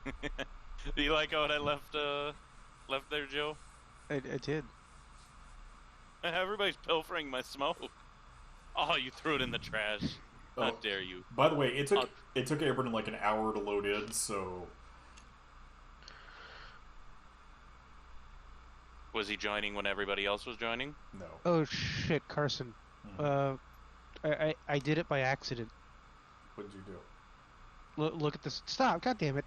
Do you like how I left there, Joe? I did. Everybody's pilfering my smoke. Oh, you threw it in the trash. How Oh, dare you? by the way, Oh, it took Abram like an hour to load in, so was he joining when everybody else was joining? no. Oh shit, Carson. Mm-hmm. I did it by accident. What did you do? Look at this. Stop! God damn it.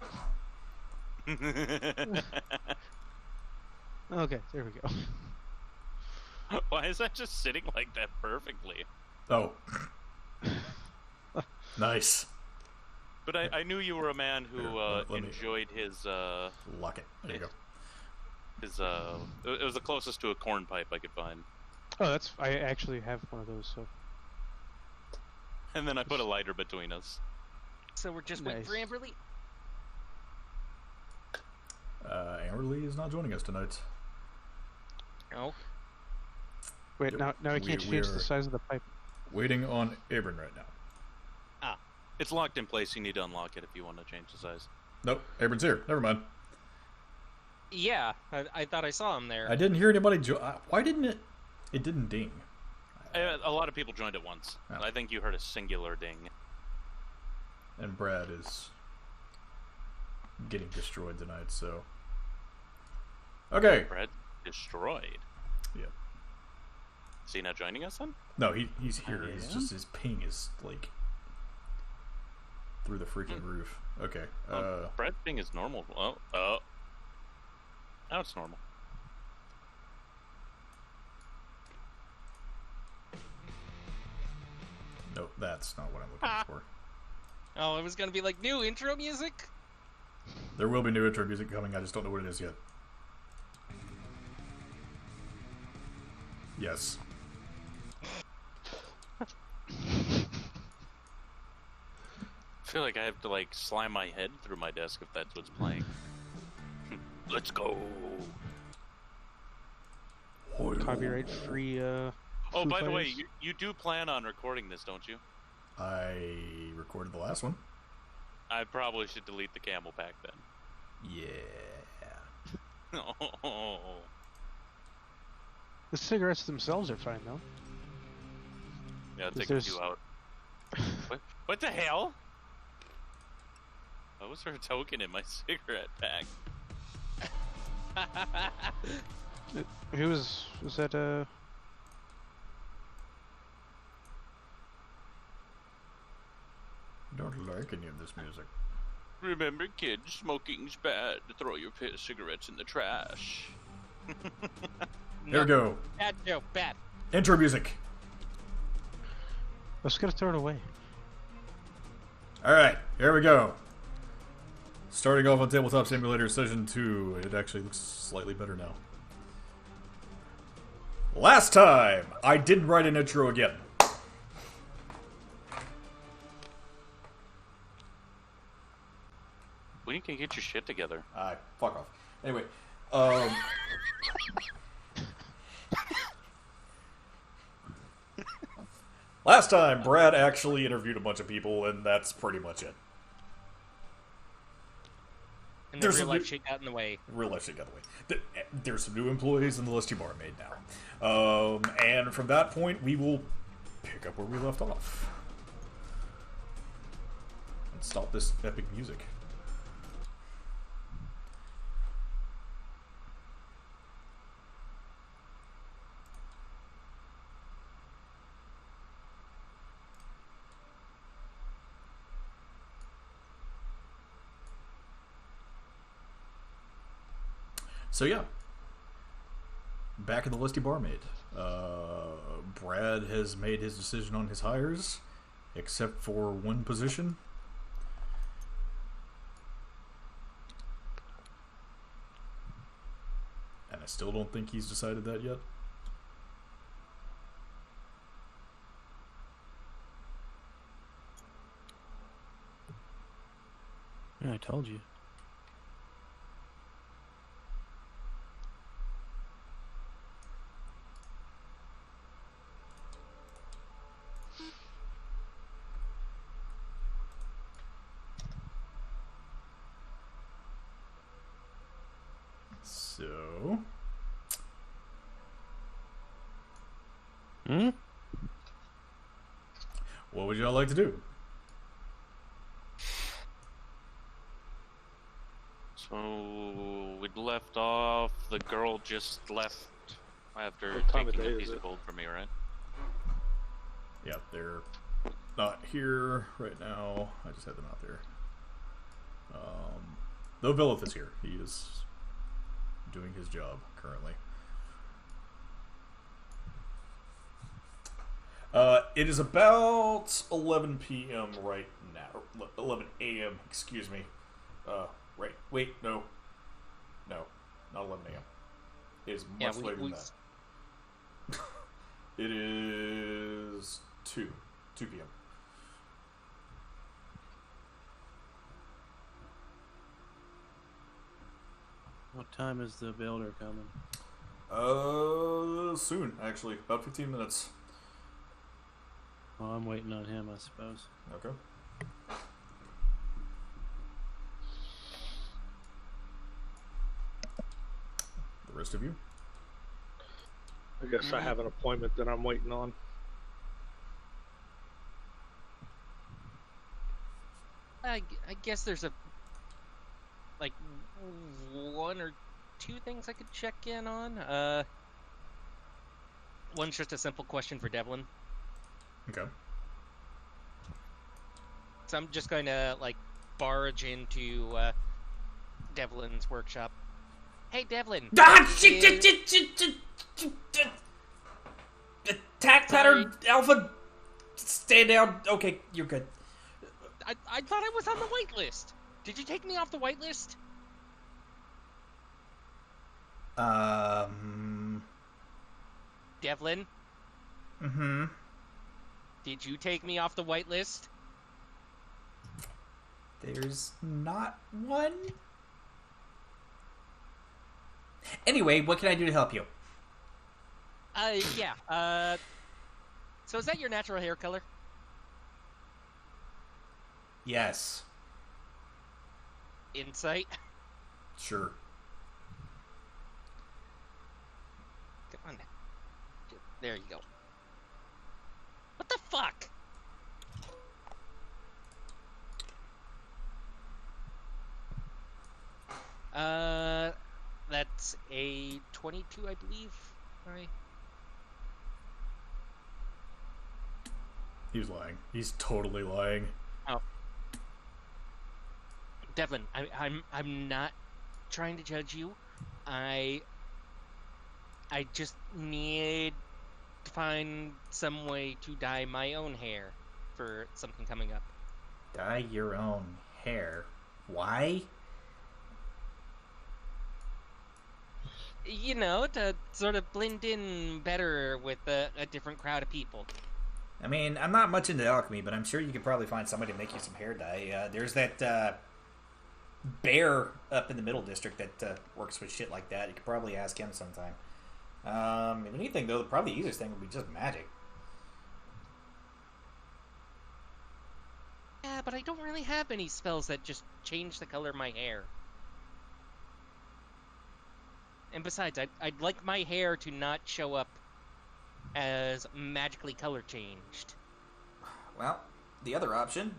Okay, there we go. Why is that just sitting like that perfectly? Oh, nice. But I knew you were a man who Here, let me enjoyed his lock it. There you go. it was the closest to a corn pipe I could find. Oh, I actually have one of those. So. And then I put a lighter between us. So we're just waiting Nice. for Amberly? Amberly is not joining us tonight. No. Wait, Yep. now I can't change the size of the pipe. Waiting on Abram right now. It's locked in place. You need to unlock it if you want to change the size. Nope, Abram's here. Never mind. Yeah, I thought I saw him there. I didn't hear anybody why didn't it? It didn't ding. A lot of people joined at once. Oh. I think you heard a singular ding. And Brad is getting destroyed tonight, so. Okay. Brett destroyed. Yep. Is he not joining us then? No, he's here. I It's am? just his ping is like through the freaking roof. Okay. Brett's thing is normal. Oh. Now it's normal. Nope, that's not what I'm looking for. Oh, it was gonna be like new intro music? There will be new intro music coming. I just don't know what it is yet. Yes. I feel like I have to like slam my head through my desk if that's what's playing. Let's go. Copyright free. Oh, Foo by the way, Fighters. you do plan on recording this, don't you? I recorded the last one. I probably should delete the camel pack then. Yeah. Oh. The cigarettes themselves are fine though. Yeah, take a There's- few out. What the hell? What was her token in my cigarette pack? Who was that? Don't like any of this music. Remember, kids, smoking's bad. Throw your cigarettes in the trash. Here we go. Bad joke, bad. Intro music. I was gonna throw it away. Alright, here we go. Starting off on Tabletop Simulator Session 2. It actually looks slightly better now. Last time, I didn't write an intro again. When you can get your shit together. Fuck off. Anyway, last time, Brad actually interviewed a bunch of people, and that's pretty much it. And There's the real some life new- shit got in the way. Real life shit got away. There's some new employees in the list you bar made now. And from that point, we will pick up where we left off. And stop this epic music. So yeah, back in the listy barmaid. Brad has made his decision on his hires, except for one position. And I still don't think he's decided that yet. Yeah, I told you. So, Hmm? what would y'all like to do? So we'd left off. The girl just left after What time of taking day a is piece it? of gold from me, right? Yeah, they're not here right now. I just had them out there. Though Vilith is here. He is doing his job currently. It is about 11 p.m. right now. Or 11 a.m., excuse me. Right. Wait, no. No, not 11 a.m. It is much later than that. It is 2 p.m. What time is the builder coming? Soon, actually. About 15 minutes. Well, I'm waiting on him, I suppose. Okay. The rest of you? I guess I have an appointment that I'm waiting on. I guess there's like one or two things I could check in on. One's just a simple question for Devlin. Okay. So I'm just going to like barge into Devlin's workshop. Hey, Devlin. Ah, is- Attack pattern alpha. Stand down. Okay, you're good. I thought I was on the wait list. Did you take me off the wait list? Devlin, Mm-hmm. did you take me off the white list? There's not one. Anyway, what can I do to help you? Yeah. So is that your natural hair color? Yes. Insight? Sure. Come on. There you go. What the fuck? That's a 22, I believe. Right. He's lying. He's totally lying. Oh. Devlin, I'm not trying to judge you. I just need to find some way to dye my own hair for something coming up. Dye your own hair. Why? You know, to sort of blend in better with a different crowd of people. I mean, I'm not much into alchemy, but I'm sure you could probably find somebody to make you some hair dye. There's that bear up in the middle district that works with shit like that. You could probably ask him sometime. If anything, though, probably the easiest thing would be just magic. Yeah, but I don't really have any spells that just change the color of my hair. And besides, I'd like my hair to not show up as magically color changed. Well, the other option,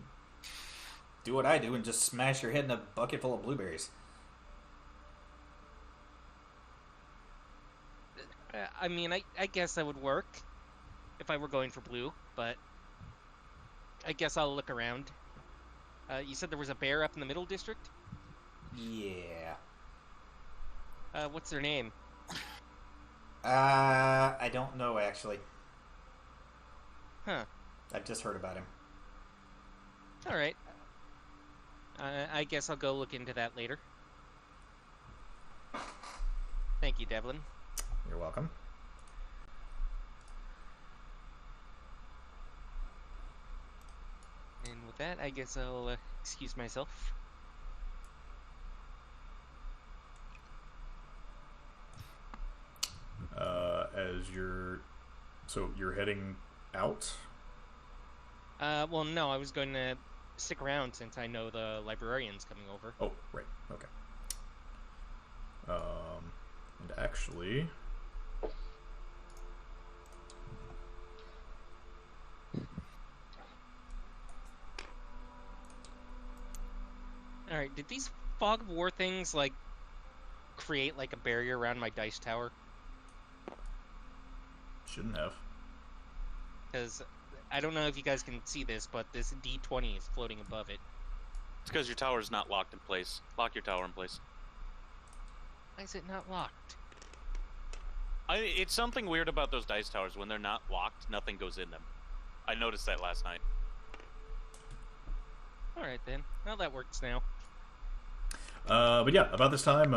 do what I do and just smash your head in a bucket full of blueberries. I mean, I guess that would work if I were going for blue, but I guess I'll look around. You said there was a bear up in the middle district? Yeah. What's their name? I don't know, actually. Huh. I've just heard about him. Alright. I guess I'll go look into that later. Thank you, Devlin. You're welcome. And with that, I guess I'll excuse myself. So you're heading out? Well, no, I was going to stick around since I know the librarian's coming over. Oh, right. Okay. And actually. Alright, did these fog of war things, like, create, like, a barrier around my dice tower? Shouldn't have. Because I don't know if you guys can see this, but this D20 is floating above it. It's because your tower's not locked in place. Lock your tower in place. Why is it not locked? It's something weird about those dice towers. When they're not locked, nothing goes in them. I noticed that last night. Alright then. Well, that works now. But yeah, about this time,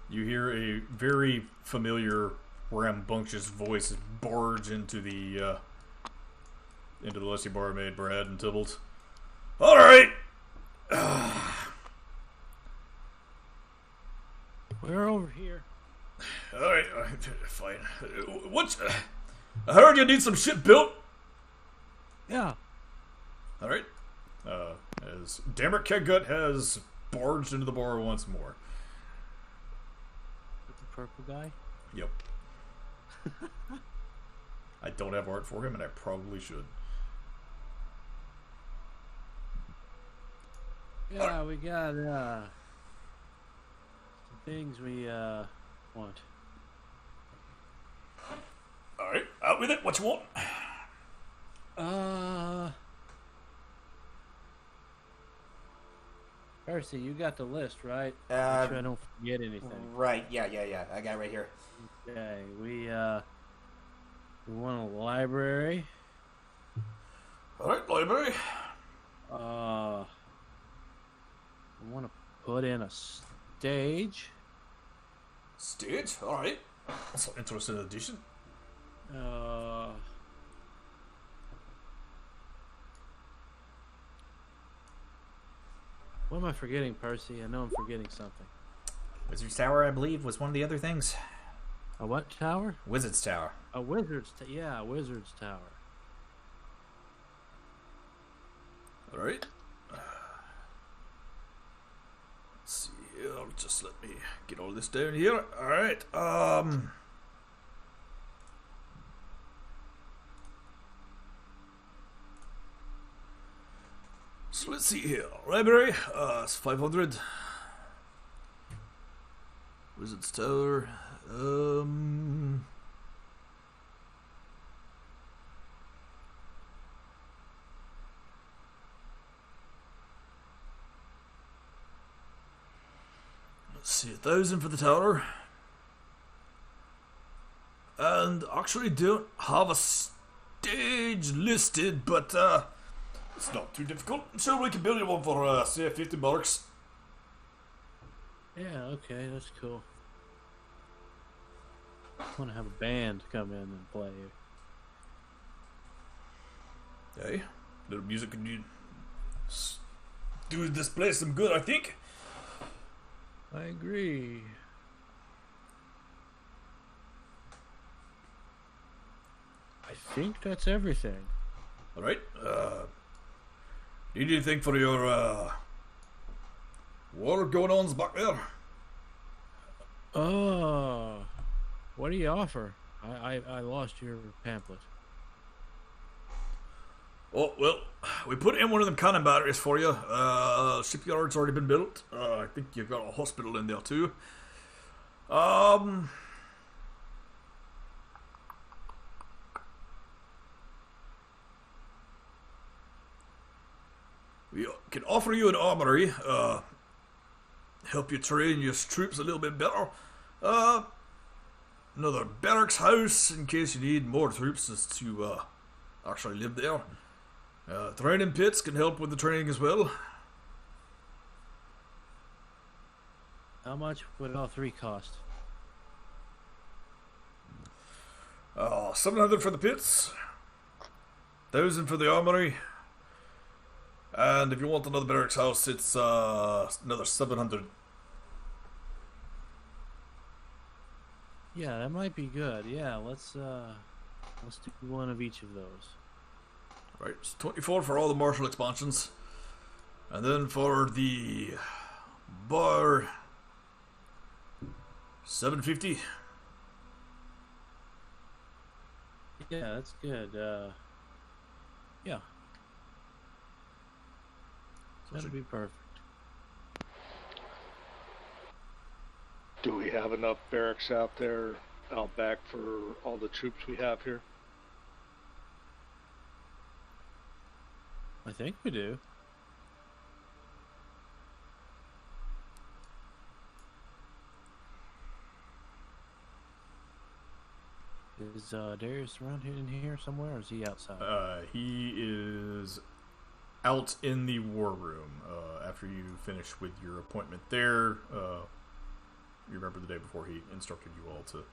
you hear a very familiar, rambunctious voice barge into the Lusty Barmaid, Brad and Tybalt. All right. We're over here. All right, fine. What's? I heard you need some shit built. Yeah. All right. As Dammit Keggut has barged into the bar once more. With the purple guy? Yep. I don't have art for him, and I probably should. Yeah, we got some things we want. All right, out with it. What you want? Percy, you got the list, right? Make sure I don't forget anything. Right, yeah. I got it right here. Okay, we want a library. All right, library. We want to put in a stage. Stage. All right. That's an interesting addition. What am I forgetting, Percy? I know I'm forgetting something. Wizard's Tower, I believe, was one of the other things. A what tower? Wizard's Tower. A wizard's yeah, a wizard's tower. All right. Let's see here. Just let me get all this down here. All right. So let's see here. Library. It's 500. Wizard's Tower. Let's see, 1,000 for the tower. And actually don't have a stage listed, but it's not too difficult. I'm sure we can build you one for, say, 50 bucks. Yeah, okay, that's cool. I want to have a band come in and play. Hey, little music could do this place some good, I think. I agree. I think that's everything. Alright, need anything for your, water going on back there? What do you offer? I lost your pamphlet. Oh, well, we put in one of them cannon batteries for you. Shipyard's already been built. I think you've got a hospital in there too. We can offer you an armory. Help you train your troops a little bit better. Another barracks house in case you need more troops to actually live there. Training pits can help with the training as well. How much would all three cost? 700 for the pits, 1,000 for the armory, and if you want another barracks house, it's another 700. Yeah, that might be good. Yeah, let's do one of each of those. Right, it's 24 for all the martial expansions, and then for the bar, $7.50. Yeah, that's good. Yeah, that'll be perfect. Do we have enough barracks out there, out back, for all the troops we have here? I think we do. Is Darius around here in here somewhere, or is he outside? He is out in the war room. After you finish with your appointment there, you remember the day before he instructed you all to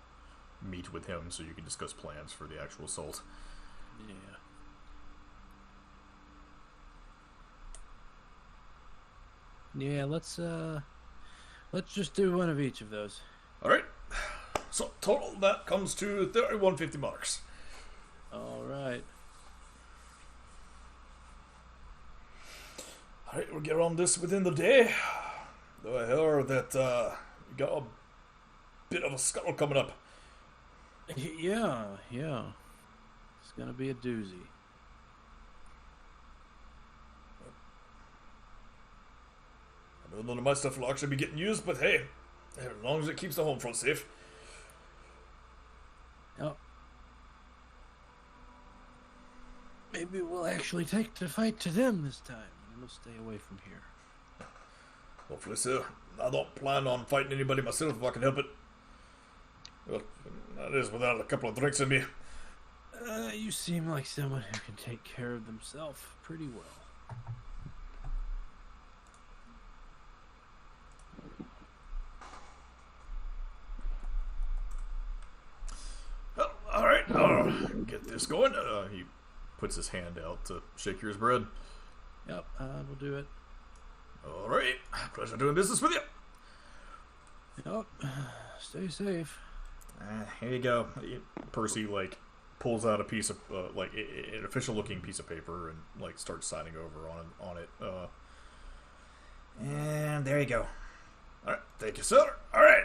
meet with him so you can discuss plans for the actual assault. Yeah, let's just do one of each of those. All right. So total that comes to 3150 marks. All right. All right, we'll get on this within the day. Though I heard that you got a bit of a scuttle coming up. Yeah. It's gonna be a doozy. I know none of my stuff will actually be getting used, but hey, as long as it keeps the home front safe. Yep. Maybe we'll actually take the fight to them this time, and we'll stay away from here. Hopefully so. I don't plan on fighting anybody myself if I can help it. Well, that is without a couple of drinks in me. You seem like someone who can take care of themselves pretty well. Well, all right, I'll get this going. He puts his hand out to shake yours bread. Yep, we'll do it. All right, pleasure doing business with you. Yep, stay safe. Here you go. Percy pulls out a piece of an official-looking piece of paper and starts signing over on it. And there you go. All right, thank you, sir. All right,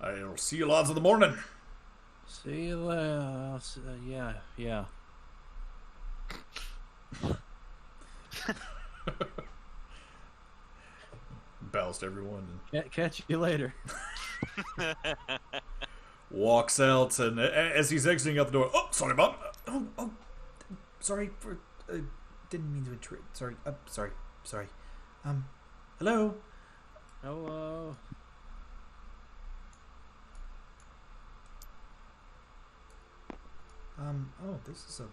I'll see you lads in the morning. See you later. Yeah. Bows to everyone and Catch you later. walks out. And as he's exiting out the door, oh, sorry, Bob. Oh, sorry for. Didn't mean to intrude. Sorry. Sorry. Hello. Hello. Oh, this is a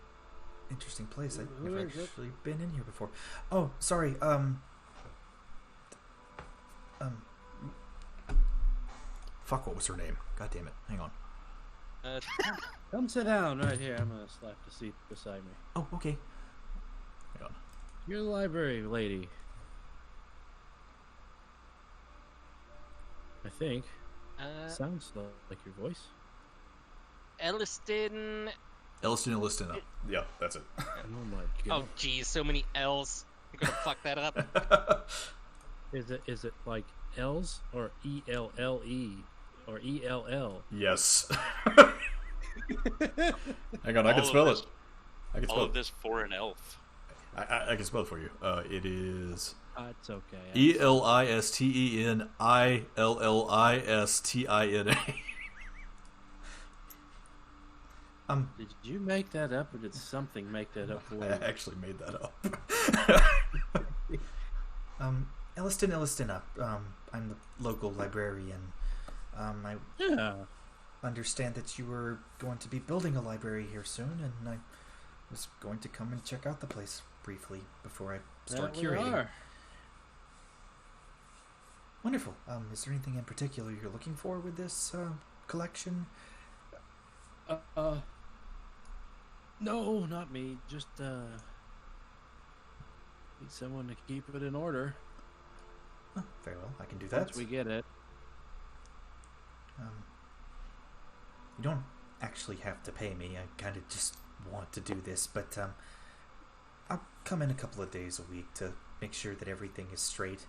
interesting place. I've Who never is it? actually been in here before. Oh, sorry. Fuck, what was her name? God damn it. Hang on. Come sit down right here. I'm gonna slap the seat beside me. Oh, okay. Hang on. You're the library lady. I think. Sounds like your voice. Elliston. Elliston. Yeah, that's it. Oh my god. Oh, geez, so many L's. I'm gonna fuck that up. Is it like L's or ELLE or ELL? Yes. Hang on, I can All spell of it. I can All spell of it. this for an elf. I can spell it for you. It is It's okay. ELISTENILLISTINA. Did you make that up, or did something make that up for you? I actually made that up. Elliston. I'm the local librarian. I Yeah. understand that you were going to be building a library here soon, and I was going to come and check out the place briefly before I start That we curating. are. Wonderful. Is there anything in particular you're looking for with this collection? No, not me. Just need someone to keep it in order Oh, very well, I can do that. once we get it. You don't actually have to pay me. I kind of just want to do this, but I'll come in a couple of days a week to make sure that everything is straight.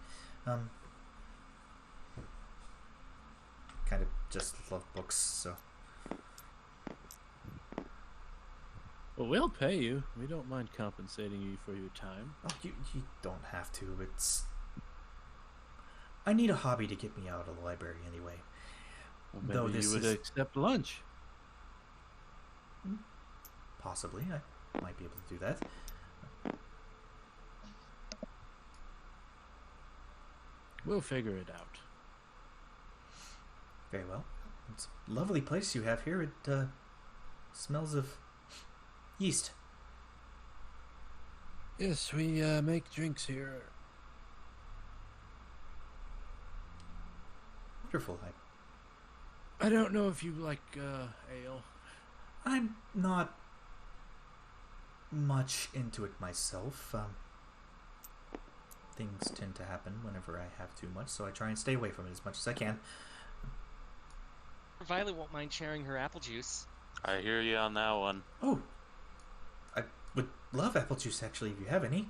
kind of just love books, so. Well, we'll pay you. We don't mind compensating you for your time. Oh, you don't have to. I need a hobby to get me out of the library anyway. Well, maybe Though this you would is accept lunch. possibly, I might be able to do that. We'll figure it out. Very well. It's a lovely place you have here. It smells of yeast. Yes, we make drinks here. Wonderful. I don't know if you like ale. I'm not much into it myself. Things tend to happen whenever I have too much, so I try and stay away from it as much as I can. Violet won't mind sharing her apple juice. I hear you on that one. Oh, I would love apple juice, actually, if you have any.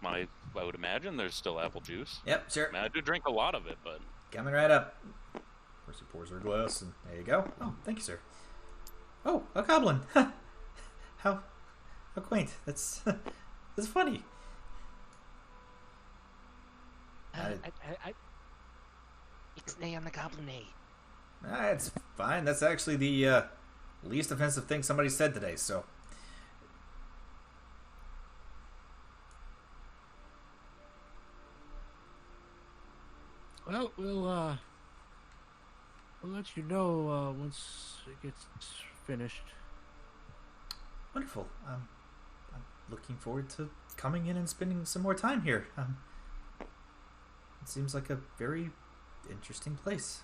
I would imagine there's still apple juice. Yep, sure. I mean, I do drink a lot of it, but Coming right up. Of course, he pours her a glass, and there you go. Oh, thank you, sir. Oh, a goblin. How quaint. That's funny. Ixnay on the goblinet. It's fine. That's actually the least offensive thing somebody said today, so. Well, we'll let you know once it gets finished. Wonderful. I'm looking forward to coming in and spending some more time here. It seems like a very interesting place.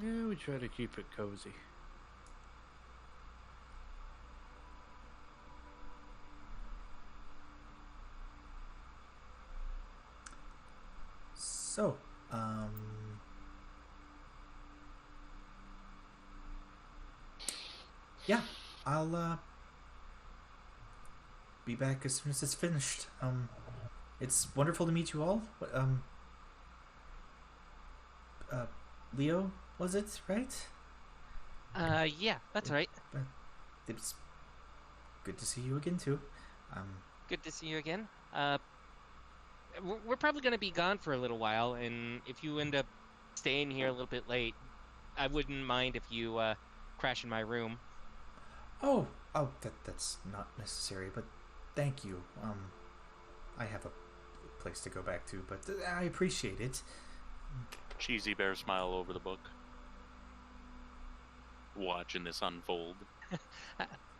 Yeah, we try to keep it cozy. So, yeah, I'll be back as soon as it's finished. It's wonderful to meet you all. Leo, was it, right? Yeah, that's right. It's good to see you again, too. Good to see you again. We're probably going to be gone for a little while, and if you end up staying here a little bit late, I wouldn't mind if you crash in my room. Oh, that's not necessary, but thank you. I have a place to go back to, but I appreciate it. cheesy bear smile over the book. Watching this unfold.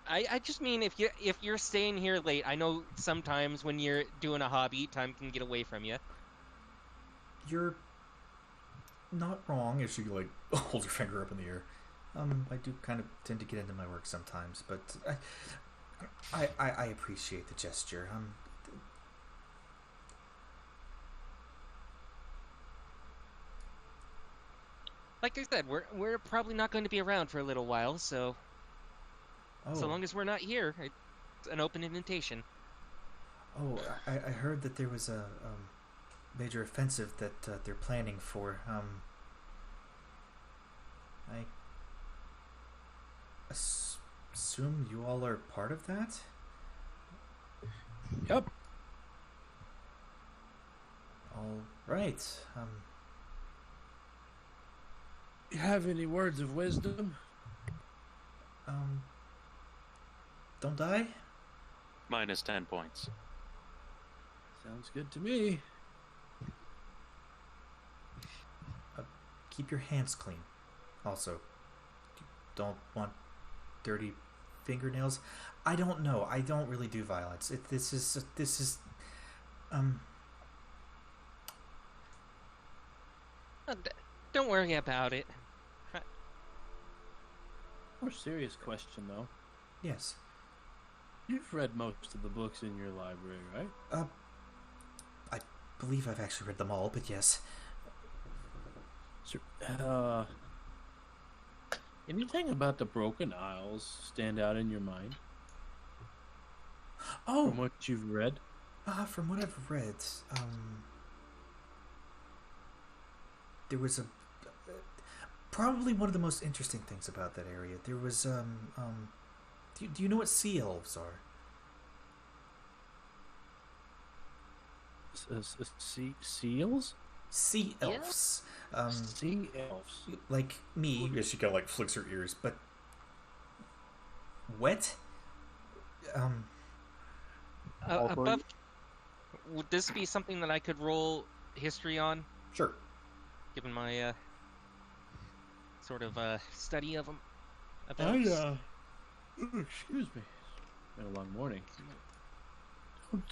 I just mean if you're staying here late, I know sometimes when you're doing a hobby, time can get away from you. You're not wrong if you like hold your finger up in the air. I do kind of tend to get into my work sometimes, but I appreciate the gesture. Like I said, we're probably not going to be around for a little while, so so long as we're not here, it's an open invitation. Oh, I heard that there was a major offensive that they're planning for. I assume you all are part of that? Yep. All right. You have any words of wisdom? Don't die? Minus 10 points. Sounds good to me. Keep your hands clean. Also, you don't want dirty fingernails. I don't know. I don't really do violence. This is. Don't worry about it. More serious question, though. Yes. You've read most of the books in your library, right? I believe I've actually read them all, but yes. Sure. Anything about the Broken Isles stand out in your mind? Oh, From what you've read? from what I've read, there was a probably one of the most interesting things about that area. There was do you know what sea elves are? Seals? Sea elves. Sea elves. Like me. Yeah, she kind of like flicks her ears, but What? Above, would this be something that I could roll history on, sure. given my sort of study of them? Excuse me. It's been a long morning.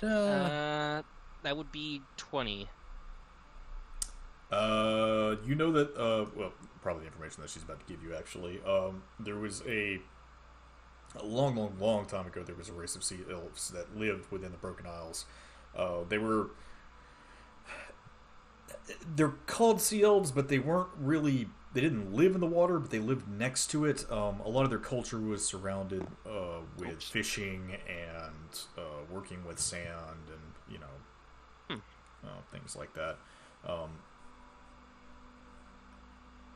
Don't, That would be 20. You know that, well, probably the information that she's about to give you, actually. There was a long time ago, there was a race of sea elves that lived within the Broken Isles. They're called sea elves, but they weren't really, they didn't live in the water, but they lived next to it. A lot of their culture was surrounded with fishing and working with sand and, things like that.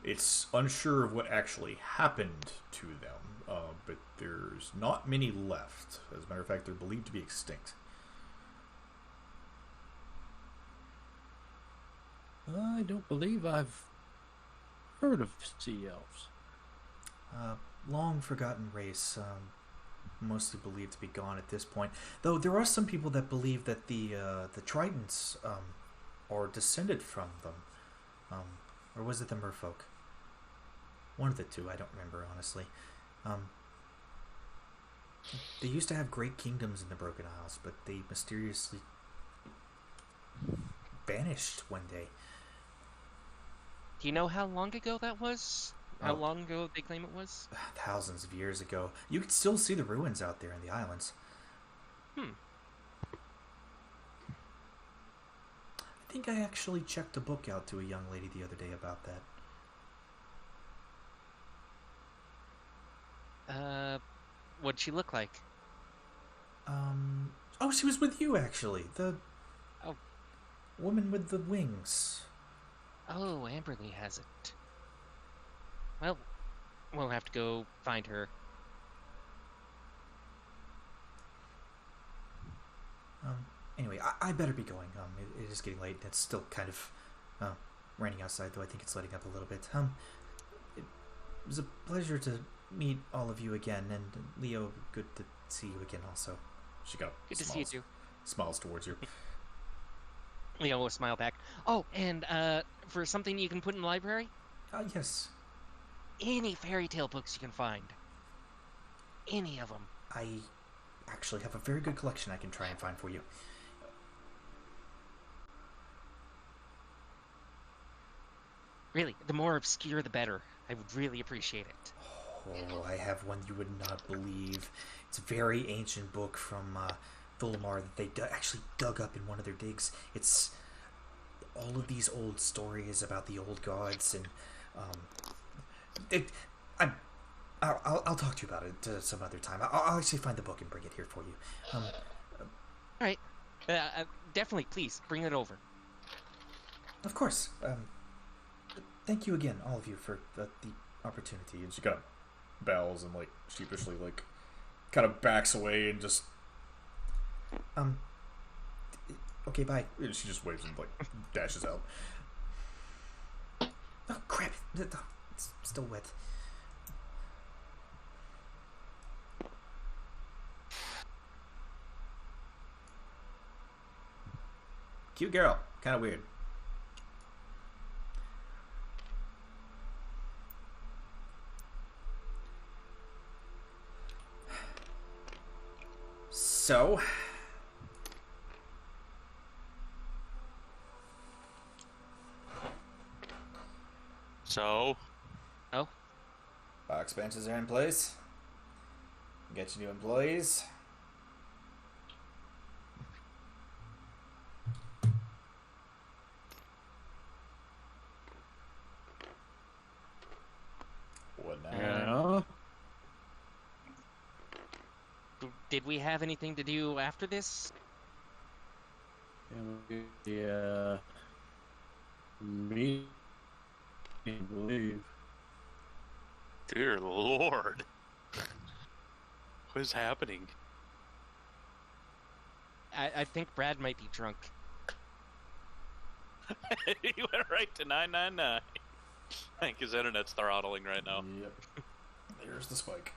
It's unsure of what actually happened to them, but there's not many left. As a matter of fact, they're believed to be extinct. I don't believe I've heard of sea elves. Long forgotten race, mostly believed to be gone at this point. Though there are some people that believe that the Tritons are descended from them, or was it the Merfolk? One of the two, I don't remember honestly. They used to have great kingdoms in the Broken Isles, but they mysteriously vanished one day. Do you know how long ago that was? How long ago they claim it was? Thousands of years ago. You can still see the ruins out there in the islands. I think I actually checked a book out to a young lady the other day about that. What'd she look like? Oh, she was with you actually. The Oh. woman with the wings. Oh, Amberly has it. Well, we'll have to go find her. Anyway, I better be going. It is getting late. It's still kind of raining outside, though I think it's letting up a little bit. It was a pleasure to meet all of you again, and Leo, good to see you again also. She got Good to see you too. Smiles towards you. Leo will smile back. Oh, and for something you can put in the library, Yes. any fairy tale books you can find. Any of them. I actually have a very good collection I can try and find for you. Really, the more obscure the better. I would really appreciate it. Oh, I have one you would not believe. It's a very ancient book from Thulamar that they actually dug up in one of their digs. It's all of these old stories about the old gods, and I'll talk to you about it some other time. I'll actually find the book and bring it here for you. All right. Definitely, please, bring it over. Of course. Thank you again, all of you, for the opportunity. And she kind of bows and like sheepishly like kind of backs away and just Okay, bye. and she just waves and like dashes out. Oh crap! It's still wet. Cute girl. Kind of weird. So, So, Oh, expenses are in place. Get you new employees. What now? Yeah. did we have anything to do after this? Me Can't believe. Dear Lord. What is happening? I think Brad might be drunk. He went right to 999. I think his internet's throttling right now. Yep. There's the spike.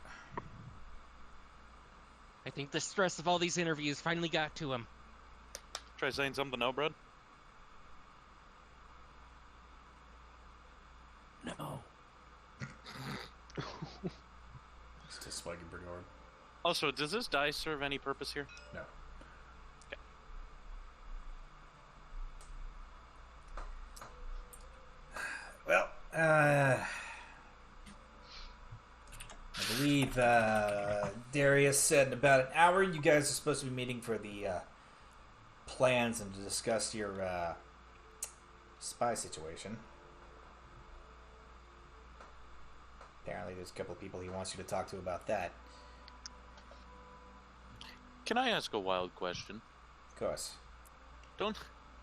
I think the stress of all these interviews finally got to him. Try saying something now, Brad. No. Still spiking pretty hard. Also, does this die serve any purpose here? No. Well, I believe Darius said in about an hour you guys are supposed to be meeting for the plans and to discuss your spy situation. Apparently there's a couple of people he wants you to talk to about that. Can I ask a wild question? Of course.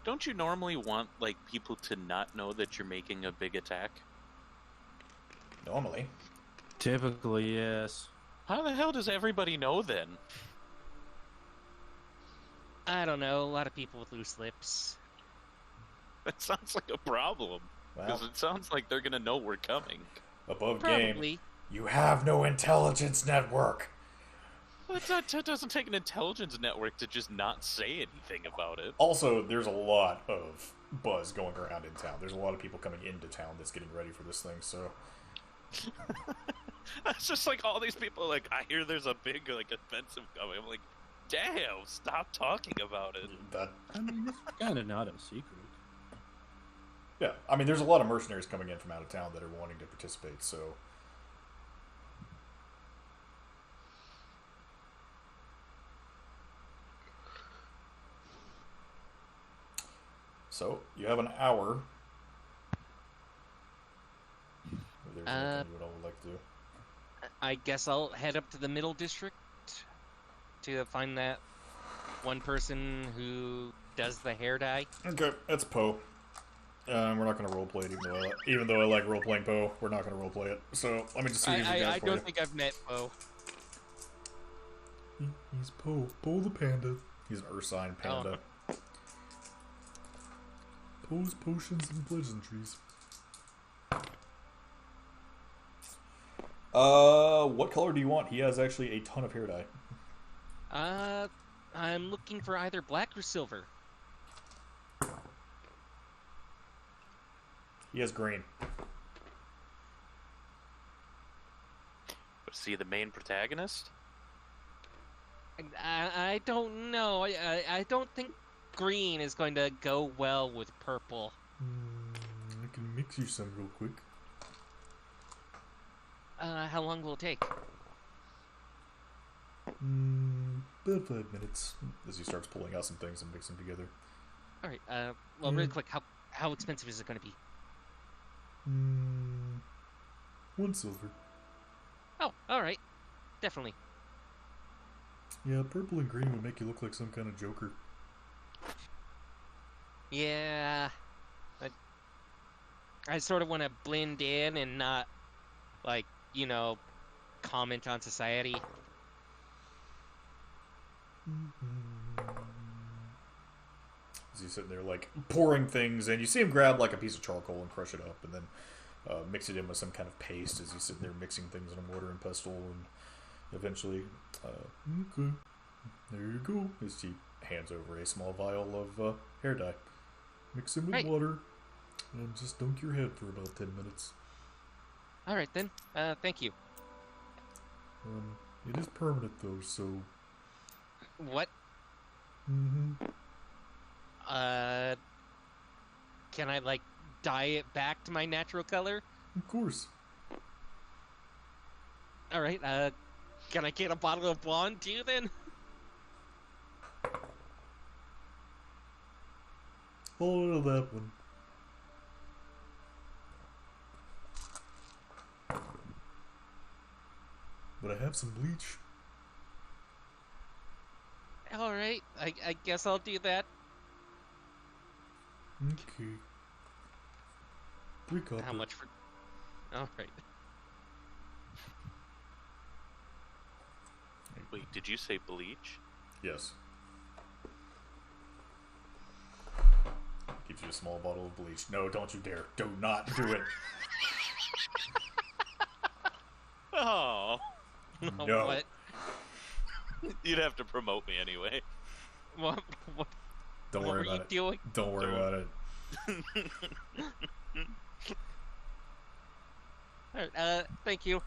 Don't you normally want, like, people to not know that you're making a big attack? Normally. Typically, yes. How the hell does everybody know then? I don't know, a lot of people with loose lips. That sounds like a problem. Because Well, it sounds like they're gonna know we're coming. Above game. Probably. You have no intelligence network. Well, it doesn't take an intelligence network to just not say anything about it. Also, there's a lot of buzz going around in town. There's a lot of people coming into town that's getting ready for this thing, so... It's just like all these people are like, I hear there's a big, like, offensive coming. I'm like, damn, stop talking about it. That, I mean, it's kind of not a secret. yeah, I mean, there's a lot of mercenaries coming in from out of town that are wanting to participate, so... So, you have an hour. If there's anything you would all like to do. I guess I'll head up to the middle district to find that one person who does the hair dye. Okay, that's Poe. We're not going to roleplay it, even though I like roleplaying Poe. We're not going to roleplay it. So, let me just see these I guys for don't you. think I've met Bo. He's Poe. Poe the panda. He's an Ursine panda. Poe's potions and pleasantries. What color do you want? He has actually a ton of hair dye. I'm looking for either black or silver. He has green. Was he the main protagonist? I don't know. I don't think green is going to go well with purple. I can mix you some real quick. How long will it take? About 5 minutes. As he starts pulling out some things and mixing them together. All right. Well, really quick, how expensive is it going to be? 1 silver. Oh, all right. Definitely. Yeah, purple and green would make you look like some kind of Joker. Yeah. I sort of want to blend in and not, like, comment on society. As he's sitting there, like, pouring things, and you see him grab, like, a piece of charcoal and crush it up, and then mix it in with some kind of paste as he's sitting there mixing things in a mortar and pestle, and eventually, okay, there you go. As he hands over a small vial of hair dye. Mix it with Right. water, and just dunk your head for about 10 minutes. All right, then. Thank you. It is permanent, though, so... What? Can I, like, dye it back to my natural color? Of course. All right, can I get a bottle of blonde, too, then? Hold on to that one. But I have some bleach. All right, I guess I'll do that. Okay. 3 copper. How much All right. Wait, did you say bleach? Yes. Gives you a small bottle of bleach. No, don't you dare. Do not do it. Oh, No. What? you'd have to promote me anyway. What? What? Don't What worry were you about it. doing? Don't worry about it. All right, thank you.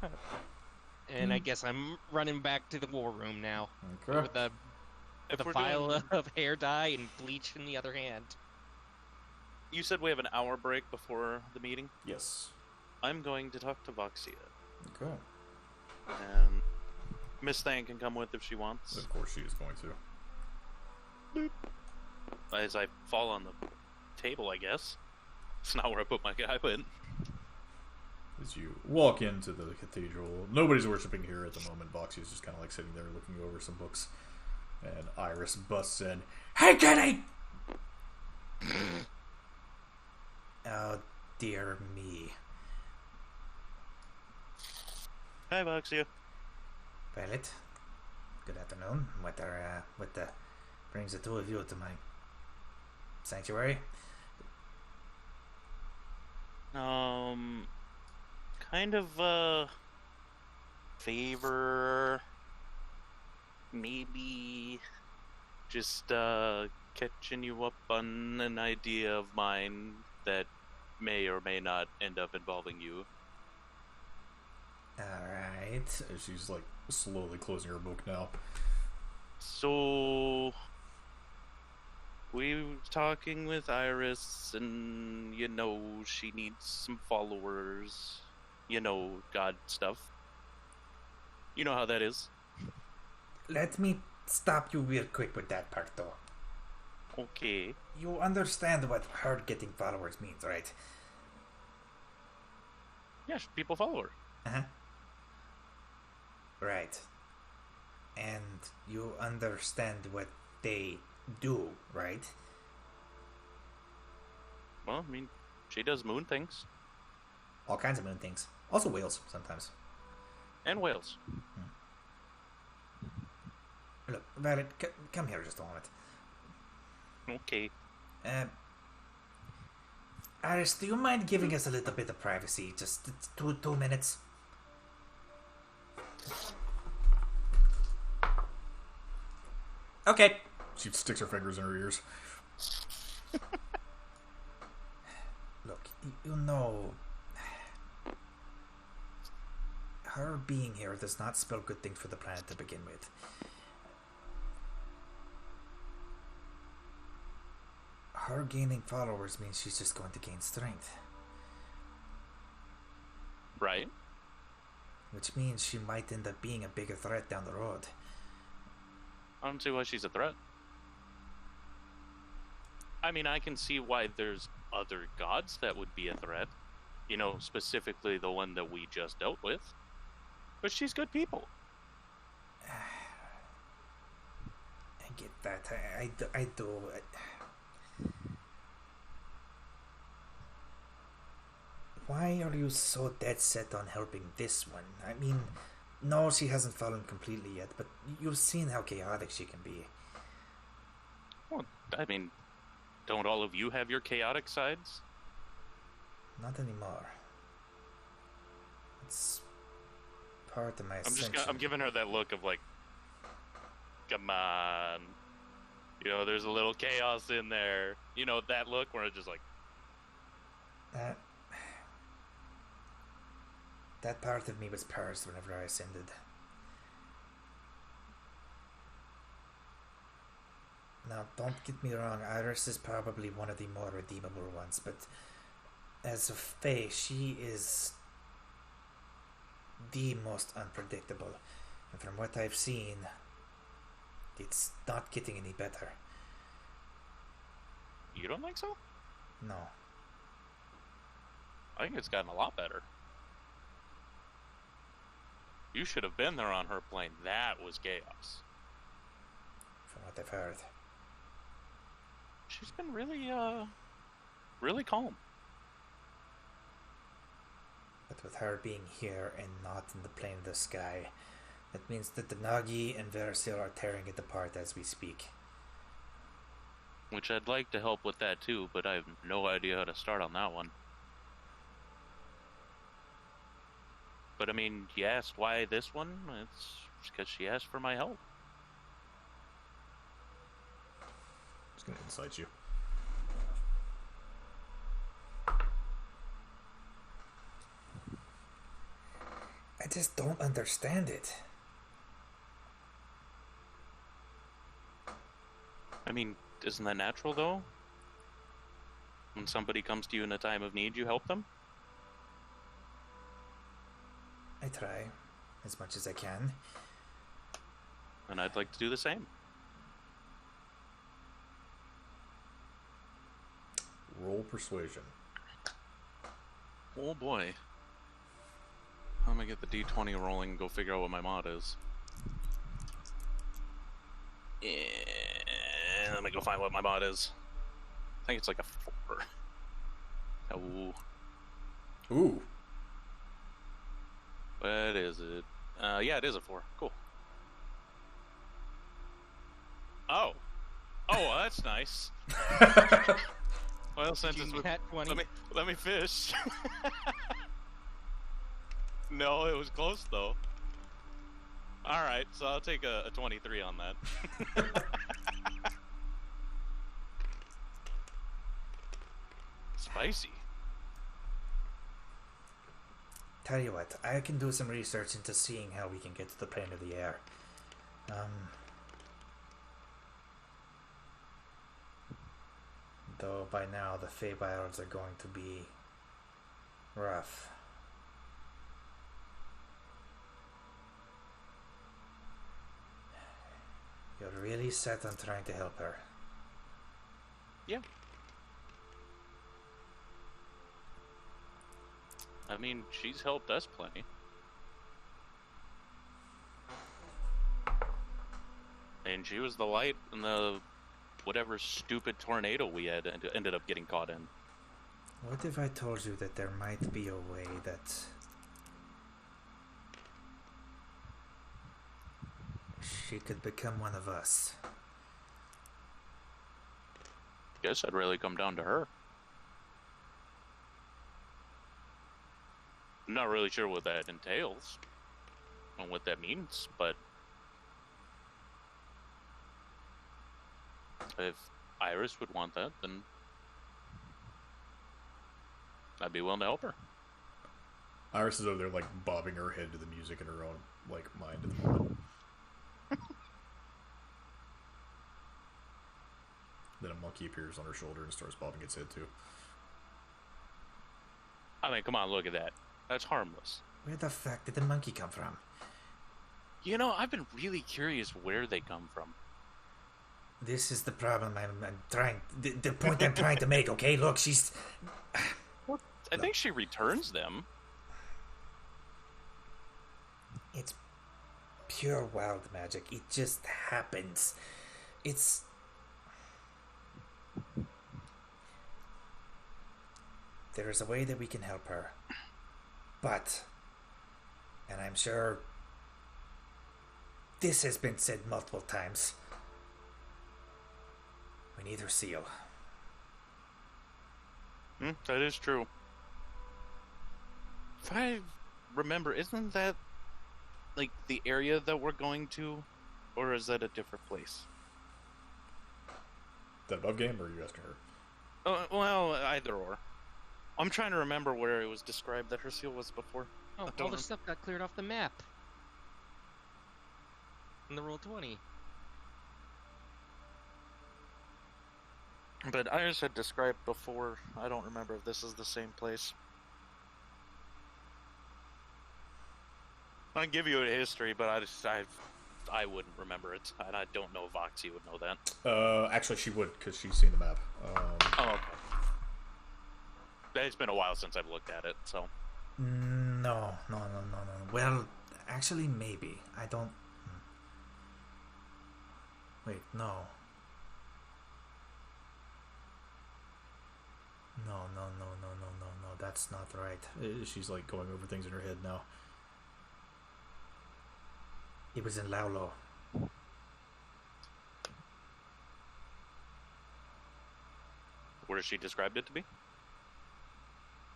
And I guess I'm running back to the war room now Okay. with a If we're vial doing, of hair dye and bleach in the other hand. you said we have an hour break before the meeting. Yes. I'm going to talk to Voxia, Okay. and Miss Thang can come with if she wants. Of course she is going to. As I fall on the table, I guess. It's not where I put my guy in. As you walk into the cathedral, nobody's worshiping here at the moment. Voxy is just kind of like sitting there looking over some books. And Iris busts in. Hey, Kenny! Oh, dear me. Hi, Voxia. Violet, good afternoon. What brings the two of you to my sanctuary? Kind of, favor, maybe just, catching you up on an idea of mine that may or may not end up involving you. Alright. She's like slowly closing her book now. So, we were talking with Iris, and, she needs some followers. God stuff. You know how that is. Let me stop you real quick with that part, though. Okay. You understand what her getting followers means, right? Yeah, people follow her. Uh-huh. Right. And you understand what they do, right? Well, I mean, she does moon things. All kinds of moon things. Also whales, sometimes. And whales. Look, Violet, come here just a moment. Okay. Iris, do you mind giving us a little bit of privacy? Just 2 minutes? Okay. She sticks her fingers in her ears. Look, you know... Her being here does not spell good things for the planet to begin with. Her gaining followers means she's just going to gain strength. Right. Which means she might end up being a bigger threat down the road. I don't see why she's a threat. I mean, I can see why there's other gods that would be a threat. Specifically the one that we just dealt with. But she's good people. I get that. I do. Why are you so dead set on helping this one? I mean, no, she hasn't fallen completely yet, but you've seen how chaotic she can be. Well, I mean, don't all of you have your chaotic sides? Not anymore. It's part of my ascension. I'm giving her that look of like, come on. There's a little chaos in there. That look where it's just like... That part of me was purged whenever I ascended. Now, don't get me wrong, Iris is probably one of the more redeemable ones, but as of Faye, she is the most unpredictable. And from what I've seen, it's not getting any better. You don't think so? No. I think it's gotten a lot better. You should have been there on her plane. That was chaos. From what I've heard. She's been really calm. But But with her being here and not in the plane of the sky, that means that the Nagi and Verasil are tearing it apart as we speak. Which I'd like to help with that too, but I have no idea how to start on that one. But I mean, you asked why this one? It's because she asked for my help. Just gonna incite you. I just don't understand it. I mean, isn't that natural though? When somebody comes to you in a time of need, you help them? I try as much as I can. And I'd like to do the same. Roll persuasion. Oh boy. I'm gonna get the d20 rolling and go figure out what my mod is. And let me go find what my mod is. I think it's like a 4. Oh. Ooh. What is it? Yeah, it is a 4. Cool. Oh. Oh, that's nice. Well, since it's Nat 20. let me fish. No, it was close though. All right, so I'll take a 23 on that. Spicy. Tell you what, I can do some research into seeing how we can get to the plane of the air. Though by now the Feybils are going to be rough. You're really set on trying to help her. Yeah. I mean, she's helped us plenty. And she was the light in the whatever stupid tornado we had ended up getting caught in. What if I told you that there might be a way that she could become one of us? Guess I'd really come down to her. I'm not really sure what that entails and what that means, but if Iris would want that, then I'd be willing to help her. Iris is over there, like, bobbing her head to the music in her own, like, mind at the moment. Then a monkey appears on her shoulder and starts bobbing its head, too. I mean, come on, look at that. That's harmless. Where the fuck did the monkey come from? You know, I've been really curious where they come from. This is the problem I'm trying... The point I'm trying to make, okay? Look, she's... I think she returns them. It's pure wild magic. It just happens. It's... There is a way that we can help her. But... And I'm sure... This has been said multiple times. We need her seal. That is true. If I remember, isn't that like the area that we're going to, or is that a different place? Is that above game, or are you asking her? Well, either or. I'm trying to remember where it was described that her seal was before. Oh, all the stuff got cleared off the map. In the Roll20. But Iris had described before. I don't remember if this is the same place. I'll give you a history, but I wouldn't remember it, and I don't know if Voxy would know that. Actually, she would, because she's seen the map. Oh, okay. It's been a while since I've looked at it, so. No. Well, actually, maybe. I don't... Wait, no. No. that's not right. She's like going over things in her head now. It was in Laulo. Where she described it to be?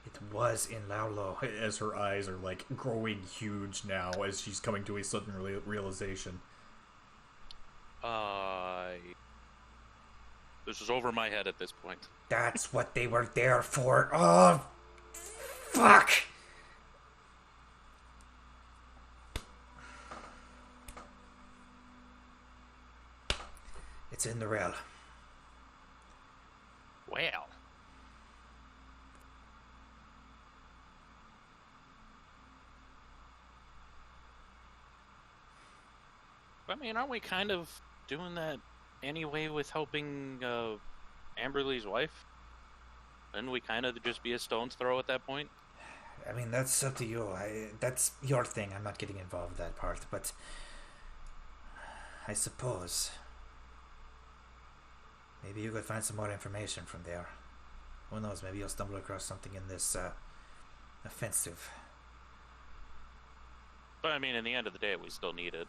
It was in Laulo. As her eyes are like growing huge now as she's coming to a sudden realization. This is over my head at this point. That's what they were there for. Oh, fuck! It's in the rail. Well. I mean, aren't we kind of doing that anyway with helping Amberly's wife? Shouldn't we kind of just be a stone's throw at that point? I mean, that's up to you. That's your thing. I'm not getting involved with that part, but I suppose maybe you could find some more information from there. Who knows? Maybe you'll stumble across something in this offensive. But I mean, in the end of the day, we still need it.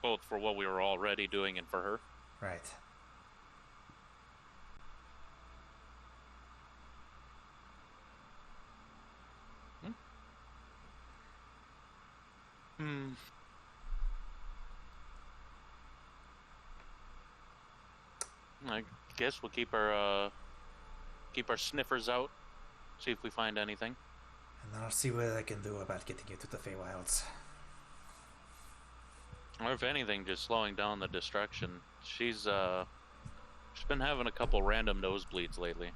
Both for what we were already doing and for her. Right. I guess we'll keep our sniffers out, see if we find anything. And I'll see what I can do about getting you to the Feywilds. Or if anything, just slowing down the destruction. She's been having a couple random nosebleeds lately.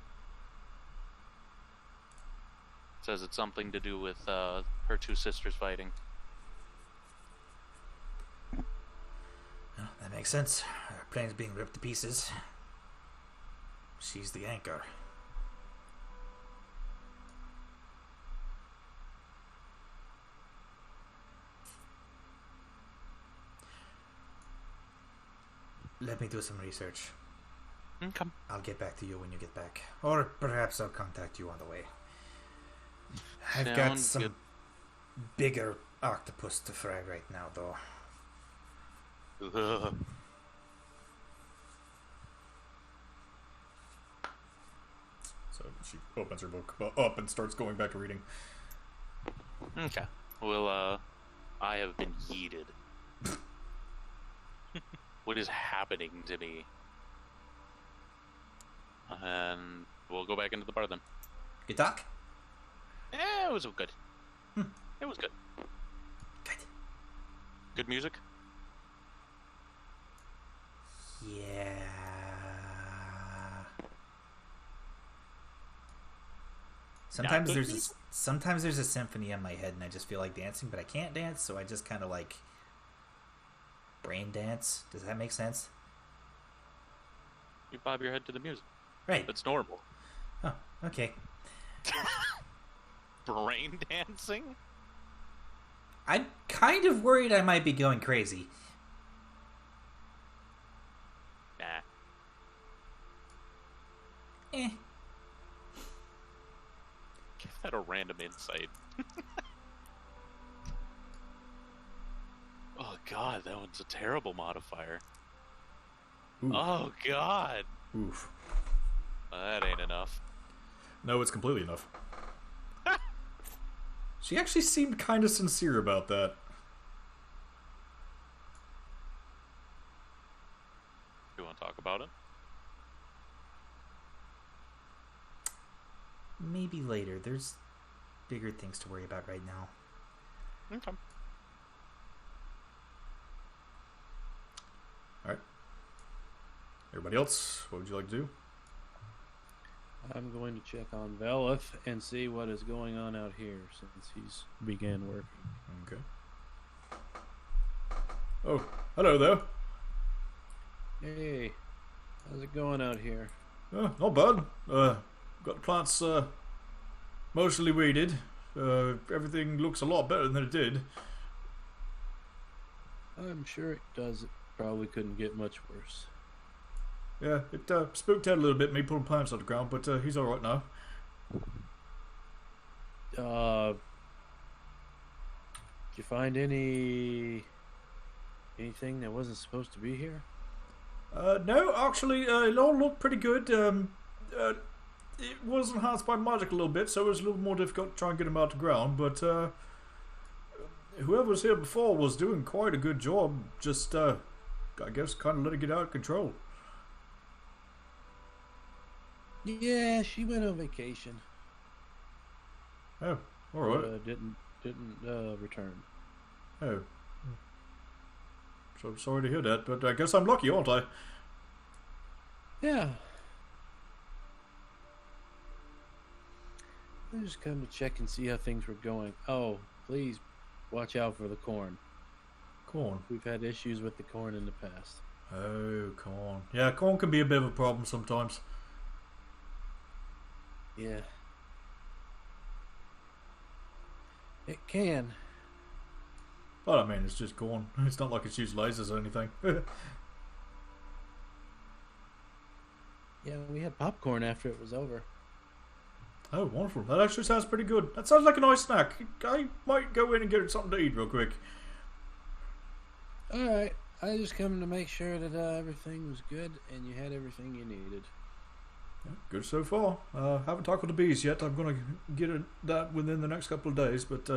Says it's something to do with her two sisters fighting. Well, that makes sense. Our plane's being ripped to pieces. She's the anchor. Let me do some research. Okay. I'll get back to you when you get back. Or perhaps I'll contact you on the way. I've got Sounds some good. bigger octopus to fry right now, though. Ugh. So she opens her book up and starts going back to reading. Okay. Well, I have been yeeted. What is happening to me? And we'll go back into the bar then. Good talk? It was good. It was good. Good. Good music? Yeah. Sometimes good there's a symphony in my head and I just feel like dancing, but I can't dance, so I just kind of like brain dance. Does that make sense? You bob your head to the music. Right. That's normal. Oh, okay. Brain dancing? I'm kind of worried I might be going crazy. Nah. Eh. Give that a random insight. Oh god, that one's a terrible modifier. Ooh. Oh god. Oof. That ain't enough. No, it's completely enough. She actually seemed kind of sincere about that. You want to talk about it? Maybe later. There's bigger things to worry about right now. Okay. Alright. Everybody else, what would you like to do? I'm going to check on Velith and see what is going on out here since he's began working. Okay. Oh, hello there. Hey, how's it going out here? Not bad. Got the plants mostly weeded. Everything looks a lot better than it did. I'm sure it does. It probably couldn't get much worse. Yeah, it spooked out a little bit, me pulling plants out of the ground, but he's alright now. Did you find anything that wasn't supposed to be here? No, actually, it all looked pretty good. It was enhanced by magic a little bit, so it was a little more difficult to try and get them out the ground, but whoever was here before was doing quite a good job, just, I guess, kind of let it get out of control. Yeah, she went on vacation. Oh, alright. Didn't return. Oh. So sorry to hear that, but I guess I'm lucky, aren't I? Yeah. I just come to check and see how things were going. Oh, please watch out for the corn. Corn. We've had issues with the corn in the past. Oh, corn. Yeah, corn can be a bit of a problem sometimes. Yeah. It can. But I mean, it's just corn. It's not like it's used lasers or anything. Yeah, we had popcorn after it was over. Oh, wonderful. That actually sounds pretty good. That sounds like a nice snack. I might go in and get something to eat real quick. Alright, I just come to make sure that everything was good and you had everything you needed. Yeah, good so far. Haven't talked with the bees yet. I'm going to get that within the next couple of days, but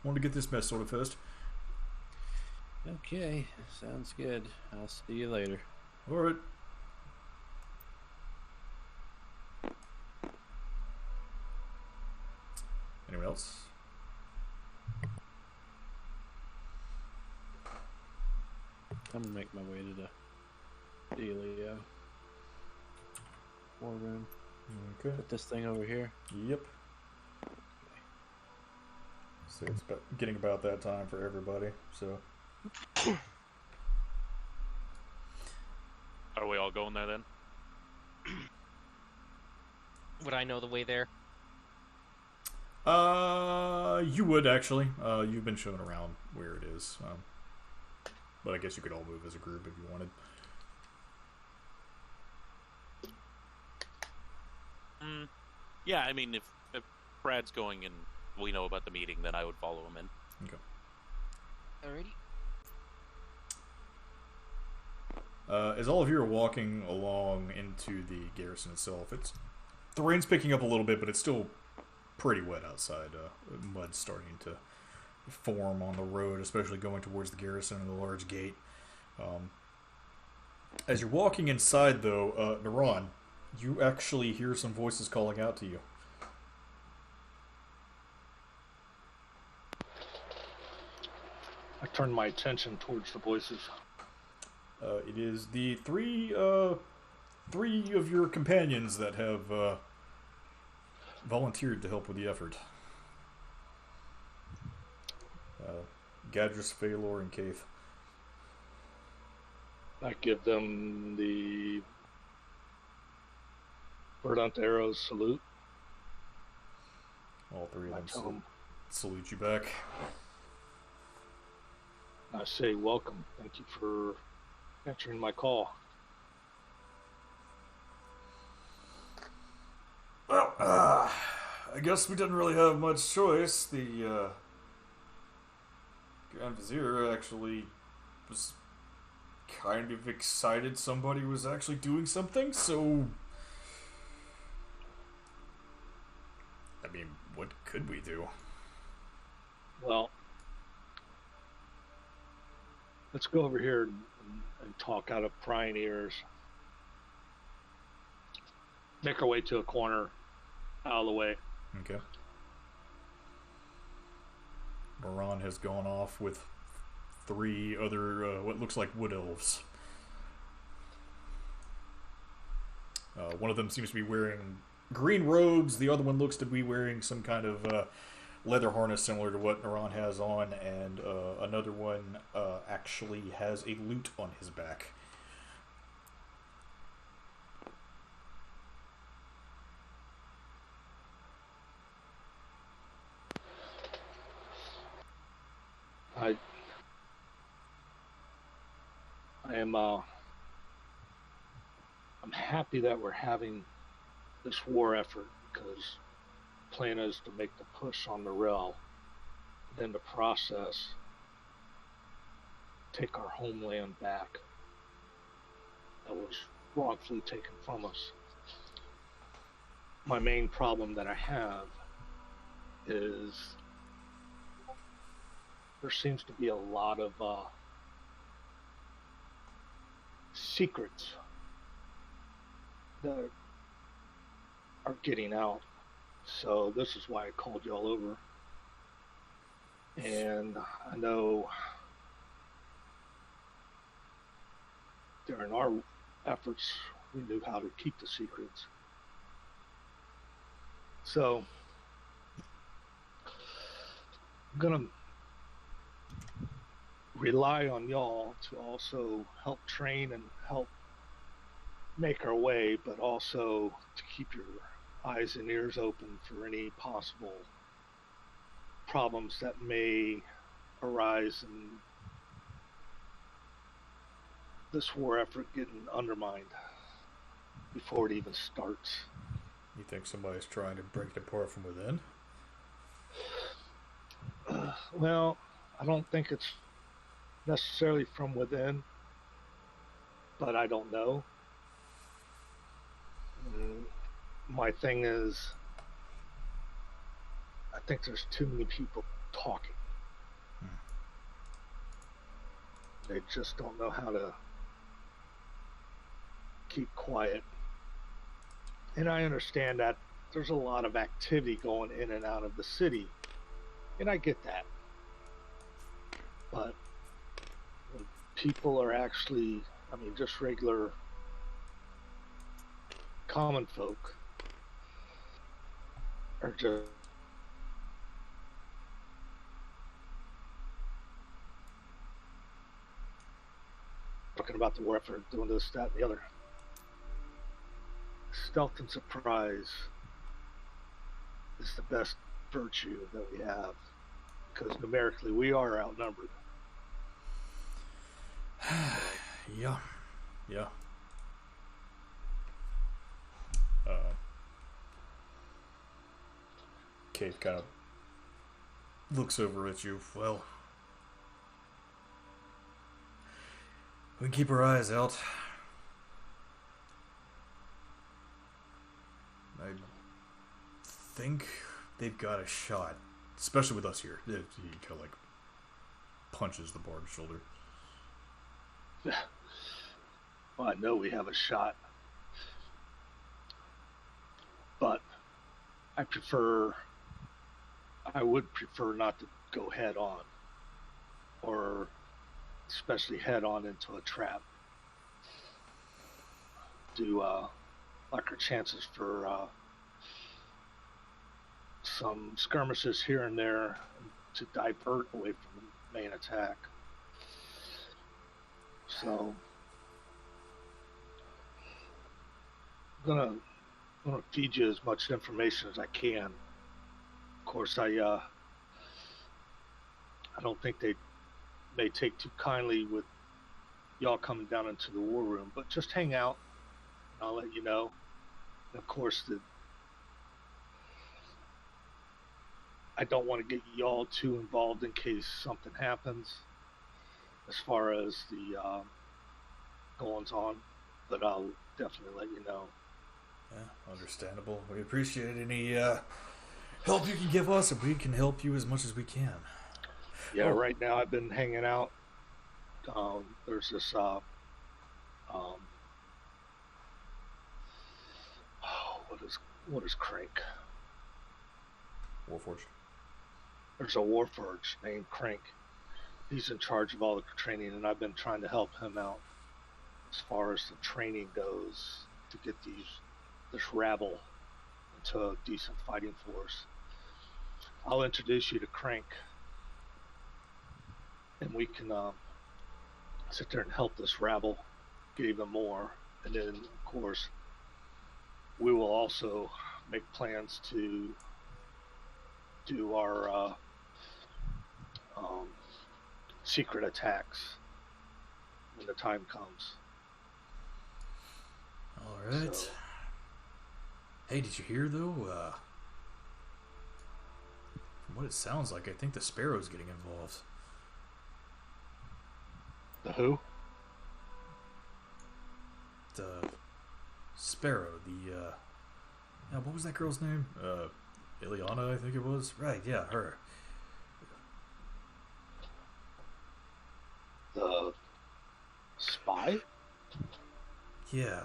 want to get this mess sorted first. Okay, sounds good. I'll see you later. Alright. Anyone else? I'm gonna make my way to the dealio war room. Okay. Put this thing over here. Yep. So it's getting about that time for everybody, so. Are we all going there then? Would I know the way there? You would actually. You've been shown around where it is. But I guess you could all move as a group if you wanted. Yeah, I mean, if Brad's going and we know about the meeting, then I would follow him in. Okay. Alrighty. As all of you are walking along into the garrison itself, the rain's picking up a little bit, but it's still pretty wet outside. Mud's starting to form on the road, especially going towards the garrison and the large gate. As you're walking inside, though, Naran, you actually hear some voices calling out to you. I turn my attention towards the voices. It is the three of your companions that have volunteered to help with the effort. Gadris, Phalor, and Kaith. I give them the Verdant Arrows salute. All three of I them tell them, salute you back. I say, welcome. Thank you for answering my call. Well, I guess we didn't really have much choice. The Grand Vizier actually was kind of excited somebody was actually doing something, so... I mean, what could we do? Well, let's go over here and talk out of prying ears. Make our way to a corner, out of the way. Okay. Moran has gone off with three other, what looks like wood elves. One of them seems to be wearing green robes. The other one looks to be wearing some kind of leather harness similar to what Naran has on, and another one actually has a lute on his back. I'm happy that we're having this war effort, because plan is to make the push on the rail, then the process, take our homeland back that was wrongfully taken from us. My main problem that I have is there seems to be a lot of secrets that are getting out. So this is why I called y'all over. And I know during our efforts, we knew how to keep the secrets. So I'm gonna rely on y'all to also help train and help make our way, but also to keep your eyes and ears open for any possible problems that may arise in this war effort getting undermined before it even starts. You think somebody's trying to break it apart from within? Well, I don't think it's necessarily from within, but I don't know. My thing is, I think there's too many people talking. They just don't know how to keep quiet. And I understand that there's a lot of activity going in and out of the city, and I get that. But when people are actually, I mean, just regular common folk are just talking about the war effort, doing this, that, and the other. Stealth and surprise is the best virtue that we have, because numerically we are outnumbered. Yeah. Kate kind of looks over at you. Well, we can keep our eyes out. I think they've got a shot, especially with us here. He kind of like punches the barbed shoulder. Well, I know we have a shot, but I would prefer not to go head on, or especially head on into a trap. Like our chances for some skirmishes here and there to divert away from the main attack. So I'm gonna feed you as much information as I can. Of course, I don't think they may take too kindly with y'all coming down into the war room, but just hang out and I'll let you know. And of course, I don't want to get y'all too involved in case something happens as far as the goings on, but I'll definitely let you know. Yeah, understandable. We appreciate any help you can give us, and we can help you as much as we can. Yeah, right now I've been hanging out. There's this what is Crank? Warforged. There's a Warforged named Crank. He's in charge of all the training, and I've been trying to help him out as far as the training goes to get this rabble into a decent fighting force. I'll introduce you to Crank, and we can sit there and help this rabble get even more. And then, of course, we will also make plans to do our secret attacks when the time comes. All right. So, Hey, did you hear though? From what it sounds like, I think the Sparrow's getting involved. The who? The Sparrow, what was that girl's name? Ileana, I think it was. Right, yeah, her. The spy? Yeah.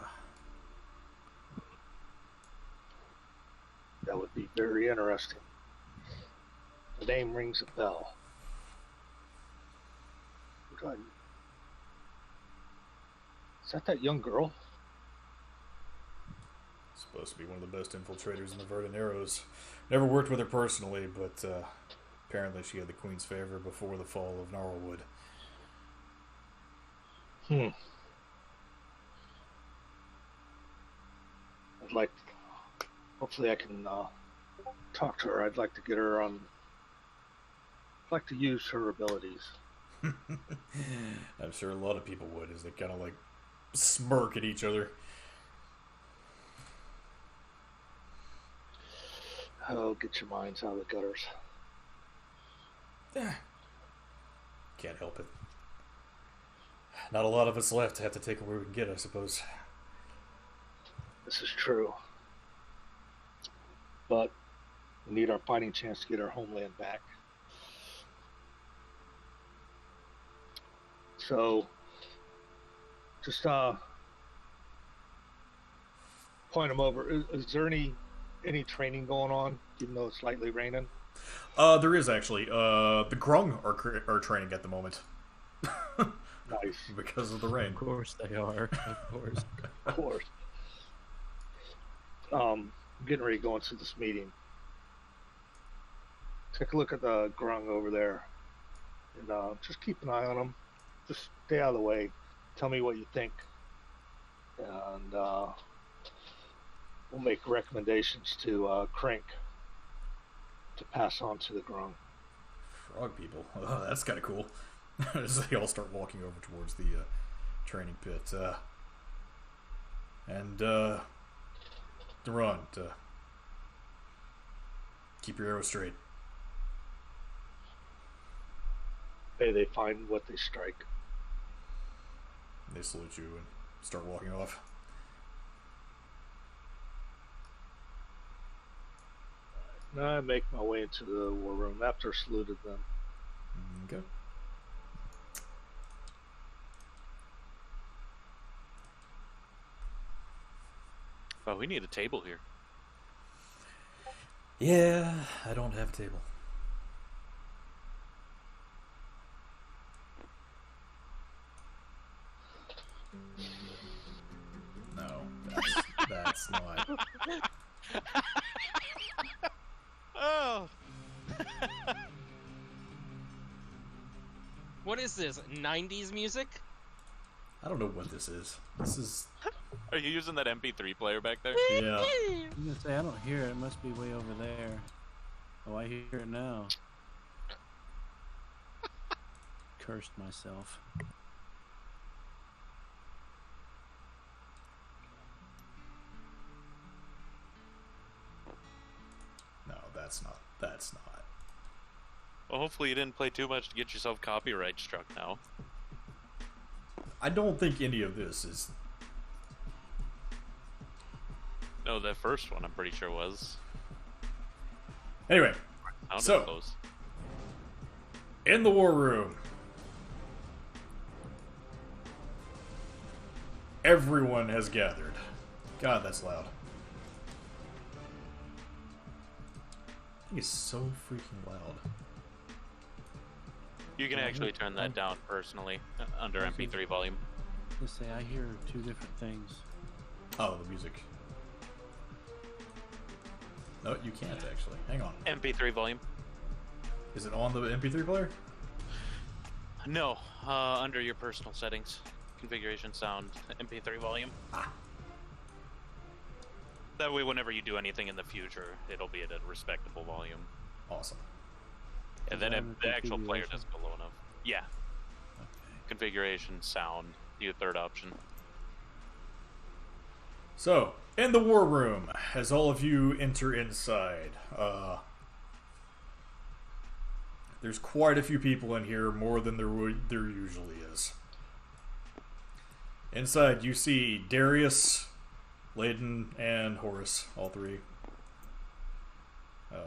That would be very interesting. The name rings a bell. Is that young girl? Supposed to be one of the best infiltrators in the Verdant Arrows. Never worked with her personally, but apparently she had the Queen's favor before the fall of Gnarlwood. I'd like. Hopefully, I can talk to her. I'd like to get her on. I'd like to use her abilities. I'm sure a lot of people would, as they kind of like smirk at each other. Oh, get your minds out of the gutters. Can't help it. Not a lot of us left to have to take it where we can get, I suppose. This is true. But we need our fighting chance to get our homeland back. So, just point them over. Is there any training going on, even though it's slightly raining? There is actually. The Grung are training at the moment. Nice. Because of the rain. Of course they are. Of course. Of course. I'm getting ready to go into this meeting. Take a look at the Grung over there, and just keep an eye on them. Just stay out of the way. Tell me what you think, and we'll make recommendations to Crank to pass on to the Grung. Frog people. Oh, that's kind of cool. As they all start walking over towards the training pit. Durant, keep your arrow straight. May they find what they strike. They salute you and start walking off. Now I make my way into the war room after I saluted them. Okay. Oh, we need a table here. Yeah, I don't have a table. No, that's not. Oh. What is this? 90s music? I don't know what this is. This is. Are you using that MP3 player back there? Yeah. I'm gonna say I don't hear it. It must be way over there. Oh, I hear it now. Cursed myself. No, that's not. That's not. Well, hopefully you didn't play too much to get yourself copyright struck now. I don't think any of this is. No, that first one I'm pretty sure was. Anyway, Sounded So- close. in the war room, everyone has gathered. God, that's loud. It's so freaking loud. You can actually turn that down personally under MP3 volume. Just say I hear two different things. Oh, the music. No, you can't actually. Hang on. MP3 volume. Is it on the MP3 player? No, under your personal settings, configuration, sound, MP3 volume. That way, whenever you do anything in the future, it'll be at a respectable volume. Awesome. And Is then that if under the actual player configuration? doesn't go low enough. Yeah. Okay. Configuration, sound, your third option. So, in the war room, as all of you enter inside, There's quite a few people in here, more than there usually is. Inside, you see Darius, Layden, and Horace, all three. In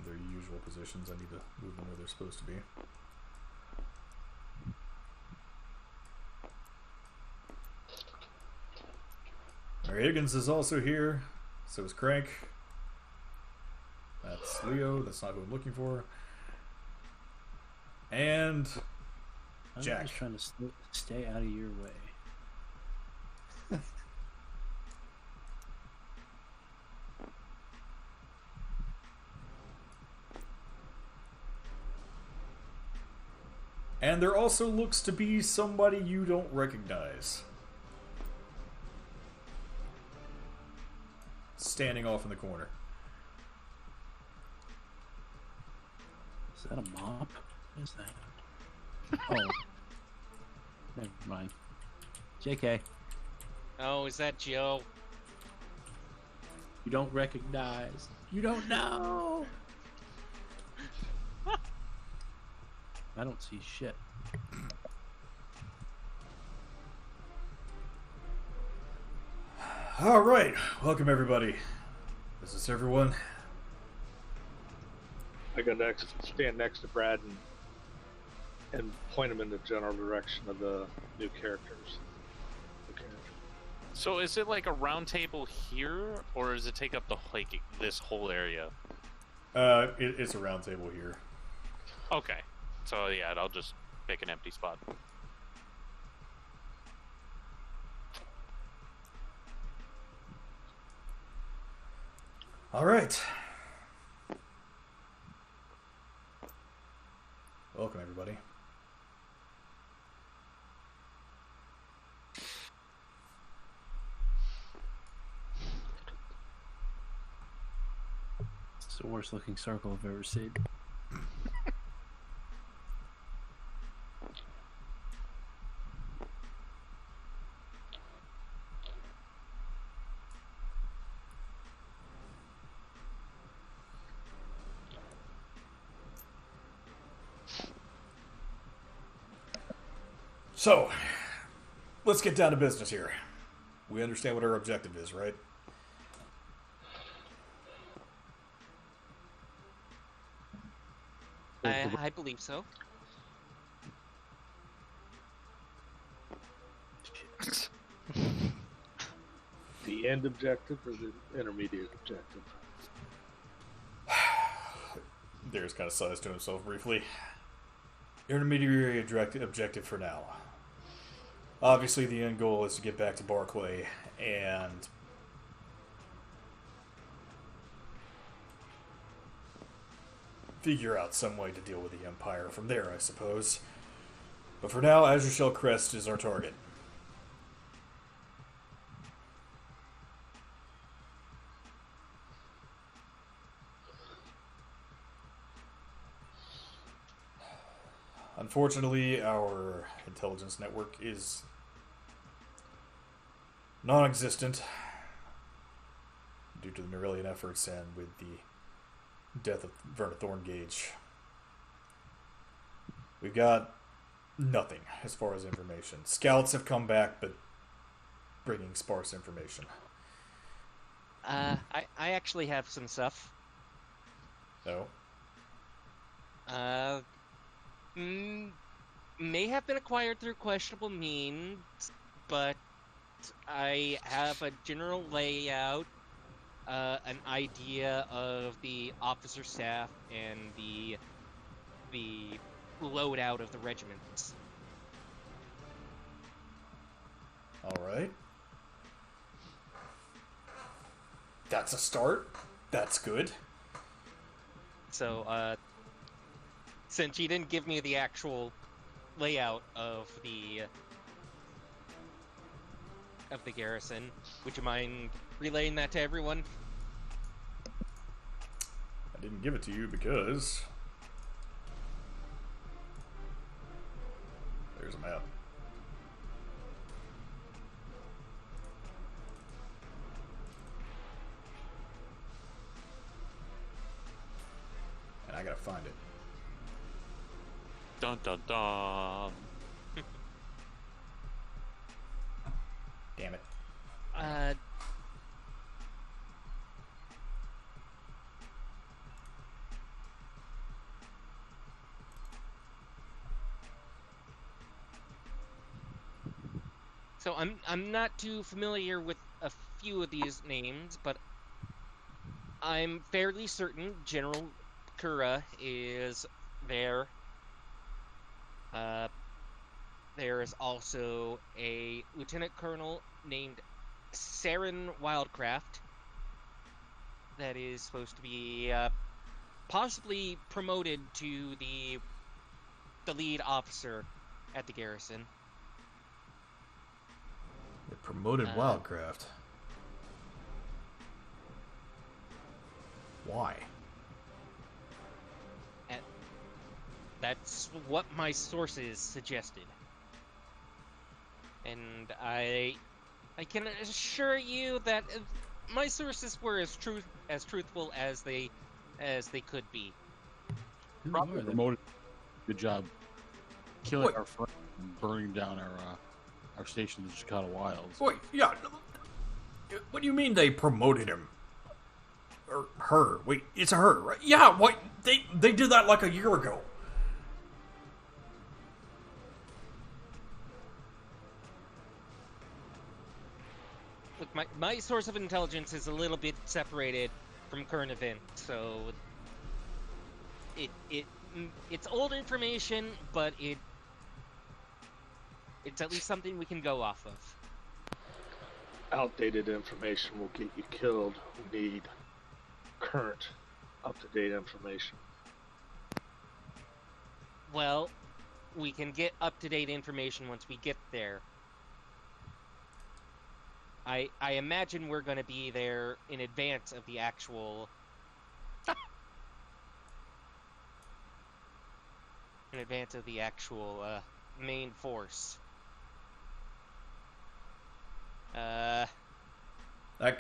their usual positions. I need to move them where they're supposed to be. Mary Higgins is also here. So is Crank. That's Leo. That's not who I'm looking for. And Jack. I'm just trying to stay out of your way. And there also looks to be somebody you don't recognize. Standing off in the corner. Is that a mop? What is that? Oh. Never mind. JK. Oh, is that Joe? You don't recognize. You don't know. I don't see shit. All right, welcome everybody. Is this everyone? I go next, stand next to Brad and point him in the general direction of the new characters. So is it like a round table here, or does it take up this whole area? It's a round table here. Okay. So yeah, I'll just pick an empty spot. All right. Welcome everybody. It's the worst looking circle I've ever seen. So, let's get down to business here. We understand what our objective is, right? I believe so. The end objective or the intermediate objective? Darius kind of sighs to himself briefly. Intermediary objective for now. Obviously, the end goal is to get back to Barclay and figure out some way to deal with the Empire from there, I suppose. But for now, Azure Shell Crest is our target. Unfortunately, our intelligence network is non-existent due to the Nerillian efforts and with the death of Verna Thorngage. We've got nothing as far as information. Scouts have come back, but bringing sparse information. I actually have some stuff. No? May have been acquired through questionable means, but I have a general layout, an idea of the officer staff and the loadout of the regiments. Alright. That's a start. That's good. So, since you didn't give me the actual layout of the garrison, would you mind relaying that to everyone? I didn't give it to you because there's a map. And I gotta find it. Dun dun dun. Damn it. Uh, so I'm not too familiar with a few of these names, but I'm fairly certain General Kura is there. Uh, there is also a lieutenant colonel named Saren Wildcraft that is supposed to be possibly promoted to the lead officer at the garrison. They promoted Wildcraft. Why? That's what my sources suggested. And I can assure you that my sources were as truthful as they could be. Probably promoted. Good job killing our friend and burning down our station in the Chicago Wilds. Wait, yeah. What do you mean they promoted him? Or her? Wait, it's a her, right? Yeah, what? They did that like a year ago. Look, my source of intelligence is a little bit separated from current events, so it's old information, but it's at least something we can go off of. Outdated information will get you killed. We need current, up-to-date information. Well, we can get up-to-date information once we get there. I imagine we're going to be there in advance of the actual main force. That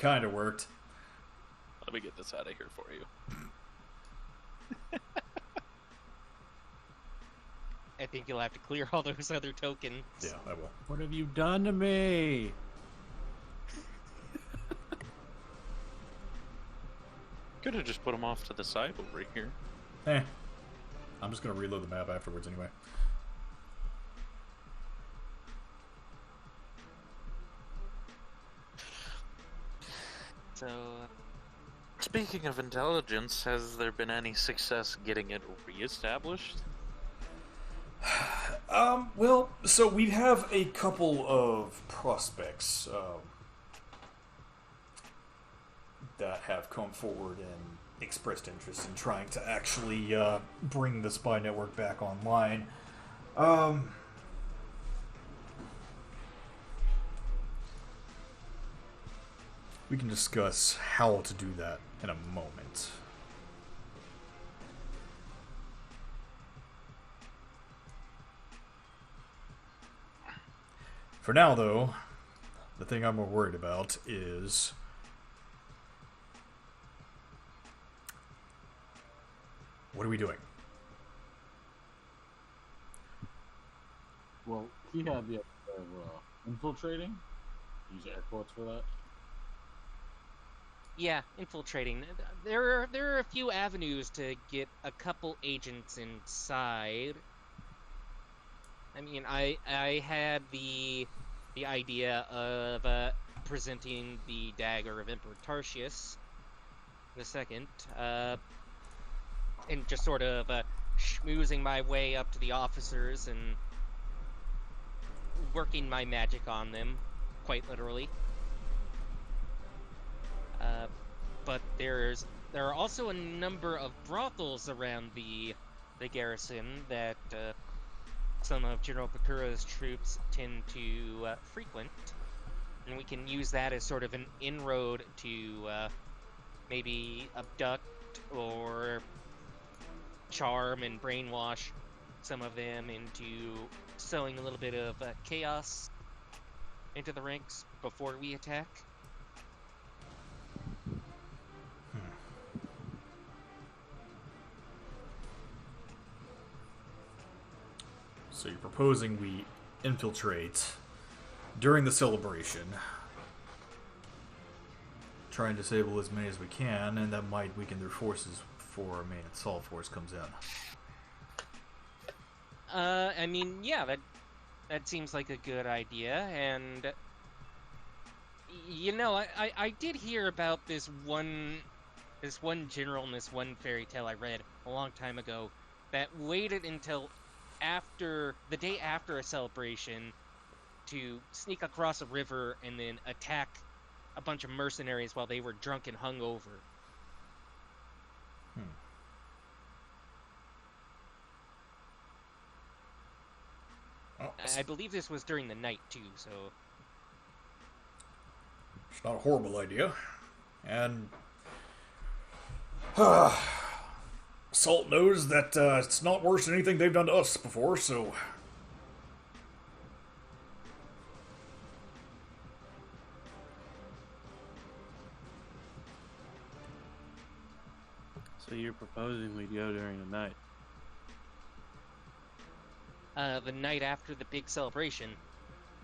kind of worked. Let me get this out of here for you. I think you'll have to clear all those other tokens. Yeah, I will. What have you done to me? Could have just put them off to the side over here. I'm just gonna reload the map afterwards anyway. So, Speaking of intelligence, has there been any success getting it reestablished? Well, so we have a couple of prospects that have come forward and expressed interest in trying to actually bring the spy network back online. We can discuss how to do that in a moment. For now, though, the thing I'm more worried about is what are we doing? Well, he had the idea of infiltrating. Use air quotes for that. yeah, infiltrating. There are a few avenues to get a couple agents inside. I mean, I had the idea of presenting the dagger of Emperor Tarsius II, and just sort of schmoozing my way up to the officers and working my magic on them, quite literally. But there are also a number of brothels around the garrison that some of General Pakura's troops tend to frequent, and we can use that as sort of an inroad to maybe abduct or charm and brainwash some of them into sowing a little bit of chaos into the ranks before we attack. So you're proposing we infiltrate during the celebration, try and disable as many as we can, and that might weaken their forces before our main assault force comes in. I mean, yeah, that seems like a good idea, and you know, I did hear about this one general in this one fairy tale I read a long time ago that waited until after the day after a celebration to sneak across a river and then attack a bunch of mercenaries while they were drunk and hungover. Oh, I believe this was during the night too, so it's not a horrible idea. And Salt knows that it's not worse than anything they've done to us before, so So you're proposing we go during the night? the night after the big celebration,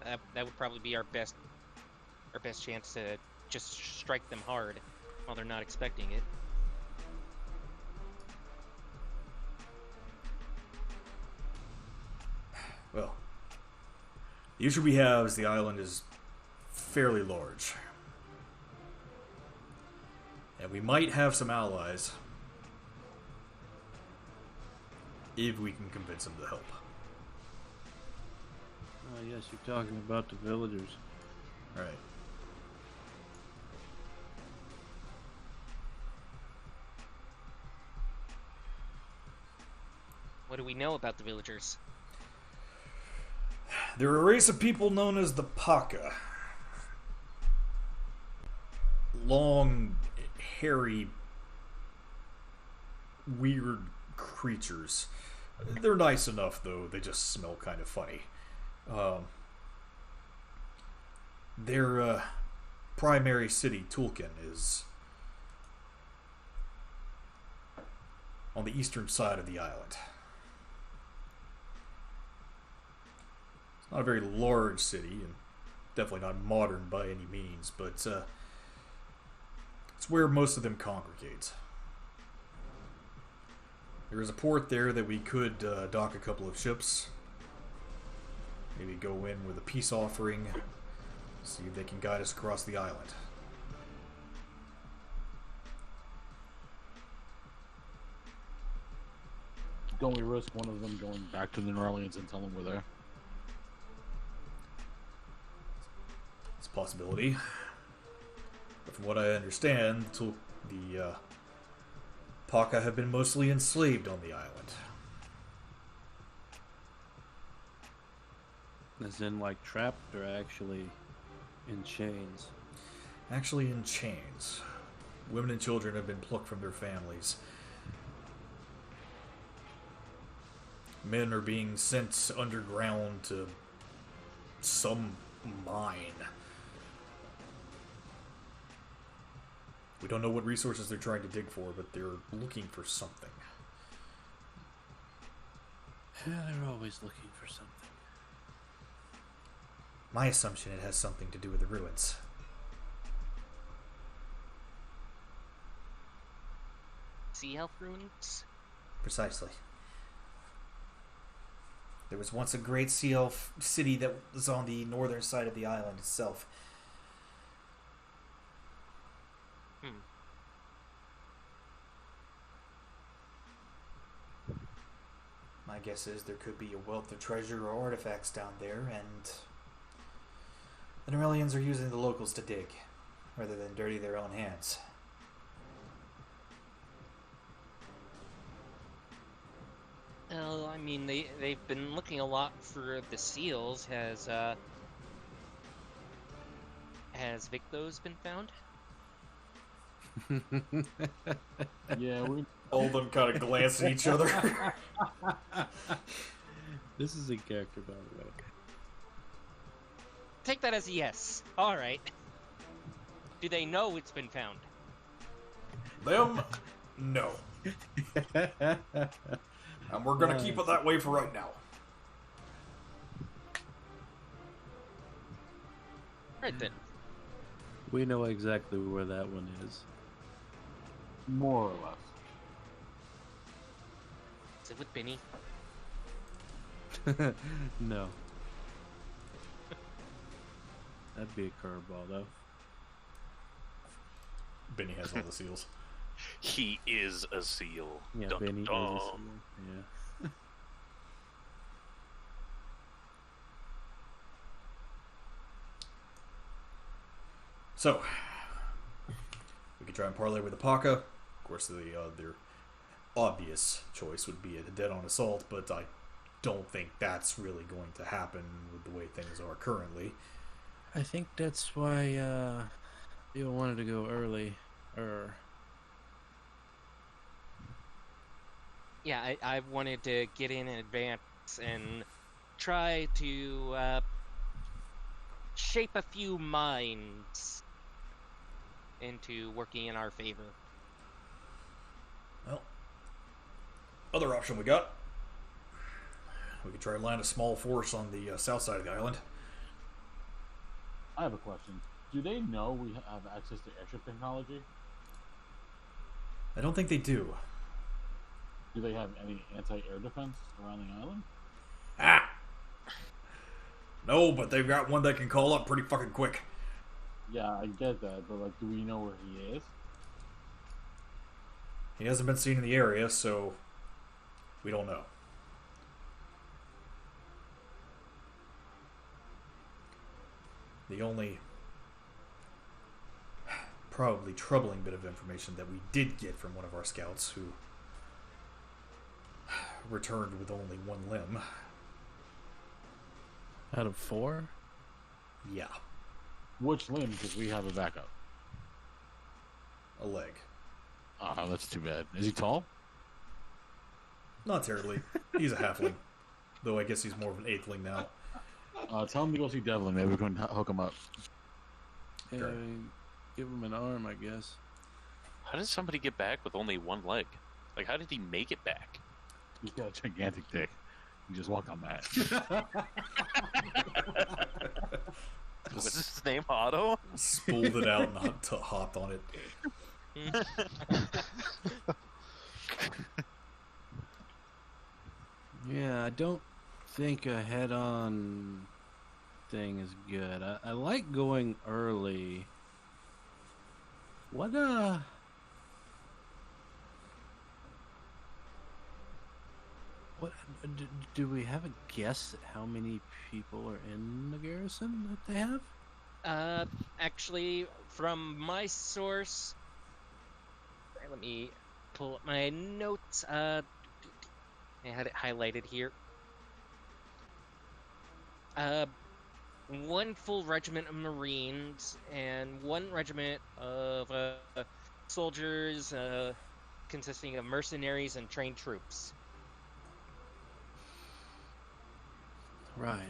that would probably be our best chance to just strike them hard while they're not expecting it. well, the issue we have is the island is fairly large. And we might have some allies if we can convince them to help. Oh yes, you're talking about the villagers. Right. What do we know about the villagers? They're a race of people known as the Paka. Long, hairy, weird creatures. They're nice enough, though. They just smell kind of funny. Their primary city, Tulkin, is on the eastern side of the island. It's not a very large city, and definitely not modern by any means, but it's where most of them congregate. There is a port there that we could dock a couple of ships. Maybe go in with a peace offering. See if they can guide us across the island. Don't we risk one of them going back to the New Orleans and tell them we're there? It's a possibility. But from what I understand, the Paka have been mostly enslaved on the island. As in, like, trapped or actually in chains? Actually in chains. Women and children have been plucked from their families. Men are being sent underground to some mine. We don't know what resources they're trying to dig for, but they're looking for something. Yeah, they're always looking for something. My assumption it has something to do with the ruins. Sea elf ruins? Precisely. There was once a great sea elf city that was on the northern side of the island itself. My guess is there could be a wealth of treasure or artifacts down there, and the Norellians are using the locals to dig, rather than dirty their own hands. Well, I mean, they've been looking a lot for the seals. Has Victos been found? Yeah, we. All of them kind of glance at each other. This is a character, by the way. Take that as a yes. All right. Do they know it's been found? Them? No. And we're gonna keep it that way for right now. Right then. We know exactly where that one is. More or less. Is it with Benny? No. That'd be a curveball, though. Benny has all the seals. He is a seal. Yeah, Dun, Benny dun, is a dun. seal. Yeah. So, we could try and parlay with the Paca. Of course, their obvious choice would be a dead-on assault, but I don't think that's really going to happen with the way things are currently. I think that's why you wanted to go early. Yeah, I wanted to get in advance and try to shape a few minds into working in our favor. Well, other option we got. We could try and land a small force on the south side of the island. I have a question. Do they know we have access to airship technology? I don't think they do. Do they have any anti-air defense around the island? Ah! No, but they've got one that can call up pretty fucking quick. Yeah, I get that, but like, do we know where he is? He hasn't been seen in the area, so we don't know. The only probably troubling bit of information that we did get from one of our scouts who returned with only one limb. Out of 4? Yeah, Which limb? Because we have a backup. a leg. Oh, that's too bad. Is he tall? Not terribly. He's a halfling. Though I guess he's more of an eighthling now. Tell him to go see Devlin. Maybe we can hook him up. Yeah, Sure. give him an arm, I guess. How did somebody get back with only one leg? Like, how did he make it back? He's got a gigantic dick. He just walked on that. Was his name Otto? Spooled it out and hopped on it. Yeah, I don't think a head-on thing is good. I like going early. What do we have a guess at how many people are in the garrison that they have? Actually, from my source, let me pull up my notes. I had it highlighted here. One full regiment of Marines and one regiment of soldiers consisting of mercenaries and trained troops. Right.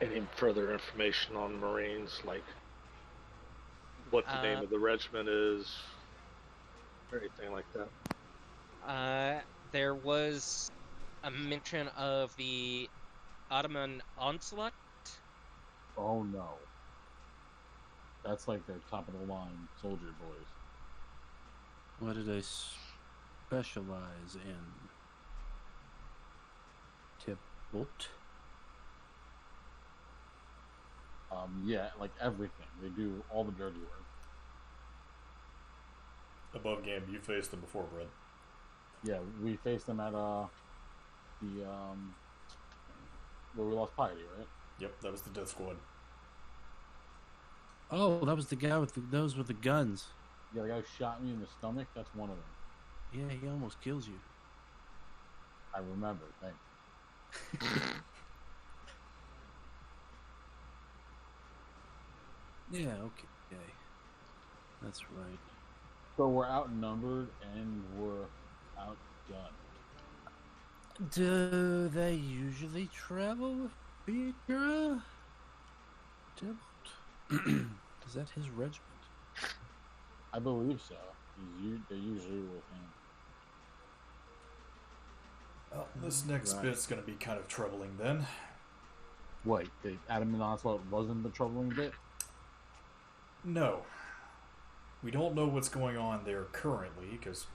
Any further information on Marines, like what the name of the regiment is, or anything like that? There was a mention of the Ottoman Onslaught. Oh no. That's like their top of the line soldier boys. What do they specialize in? Tibalt? Yeah, like everything. They do all the dirty work. Above game, you faced them before, Brad. Yeah, we faced them at the where we lost Piety, right? Yep, that was the death squad. Oh, that was the guy with those with the guns. Yeah, the guy who shot me in the stomach. That's one of them. Yeah, he almost kills you. I remember. Thanks. Yeah, okay. That's right. So we're outnumbered and we're outdone. Do they usually travel with Bigger? Tibalt? Is that his regiment? I believe so. They're usually with him. Well, this next Right. bit's going to be kind of troubling then. What? The Adam and Onslaught wasn't the troubling bit? No. We don't know what's going on there currently, because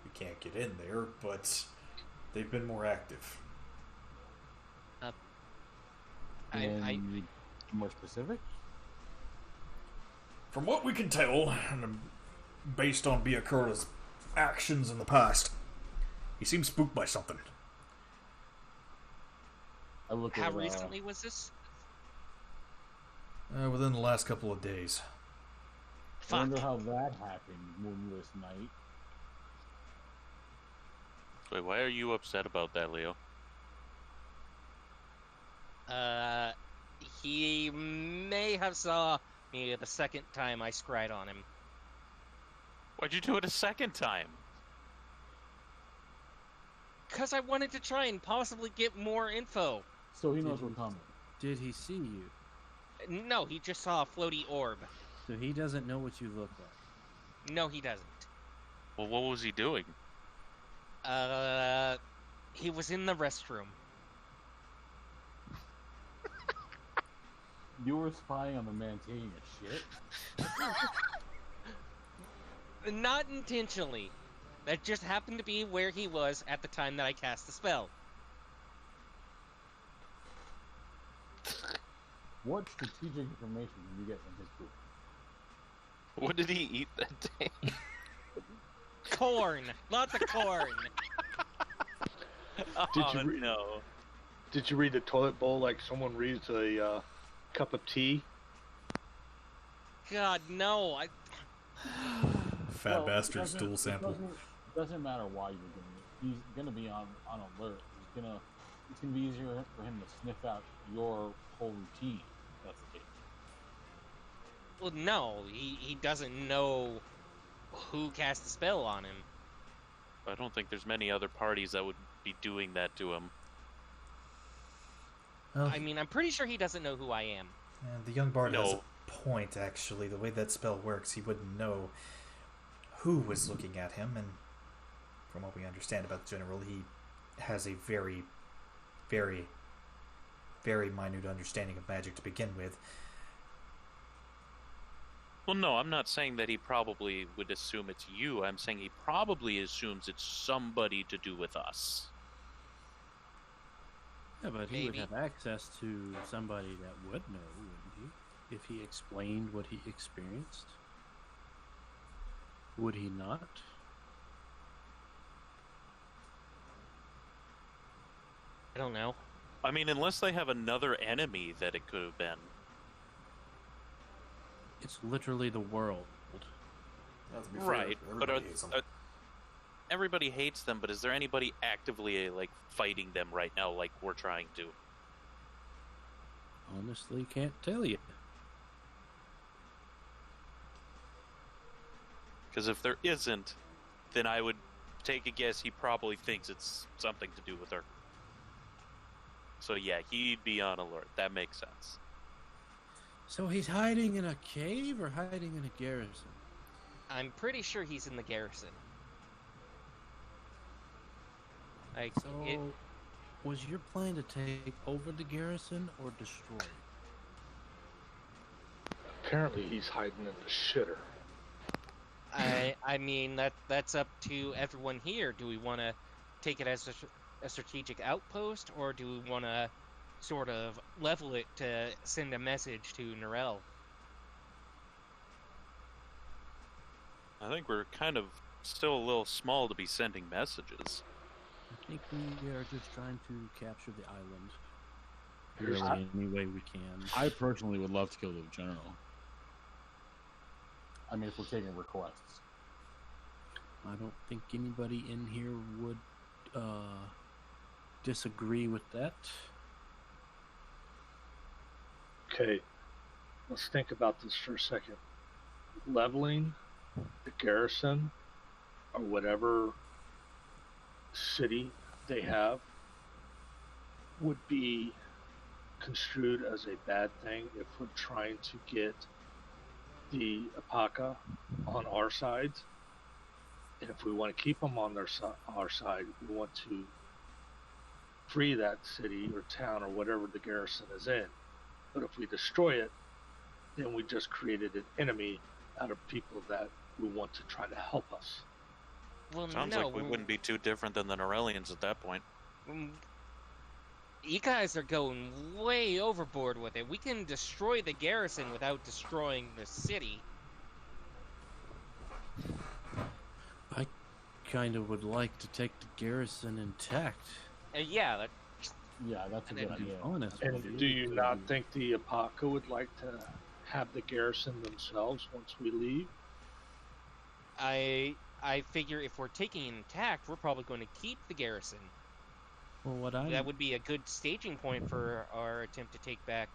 we can't get in there, but they've been more active. Can I you be more specific? From what we can tell, and based on Biakura's actions in the past, he seems spooked by something. I look how at recently was this? Within the last couple of days. I Fuck. wonder how that happened moonless night. Wait, why are you upset about that, Leo? He may have saw me the second time I scryed on him. Why'd you do it a second time? Because I wanted to try and possibly get more info. So he knows we're coming. Did he see you? No, he just saw a floaty orb. So he doesn't know what you look like. No, he doesn't. Well, what was he doing? He was in the restroom. You were spying on the man taking a shit? Not intentionally. That just happened to be where he was at the time that I cast the spell. What strategic information did you get from his group? What did he eat that day? Corn! Lots of corn! No. Did you read the toilet bowl like someone reads a cup of tea? God, no. Fat bastard stool sample. It doesn't matter why you're doing it. He's gonna be on alert. It's gonna be easier for him to sniff out your whole routine. If that's the case. Well, no. He doesn't know who cast the spell on him. I don't think there's many other parties that would be doing that to him. Well, I mean, I'm pretty sure he doesn't know who I am. and the young bard has No. a point, actually. The way that spell works, he wouldn't know who was looking at him, and from what we understand about the general, he has a very, very, very minute understanding of magic to begin with. Well, no, I'm not saying that he probably would assume it's you. I'm saying he probably assumes it's somebody to do with us. Yeah, but he would Maybe. have access to somebody that would know, wouldn't he? If he explained what he experienced. Would he not? I don't know. I mean, unless they have another enemy that it could have been. It's literally the world. Right, but everybody hates them, but is there anybody actively, like, fighting them right now like we're trying to? Honestly, can't tell you. Because if there isn't, then I would take a guess he probably thinks it's something to do with her. So yeah, he'd be on alert. That makes sense. So he's hiding in a cave or hiding in a garrison? I'm pretty sure he's in the garrison. Like, So, was your plan to take over the garrison or destroy it? Apparently he's hiding in the shitter. I mean, that's up to everyone here. Do we want to take it as a strategic outpost, or do we want to sort of level it to send a message to Narelle? I think we're kind of still a little small to be sending messages. I think we are just trying to capture the island. Here's Really, any way we can. I personally would love to kill the general. I mean, if we're taking requests. I don't think anybody in here would disagree with that. Okay, let's think about this for a second. Leveling the garrison or whatever city they have would be construed as a bad thing if we're trying to get the Apaka on our side. And if we want to keep them on our side, we want to free that city or town or whatever the garrison is in. But if we destroy it, then we just created an enemy out of people that we want to try to help us. Well, Sounds no, like we wouldn't be too different than the Norellians at that point. You guys are going way overboard with it. We can destroy the garrison without destroying the city. I kind of would like to take the garrison intact. Yeah, Yeah, that's a And good then- idea. Honest And with you. do you not think the Apaka would like to have the garrison themselves once we leave? I figure if we're taking it intact, we're probably going to keep the garrison. Well, what I That would be a good staging point for our attempt to take back,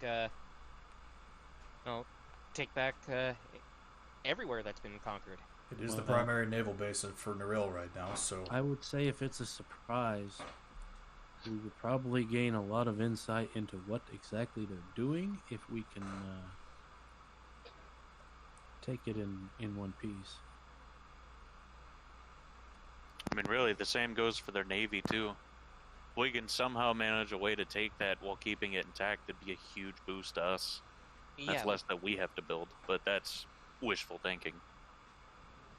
everywhere that's been conquered. It is the Well, primary naval base for Naril right now, so I would say if it's a surprise, we would probably gain a lot of insight into what exactly they're doing if we can take it in one piece. I mean, really, the same goes for their navy too. If we can somehow manage a way to take that while keeping it intact, it'd be a huge boost to us. That's Yeah, less that we have to build, but that's wishful thinking.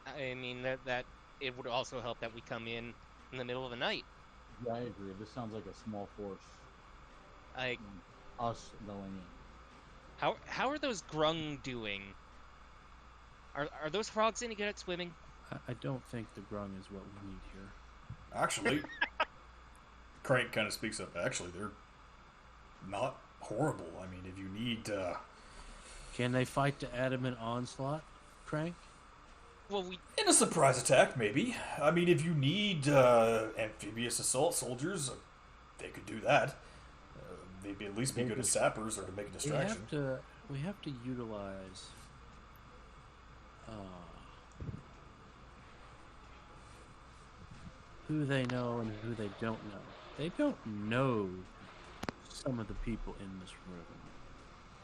I mean that it would also help that we come in the middle of the night. Yeah, I agree. This sounds like a small force. Like, Us going in. how are those grung doing? Are those frogs any good at swimming? I don't think the grung is what we need here. Actually, Crank kind of speaks up. Actually, they're not horrible. I mean, if you need, Can they fight the adamant onslaught, Crank? Well, we in a surprise attack, maybe. I mean, if you need amphibious assault soldiers, they could do that. They'd at least be good as sappers or to make a distraction. We have to utilize who they know and who they don't know. They don't know some of the people in this room.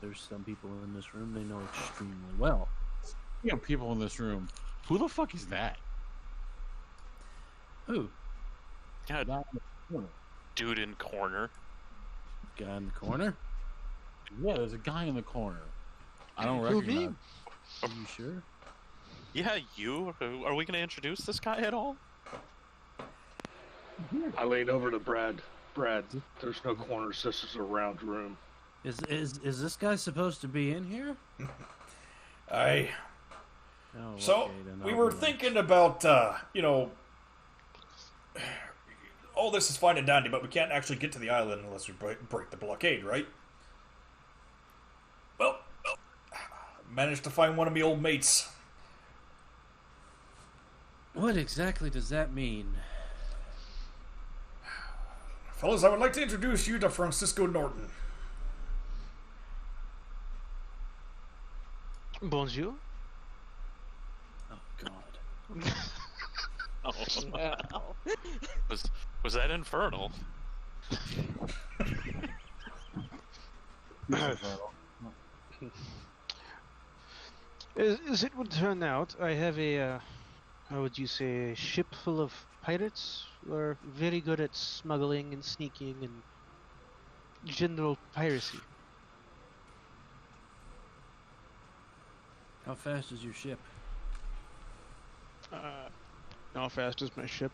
There's some people in this room they know extremely well. You know, people in this room. Who the fuck is that? Who? God, Guy in the corner. dude in corner. Guy in the corner? Yeah, there's a guy in the corner. I don't Who, recognize. me? Are you sure? Yeah, you. Are we going to introduce this guy at all? I lean over to Brad. Brad, there's no corners. This is a round room. Is this guy supposed to be in here? I. Oh, So okay, then we I'll were be thinking about, all this is fine and dandy, but we can't actually get to the island unless we break the blockade, right? Well, managed to find one of my old mates. What exactly does that mean? Fellas, I would like to introduce you to Francisco Norton. Bonjour. Oh God. Oh. Was that infernal? As it would turn out, I have a, how would you say, a ship full of pirates who are very good at smuggling and sneaking and general piracy. How fast is your ship? How fast is my ship?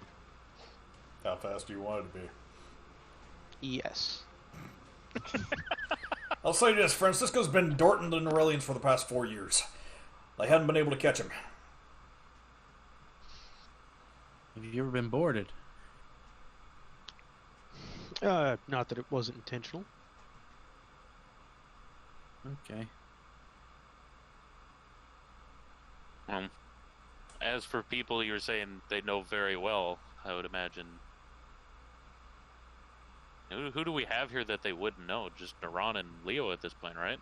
How fast do you want it to be? Yes. I'll say this, Francisco's been dorting the Norellians for the past 4 years. They hadn't been able to catch him. Have you ever been boarded? Not that it wasn't intentional. Okay. As for people you're saying they know very well, I would imagine. Who do we have here that they wouldn't know? Just Naran and Leo at this point, right?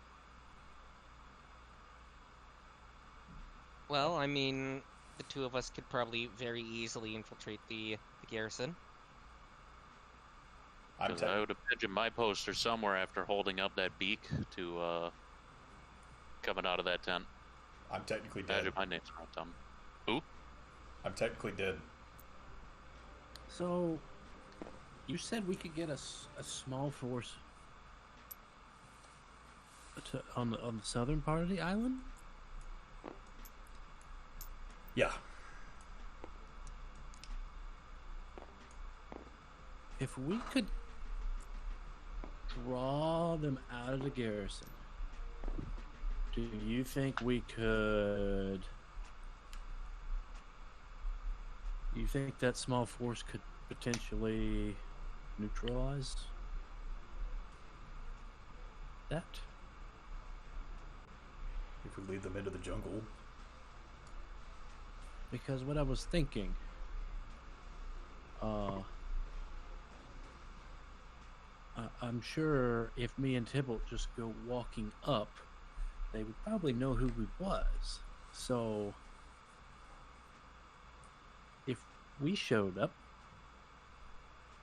Well, I mean, the two of us could probably very easily infiltrate the garrison. I'm 'Cause I would imagine my posts are somewhere after holding up that beak to coming out of that tent. I'm technically dead. Imagine my name's around them. I'm technically dead. So, You said we could get a small force on the southern part of the island? Yeah. If we could draw them out of the garrison, do you think we could... Do you think that small force could potentially neutralize that? If we lead them into the jungle. Because what I was thinking, I'm sure if me and Tybalt just go walking up, they would probably know who we was. So if we showed up,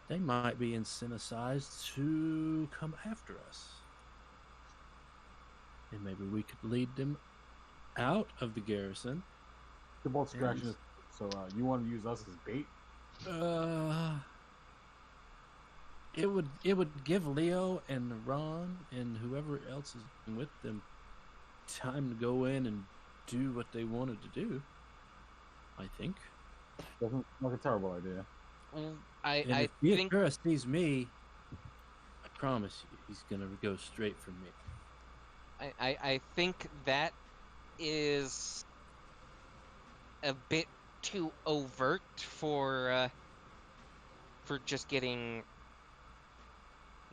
they might be incentivized to come after us. And maybe we could lead them out of the garrison. The bolt scratches. So you want to use us as bait? It would give Leo and Ron and whoever else is with them time to go in and do what they wanted to do. I think. Doesn't look like a terrible idea. I if think Yakura sees me, I promise you, he's gonna go straight for me. I think that is a bit too overt for just getting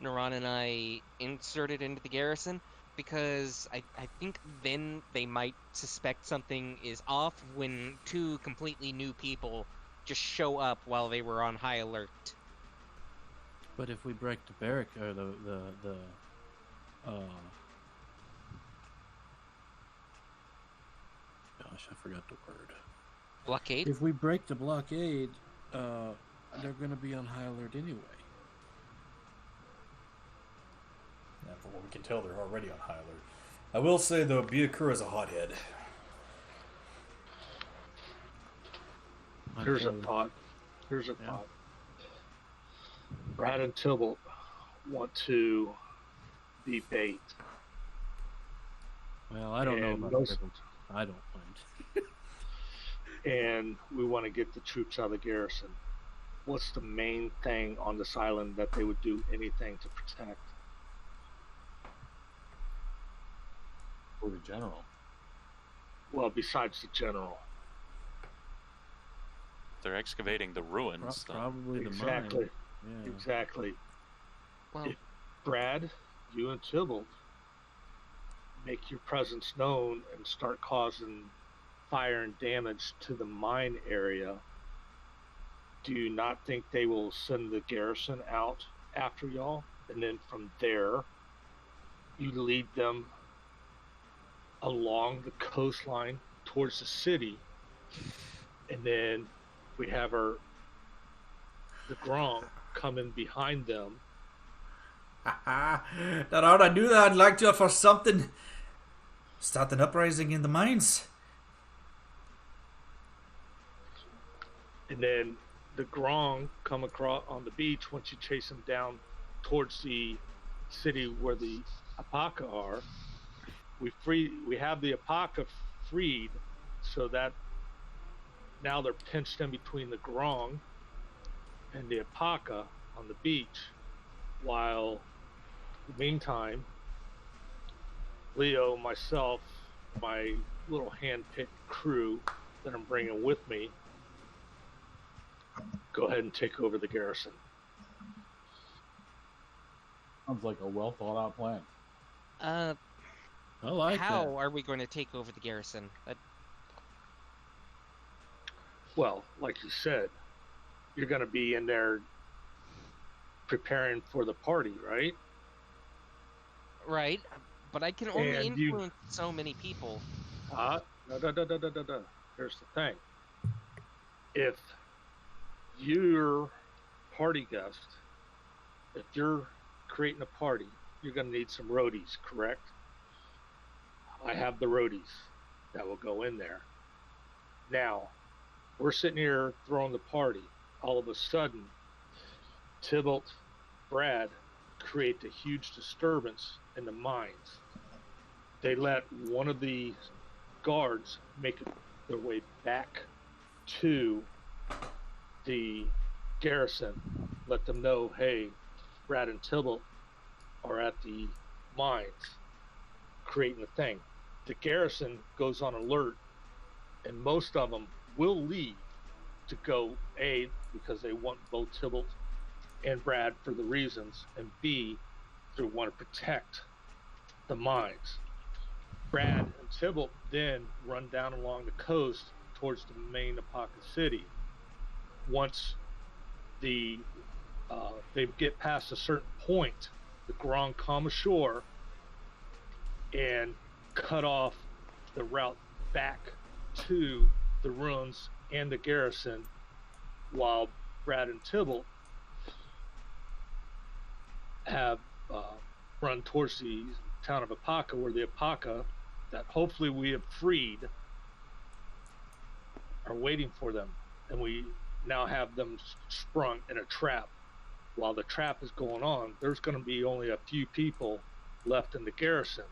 Naran and I inserted into the garrison, because I think then they might suspect something is off when two completely new people just show up while they were on high alert. But if we break the barrack or the gosh, I forgot the word. Blockade? If we break the blockade, they're gonna be on high alert anyway. And from what we can tell, they're already on high alert. I will say, though, Byakura is a hothead. Here's a thought. Brad and Tybalt want to be bait. Well, I don't know And about those- Tybalt. I don't mind. And we want to get the troops out of the garrison. What's the main thing on this island that they would do anything to protect? Or the general. Well, besides the general. They're excavating the ruins. though. Probably the Exactly. mine. Yeah. Exactly. Well, If Brad, you and Tybalt make your presence known and start causing fire and damage to the mine area, do you not think they will send the garrison out after y'all? And then from there, you lead them along the coastline towards the city, and then we have the Gronk come in behind them. That I knew that I'd like to for something. Start an uprising in the mines. And then the Grong come across on the beach once you chase them down towards the city where the Apaka are. We have the Apaka freed, so that now they're pinched in between the Grong and the Apaka on the beach, while in the meantime, Leo, myself, my little hand-picked crew that I'm bringing with me, go ahead and take over the garrison. Sounds like a well thought out plan. I like how that. are we going to take over the garrison? Well, like you said, you're going to be in there preparing for the party, right? Right, but I can only And you- influence so many people. No. Here's the thing. If you're party guest, if you're creating a party, you're going to need some roadies, correct? I have the roadies that will go in there. Now, we're sitting here throwing the party. All of a sudden, Tybalt, Brad create a huge disturbance in the mines. They let one of the guards make their way back to the garrison, let them know, hey, Brad and Tybalt are at the mines creating the thing. The garrison goes on alert, and most of them will leave to go A, because they want both Tybalt and Brad for the reasons, and B, they want to protect the mines. Brad and Tybalt then run down along the coast towards the main Apaka city. Once they get past a certain point, the Grong come ashore and cut off the route back to the ruins and the garrison, while Brad and Tybalt have run towards the town of Apaka, where the Apaka that hopefully we have freed are waiting for them, and we now have them sprung in a trap. While the trap is going on, there's going to be only a few people left in the garrison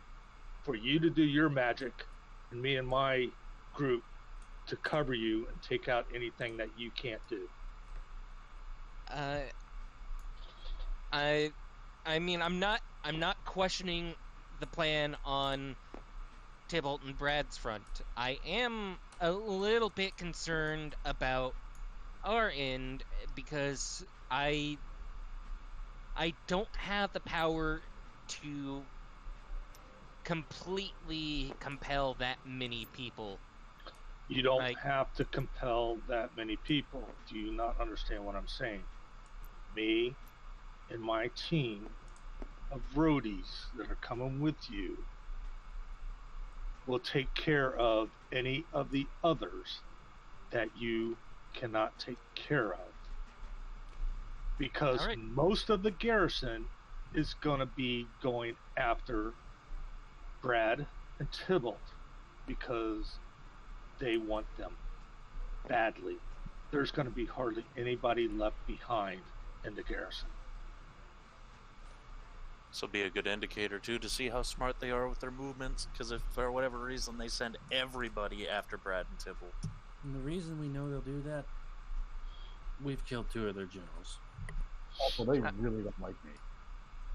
for you to do your magic, and me and my group to cover you and take out anything that you can't do. I mean, I'm not questioning the plan on Tybalt and Brad's front. I am a little bit concerned about our end because I don't have the power to completely compel that many people. You don't have to compel that many people. Do you not understand what I'm saying? Me and my team of roadies that are coming with you will take care of any of the others that you cannot take care of. Because most of the garrison is going to be going after Brad and Tybalt because they want them badly. There's going to be hardly anybody left behind in the garrison. This will be a good indicator, too, to see how smart they are with their movements, because if for whatever reason they send everybody after Brad and Tybalt. And the reason we know they'll do that, we've killed 2 of their generals. Also, they really don't like me.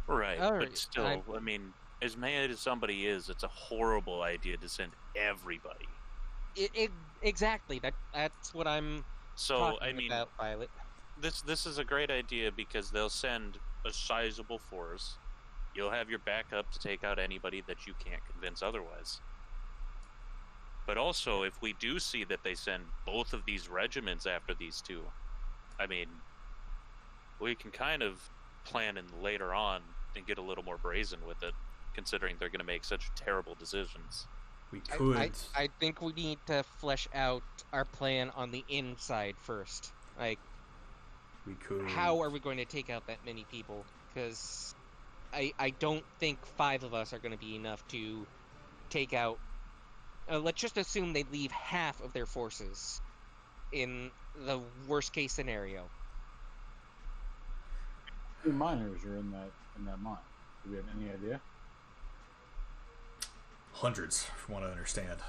Right, but still, I mean, as mad as somebody is, it's a horrible idea to send everybody. Exactly. That's what I'm talking about, Violet. This is a great idea because they'll send a sizable force. You'll have your backup to take out anybody that you can't convince otherwise. But also, if we do see that they send both of these regiments after these 2, I mean, we can kind of plan in later on and get a little more brazen with it, considering they're going to make such terrible decisions. We could. I think we need to flesh out our plan on the inside first. Like, we could. How are we going to take out that many people? Because I don't think 5 of us are going to be enough to take out. Let's just assume they leave half of their forces in the worst case scenario. How many miners are in that mine? Do we have any idea? Hundreds, from what I understand.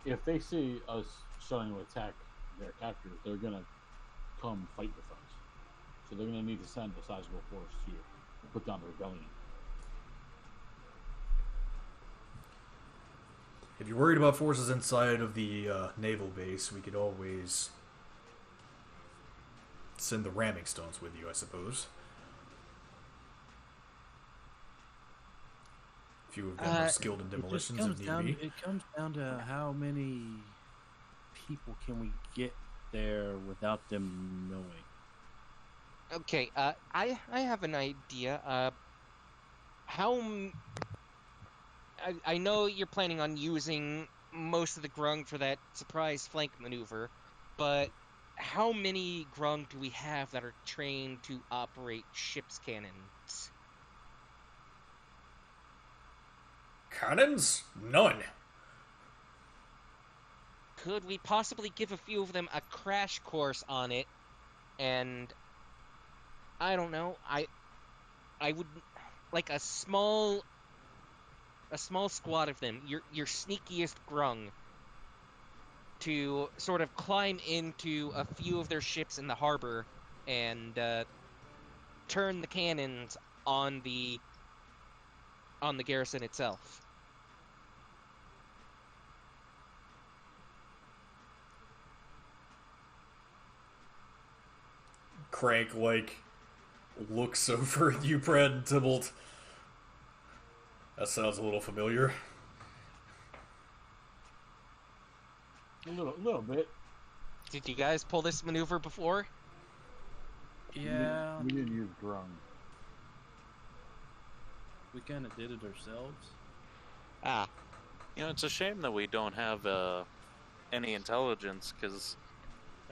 If they see us starting to attack their captors, they're gonna come fight with us. So they're gonna need to send a sizable force to put down the rebellion. If you're worried about forces inside of the naval base, we could always send the ramming stones with you, I suppose. Few of them are skilled in demolitions if need be. It comes down to how many people can we get there without them knowing. Okay, I have an idea. I know you're planning on using most of the Grung for that surprise flank maneuver, but how many Grung do we have that are trained to operate ship's cannons? Cannons? None. could we possibly give a few of them a crash course on it? And I don't know. I would like a small squad of them, your sneakiest grung, to sort of climb into a few of their ships in the harbor and turn the cannons on the garrison itself. Crank, like, looks over at you, Brad and Tybalt. That sounds a little familiar. A little bit. Did you guys pull this maneuver before? Yeah, We didn't use grung. we kind of did it ourselves. Ah, It's a shame that we don't have any intelligence, because,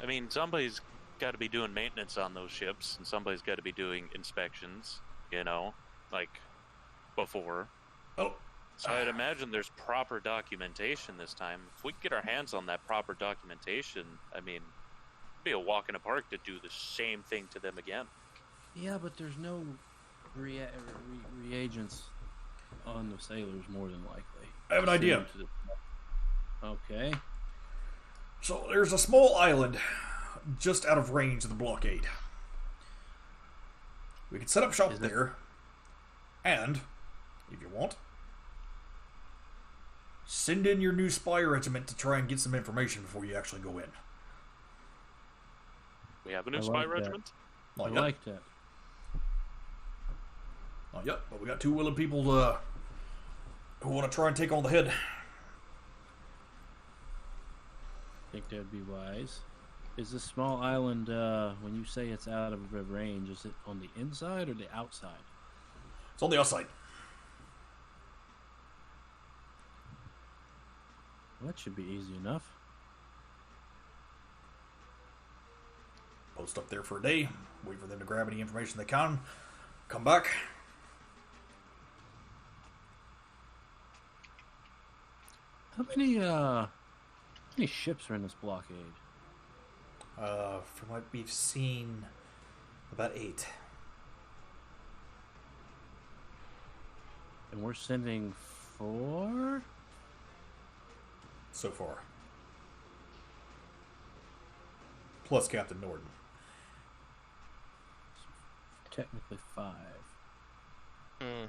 I mean, somebody's got to be doing maintenance on those ships, and somebody's got to be doing inspections, like before. Oh, So I'd imagine there's proper documentation this time. If we could get our hands on that proper documentation, I mean, it'd be a walk in the park to do the same thing to them again. Yeah, but there's no reagents on the sailors, more than likely. I have an idea. Okay. So there's a small island just out of range of the blockade. We could set up shop there, and, if you want, send in your new spy regiment to try and get some information before you actually go in. We have a new I spy like that. regiment? Not I yet. like that. Not yet, but we got 2 willing people who want to try and take on the head. Think that would be wise. Is this small island, when you say it's out of range, is it on the inside or the outside? It's on the outside. Well, that should be easy enough. Post up there for a day, wait for them to grab any information they can, come back. How many ships are in this blockade? From what we've seen, about 8. And we're sending 4? So far. Plus Captain Norden. Technically 5. hmm.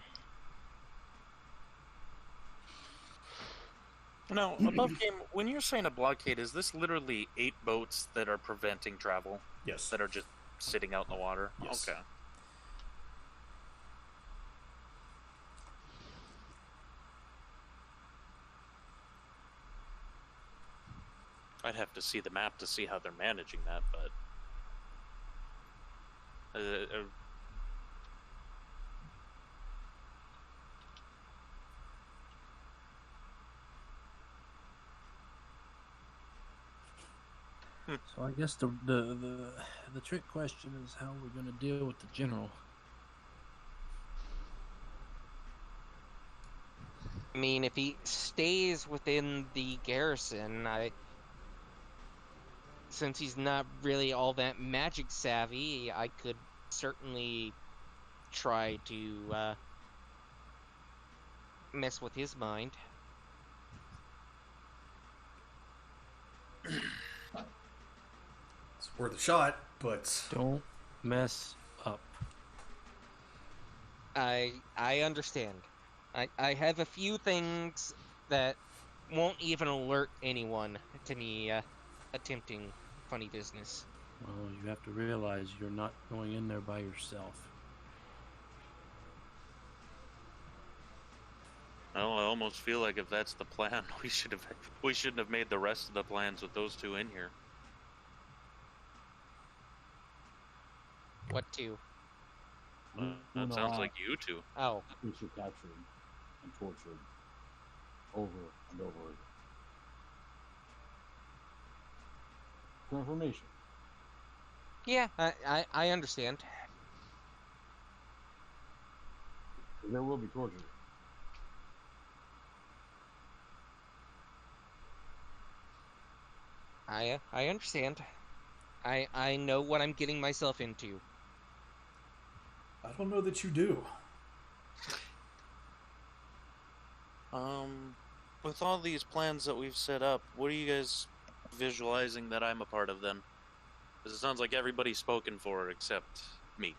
Now, above game, when you're saying a blockade, is this literally 8 boats that are preventing travel? Yes. That are just sitting out in the water? Yes. Okay. I'd have to see the map to see how they're managing that, but... So I guess the trick question is how we're going to deal with the general. I mean, if he stays within the garrison, since he's not really all that magic savvy, I could certainly try to mess with his mind. It's worth a shot, but Don't mess up. I understand. I have a few things that won't even alert anyone to me attempting funny business. Well, you have to realize you're not going in there by yourself. Well, I almost feel like if that's the plan, we shouldn't have made the rest of the plans with those 2 in here. What to? That sounds like you 2. Oh, Creature captured and tortured over and over again. For information. yeah, I understand. There will be torture. I understand. I know what I'm getting myself into. I don't know that you do. With all these plans that we've set up, what are you guys visualizing that I'm a part of then? Because it sounds like everybody's spoken for except me.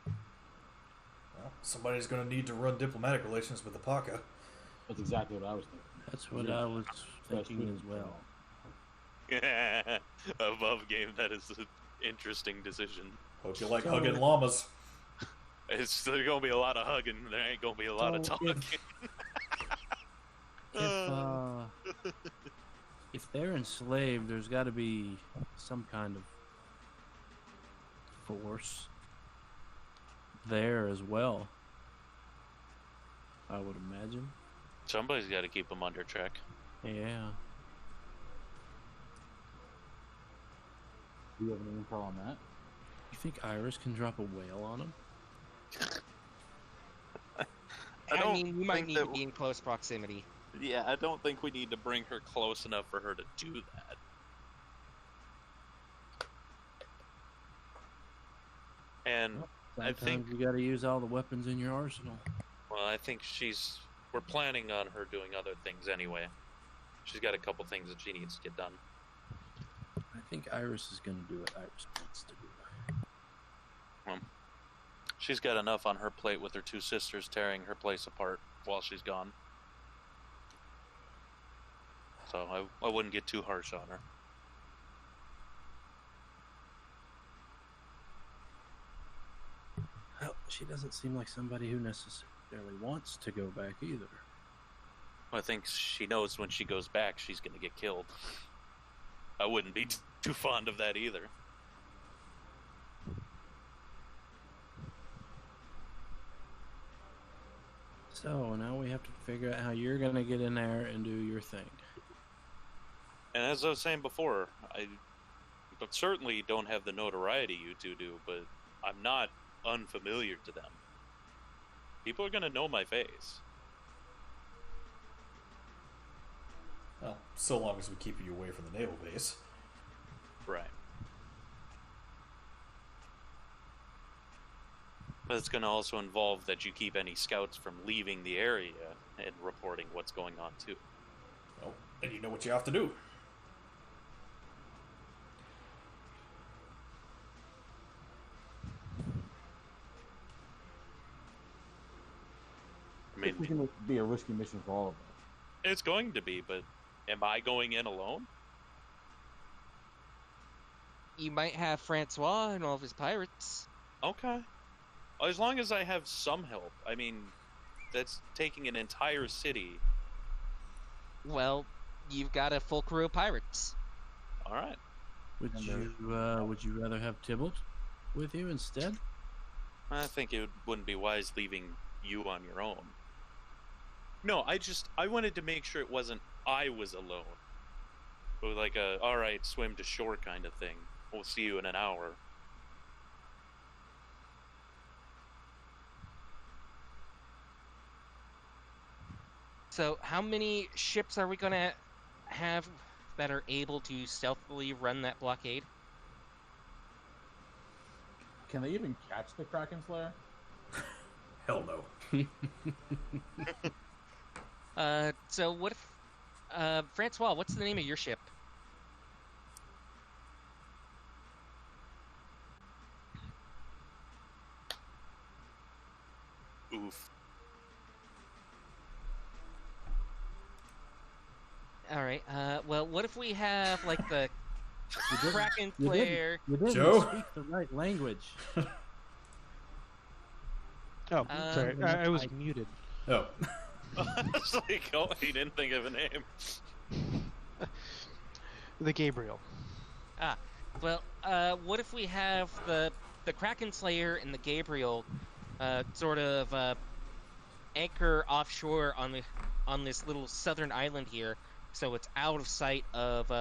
Well, somebody's going to need to run diplomatic relations with the Paka. That's exactly what I was thinking. That's what Yeah. I was thinking Especially- as well. Above game, that is an interesting decision. Hope you like So- hugging llamas. It's there's gonna be a lot of hugging. There ain't gonna be a lot of So talking. If they're enslaved, there's got to be some kind of force there as well. I would imagine. Somebody's got to keep them under check. Yeah. Do you have any info on that? You think Iris can drop a whale on them? I mean, you might think need that to be in close proximity. Yeah, I don't think we need to bring her close enough for her to do that. And I Sometimes think, you got to use all the weapons in your arsenal. well, I think we're planning on her doing other things anyway. She's got a couple things that she needs to get done. I think Iris is going to do what Iris wants to do. She's got enough on her plate with her two sisters tearing her place apart while she's gone. So I wouldn't get too harsh on her. Well, she doesn't seem like somebody who necessarily wants to go back either. I think she knows when she goes back she's going to get killed. I wouldn't be too fond of that either. So now we have to figure out how you're going to get in there and do your thing. And as I was saying before, I certainly don't have the notoriety you two do, but I'm not unfamiliar to them. People are going to know my face. Well, so long as we keep you away from the naval base. Right. But it's going to also involve that you keep any scouts from leaving the area and reporting what's going on too. Well, then you know what you have to do. I It's mean, going to be a risky mission for all of us. it's going to be, but am I going in alone? You might have Francois and all of his pirates. Okay. As long as I have some help. I mean, that's taking an entire city. Well, you've got a full crew of pirates. All right. Would you rather have Tybalt with you instead? I think it wouldn't be wise leaving you on your own. No, I wanted to make sure it wasn't I was alone. But like a, all right, swim to shore kind of thing. We'll see you in an hour. So, how many ships are we gonna have that are able to stealthily run that blockade? Can they even catch the Kraken Slayer? Hell no. So what if, Francois, what's the name of your ship? Oof. All right. Well, what if we have like the You didn't- Kraken you Slayer? You didn't Joe? speak the right language. Oh, sorry, I was muted. Oh. It's like, oh, he didn't think of a name. The Gabriel. Well, what if we have the Kraken Slayer and the Gabriel, sort of anchor offshore on this little southern island here, so it's out of sight of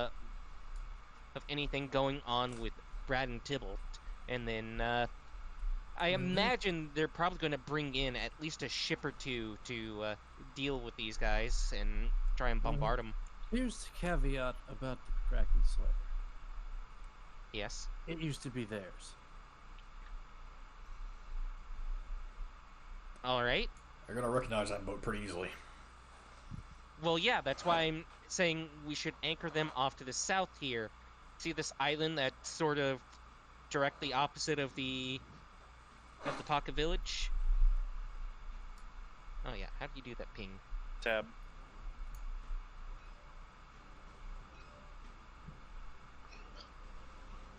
anything going on with Brad and Tybalt, and then I imagine they're probably going to bring in at least a ship or two to deal with these guys and try and bombard them. Here's the caveat about the Kraken Slayer. Yes. It used to be theirs. All right. They're gonna recognize that boat pretty easily. Well, yeah, that's why I'm saying we should anchor them off to the south here. See this island that's sort of directly opposite of the Taka village? Oh yeah, how do you do that ping? Tab.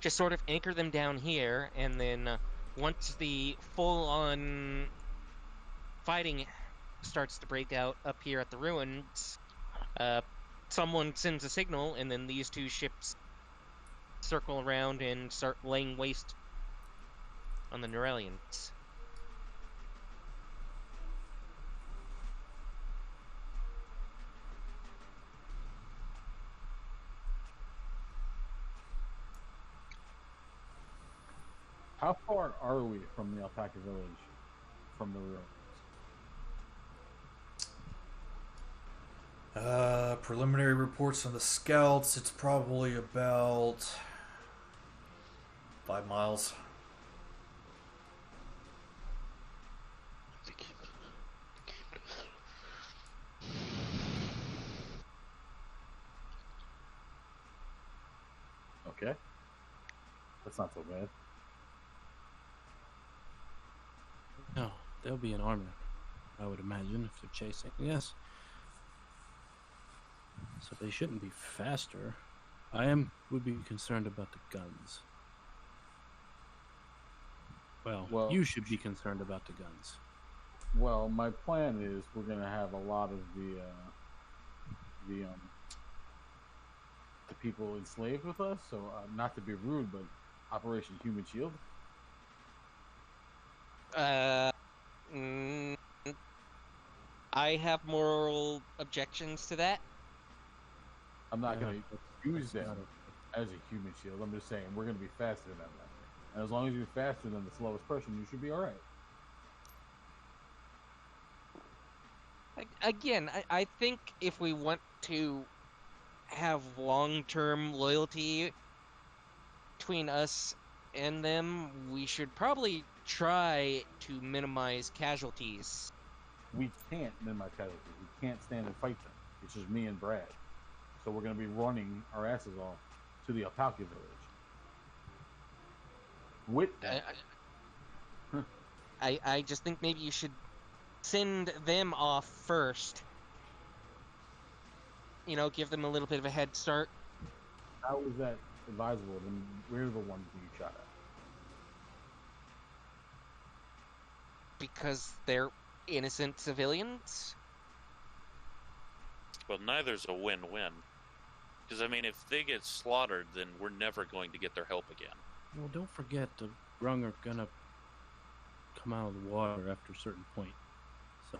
Just sort of anchor them down here, and then once the full-on fighting starts to break out up here at the ruins, someone sends a signal, and then these two ships circle around and start laying waste on the Neuralians. How far are we from the alpaca village from the ruins? Preliminary reports on the scouts. It's probably about 5 miles. Okay. That's not so bad. No, they'll be in armor, I would imagine, if they're chasing. Yes. So they shouldn't be faster. Would be concerned about the guns. Well, you should be concerned about the guns. Well, my plan is we're going to have a lot of the people enslaved with us. So not to be rude, but Operation Human Shield. I have moral objections to that. I'm not Yeah, going to use them as a human shield. I'm just saying we're going to be faster than them. And as long as you're faster than the slowest person, you should be all right. Again, I think if we want to have long-term loyalty between us and them, we should probably try to minimize casualties. We can't minimize casualties. We can't stand and fight them. It's just me and Brad. So we're going to be running our asses off to the alpaca village. With that, I just think maybe you should send them off first. You know, give them a little bit of a head start. how is that advisable? Then we're the ones being shot at. Because they're innocent civilians? Well, neither's a win-win. Because, I mean, if they get slaughtered, then we're never going to get their help again. Well, don't forget the Grung are gonna come out of the water after a certain point. So,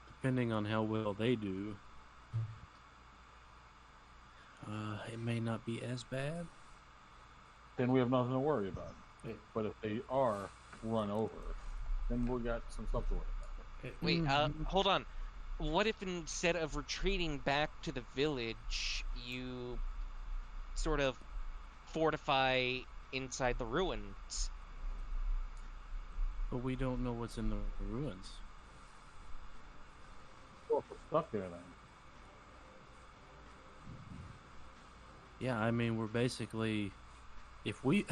depending on how well they do, it may not be as bad. Then we have nothing to worry about. But if they are run over, then we got some stuff to worry about. Wait, hold on. What if instead of retreating back to the village, you sort of fortify inside the ruins? But we don't know what's in the ruins. Well, if we're stuck there then. Yeah, I mean, we're basically, if we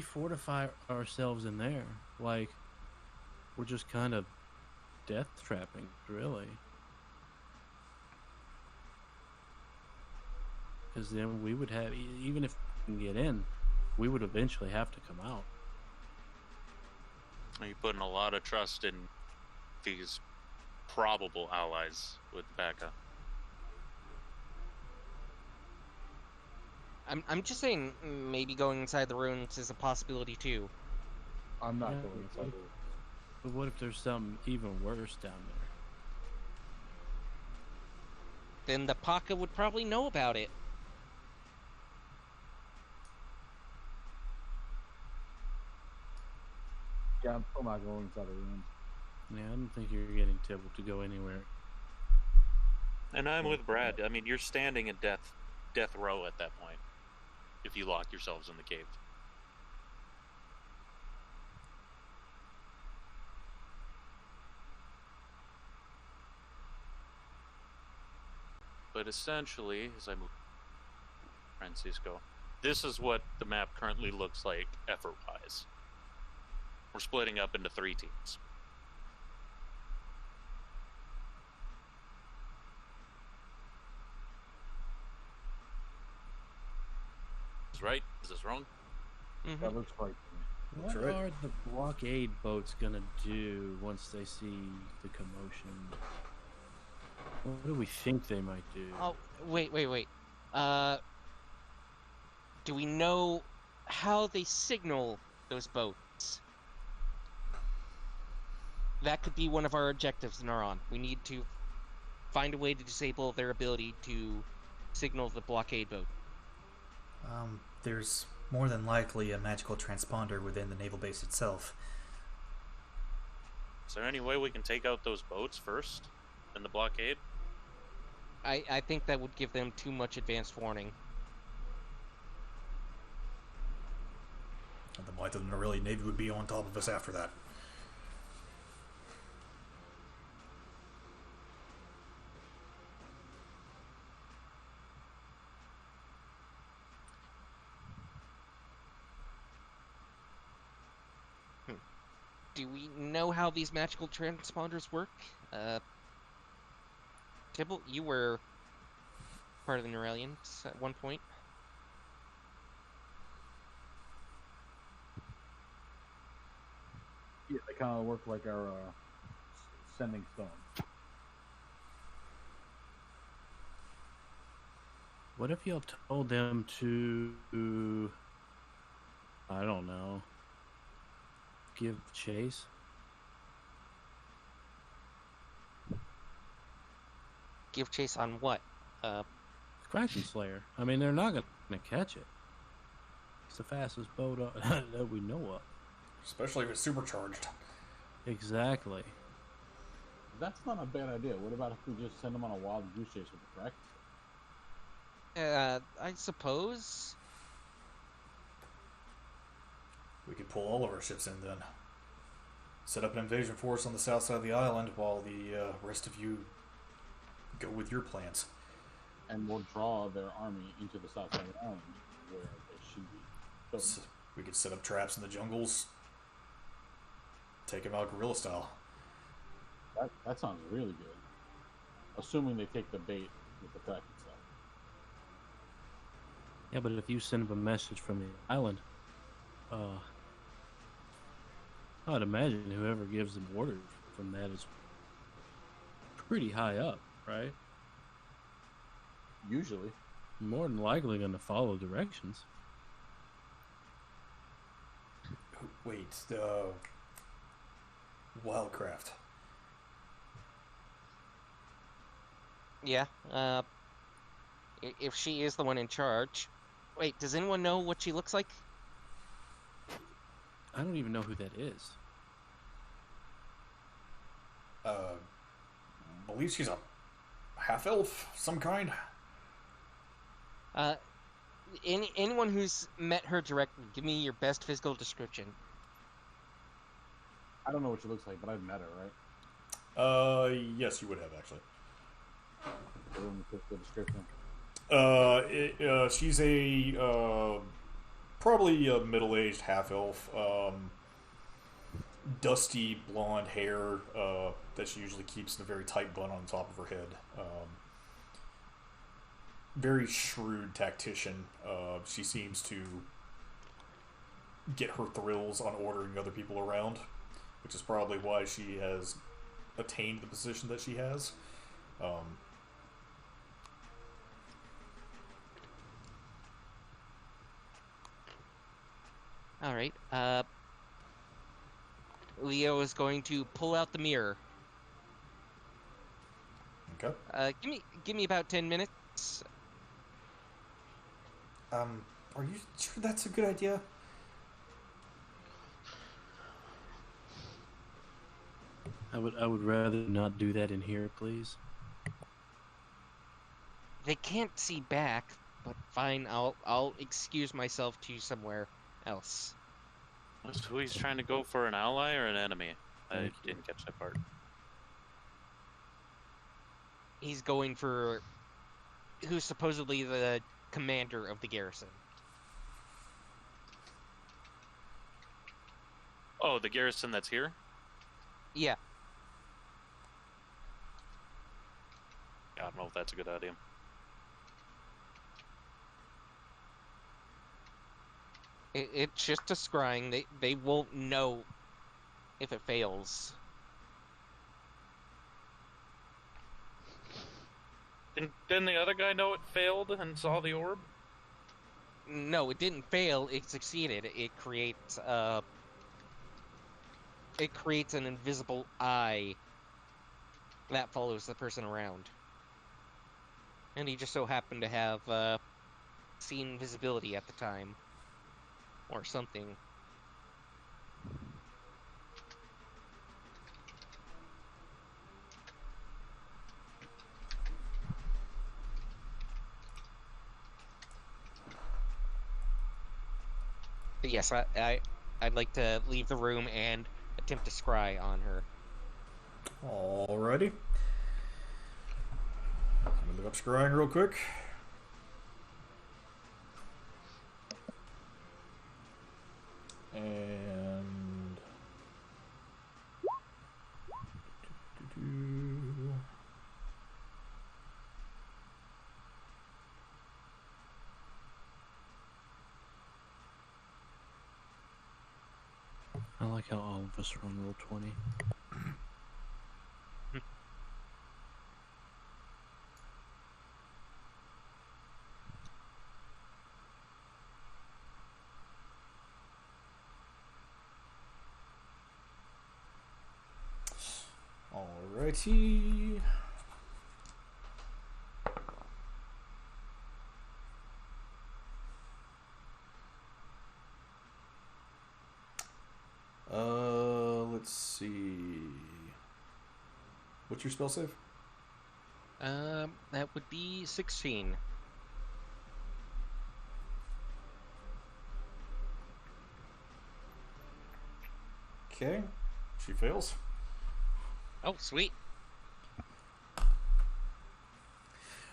fortify ourselves in there, like, we're just kind of death trapping, really. Because then we would have, even if we can get in, we would eventually have to come out. You're putting a lot of trust in these probable allies with Becca. I'm just saying maybe going inside the ruins is a possibility too. I'm not Yeah, going inside. But what if there's something even worse down there? Then the Paka would probably know about it. Yeah, I'm still not going inside the room. Yeah, I don't think you're getting Tibble to go anywhere. And I'm with Brad. I mean, you're standing in death row at that point if you lock yourselves in the cave. But essentially, as I move Francisco, this is what the map currently looks like effort-wise. We're splitting up into 3 teams. Is right? Is this wrong? That looks right to me. What right. are the blockade boats gonna do once they see the commotion? What do we think they might do? Oh, wait. Do we know how they signal those boats? That could be one of our objectives, Neuron. We need to find a way to disable their ability to signal the blockade boat. There's more than likely a magical transponder within the naval base itself. Is there any way we can take out those boats first in the blockade? I think that would give them too much advanced warning. And then why didn't the really Navy would be on top of us after that? Do we know how these magical transponders work? Tibble, you were part of the Neuralians at one point. Yeah, they kind of work like our sending stone. What if y'all told them to, I don't know, give chase? Give chase on what? Kraken Slayer. I mean, they're not gonna catch it. It's the fastest boat that we know of. Especially if it's supercharged. Exactly. That's not a bad idea. What about if we just send them on a wild goose chase with the Kraken? I suppose. We could pull all of our ships in then. Set up an invasion force on the south side of the island while the rest of you go with your plans. And we'll draw their army into the south side of the island where they should be. So, We could set up traps in the jungles. Take them out guerrilla style. that sounds really good. Assuming they take the bait with the Kraken stuff. Yeah, but if you send them a message from the island, I'd imagine whoever gives them orders from that is pretty high up, right? Usually. More than likely going to follow directions. Wait, Wildcraft. Yeah. If she is the one in charge. Wait, does anyone know what she looks like? I don't even know who that is. Believe she's a half-elf, some kind. Anyone who's met her directly, give me your best physical description. I don't know what she looks like, but I've met her, right? Yes, you would have actually. The description. She's a probably a middle-aged half-elf, dusty blonde hair that she usually keeps in a very tight bun on top of her head. Very shrewd tactician. She seems to get her thrills on ordering other people around, which is probably why she has attained the position that she has. All right. Leo is going to pull out the mirror. Okay. Give me about 10 minutes. Are you sure that's a good idea? I would rather not do that in here, please. They can't see back, but fine, I'll excuse myself to somewhere else. So he's trying to go for an ally or an enemy? I Thank you. didn't catch that part. He's going for who's supposedly the commander of the garrison. Oh, the garrison that's here? Yeah, I don't know if that's a good idea. it's just a scrying. They won't know if it fails. Didn't the other guy know it failed and saw the orb? No, it didn't fail. It succeeded. It creates an invisible eye that follows the person around. And he just so happened to have seen visibility at the time, or something. But yes, I'd like to leave the room and attempt to scry on her. Alrighty. Let me look up scrying real quick. And I like how all of us are on roll 20. alrighty. Let's see. What's your spell save? That would be 16. Okay. She fails. Oh, sweet.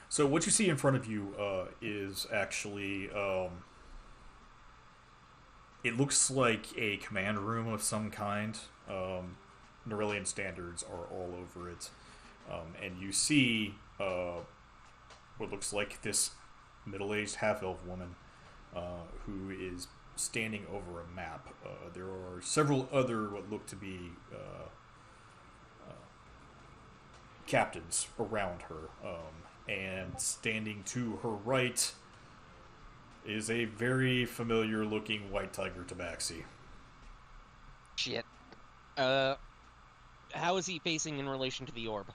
So what you see in front of you is actually it looks like a command room of some kind. Nerillian standards are all over it, and you see what looks like this middle-aged half-elf woman who is standing over a map. There are several other what look to be captains around her, and standing to her right is a very familiar looking white tiger tabaxi. Shit. How is he facing in relation to the orb?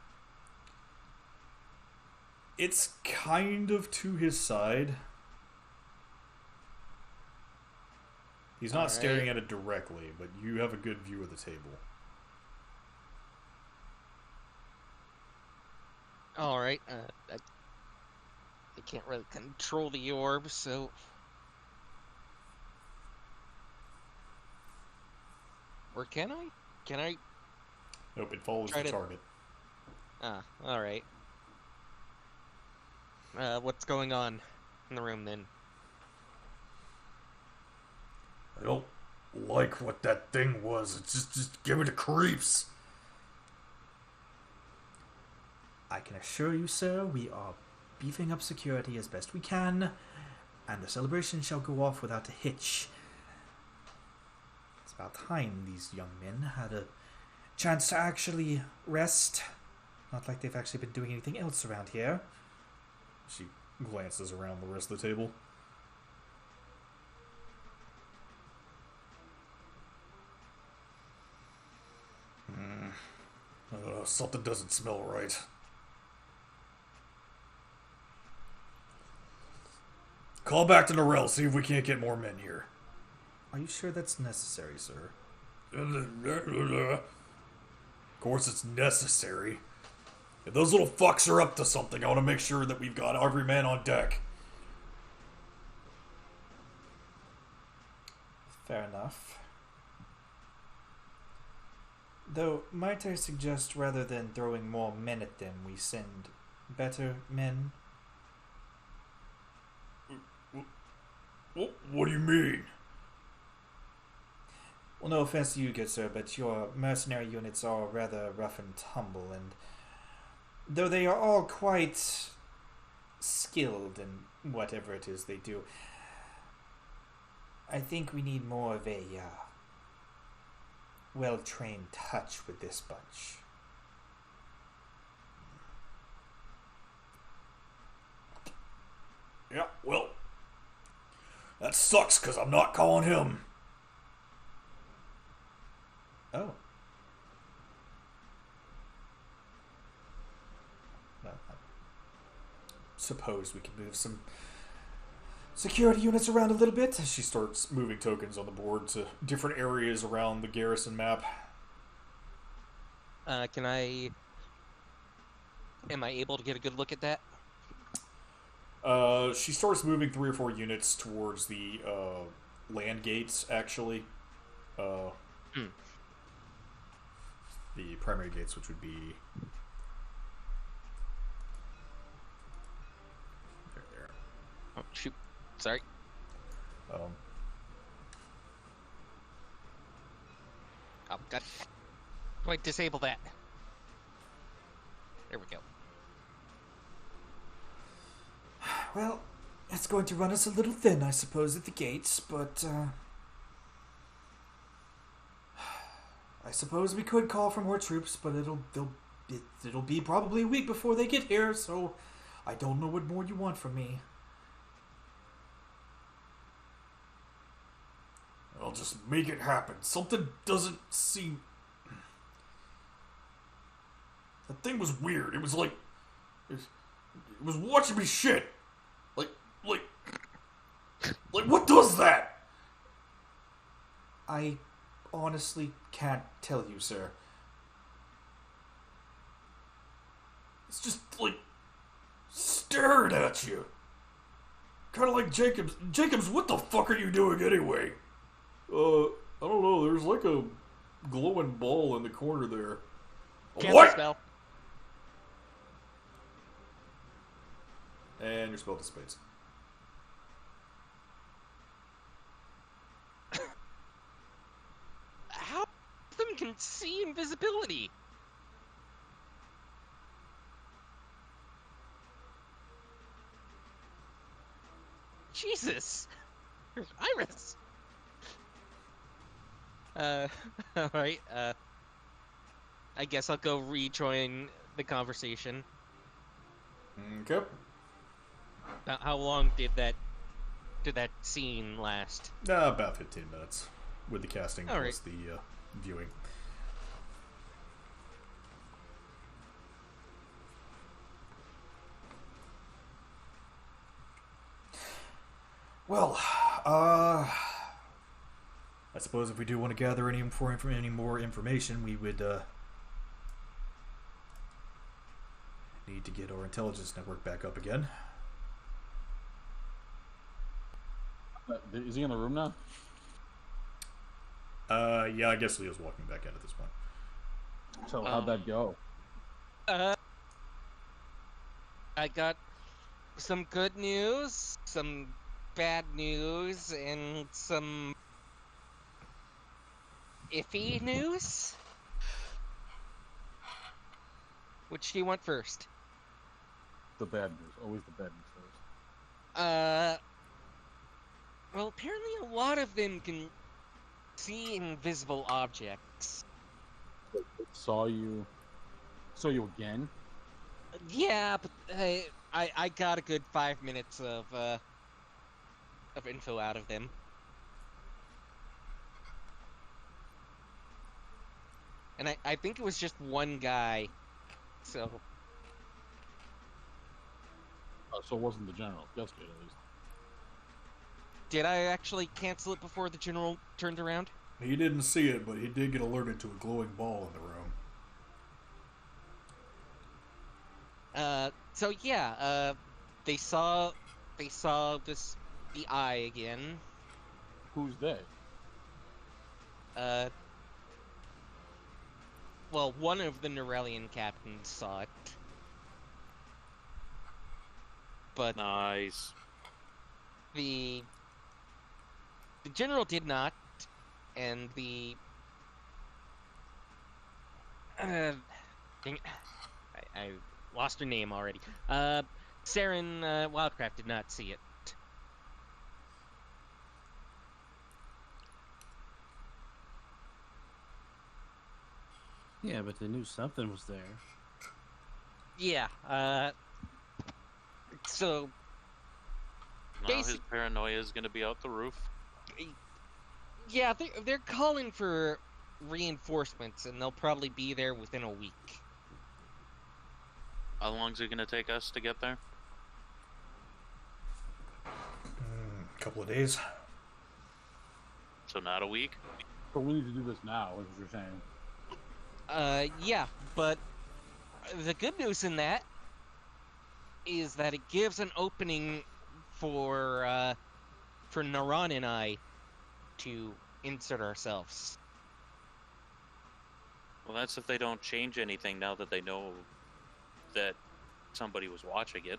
It's kind of to his side. He's not staring at it directly, but you have a good view of the table. Alright, I can't really control the orb, so... Or can I? Can I? Nope, it follows Try the to- target. Ah, alright. What's going on in the room then? I don't like what that thing was. It's just give me the creeps. I can assure you, sir, we are beefing up security as best we can, and the celebration shall go off without a hitch. It's about time these young men had a chance to actually rest. Not like they've actually been doing anything else around here. She glances around the rest of the table. Something doesn't smell right. Call back to Norrell, see if we can't get more men here. Are you sure that's necessary, sir? Of course it's necessary. If those little fucks are up to something, I want to make sure that we've got every man on deck. Fair enough. Though, might I suggest rather than throwing more men at them, we send better men? What do you mean? Well, no offense to you, good sir, but your mercenary units are rather rough and tumble, and though they are all quite skilled in whatever it is they do, I think we need more of a well-trained touch with this bunch. Yeah, well, that sucks because I'm not calling him. Oh. Well, I suppose we can move some security units around a little bit. She starts moving tokens on the board to different areas around the garrison map. Am I able to get a good look at that? She starts moving 3 or 4 units towards the land gates, actually. The primary gates, which would be... There. Oh, shoot. Sorry. Um, Oh, God. Do I disable that? There we go. Well, it's going to run us a little thin, I suppose, at the gates, but I suppose we could call for more troops, but it'll be probably a week before they get here, so I don't know what more you want from me. I'll just make it happen. Something doesn't seem... That thing was weird. It was like... It was watching me shit. Like, what does that? I honestly can't tell you, sir. It's just, like, staring at you. Kind of like Jacobs. Jacobs, what the fuck are you doing anyway? I don't know. There's like a glowing ball in the corner there. Cancel What? spell. And your spell dissipates. How of them can see invisibility? Jesus. Iris. Alright, I guess I'll go rejoin the conversation. Okay. Now, how long did that scene last? About 15 minutes with the casting All plus right. the viewing. Well, I suppose if we do want to gather any more information, we would need to get our intelligence network back up again. Is he in the room now? Yeah, I guess Leo's walking back in at this point. So how'd that go? I got some good news, some bad news, and some iffy news. Which do you want first? The bad news. Always the bad news first. Well, apparently a lot of them can see invisible objects. Saw you again? Yeah, but I got a good 5 minutes of info out of them. And I think it was just one guy, so... So it wasn't the general. That's good, at least. Did I actually cancel it before the general turned around? He didn't see it, but he did get alerted to a glowing ball in the room. So yeah, they saw the eye again. Who's they? Uh, well, one of the Norellian captains saw it, but Nice. the general did not, and the dang, I lost her name already. Saren Wildcraft did not see it. Yeah, but they knew something was there. Yeah. So Now his Basic- paranoia is going to be out the roof. yeah, they're calling for reinforcements, and they'll probably be there within a week. How long is it going to take us to get there? Couple of days. So not a week? But we need to do this now, is what you're saying. Yeah, but the good news in that is that it gives an opening for Naran and I to insert ourselves. Well, that's if they don't change anything now that they know that somebody was watching it.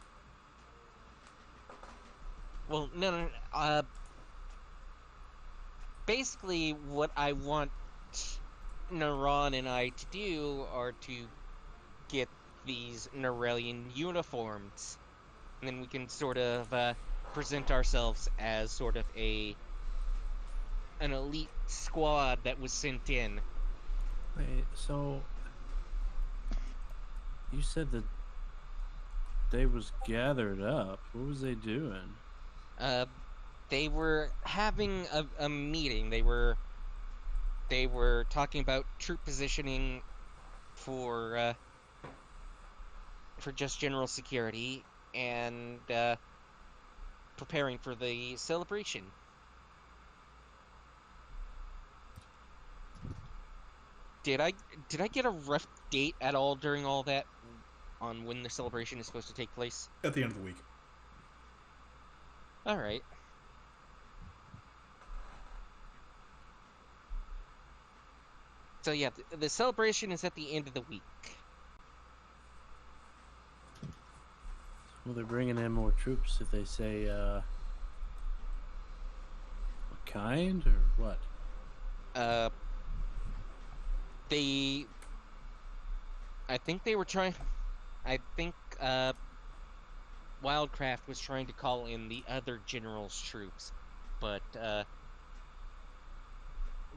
Well, no. Basically, what I want Naran and I to do are to get these Norellian uniforms, and then we can sort of present ourselves as sort of an elite squad that was sent in. Wait, so you said that they was gathered up. What was they doing? They were having a meeting. They were talking about troop positioning for just general security and preparing for the celebration. Did I get a rough date at all during all that on when the celebration is supposed to take place? At the end of the week. All right. So yeah, the celebration is at the end of the week. Well, they're bringing in more troops if they say, what kind or what? I think they were trying. I think Wildcraft was trying to call in the other general's troops, but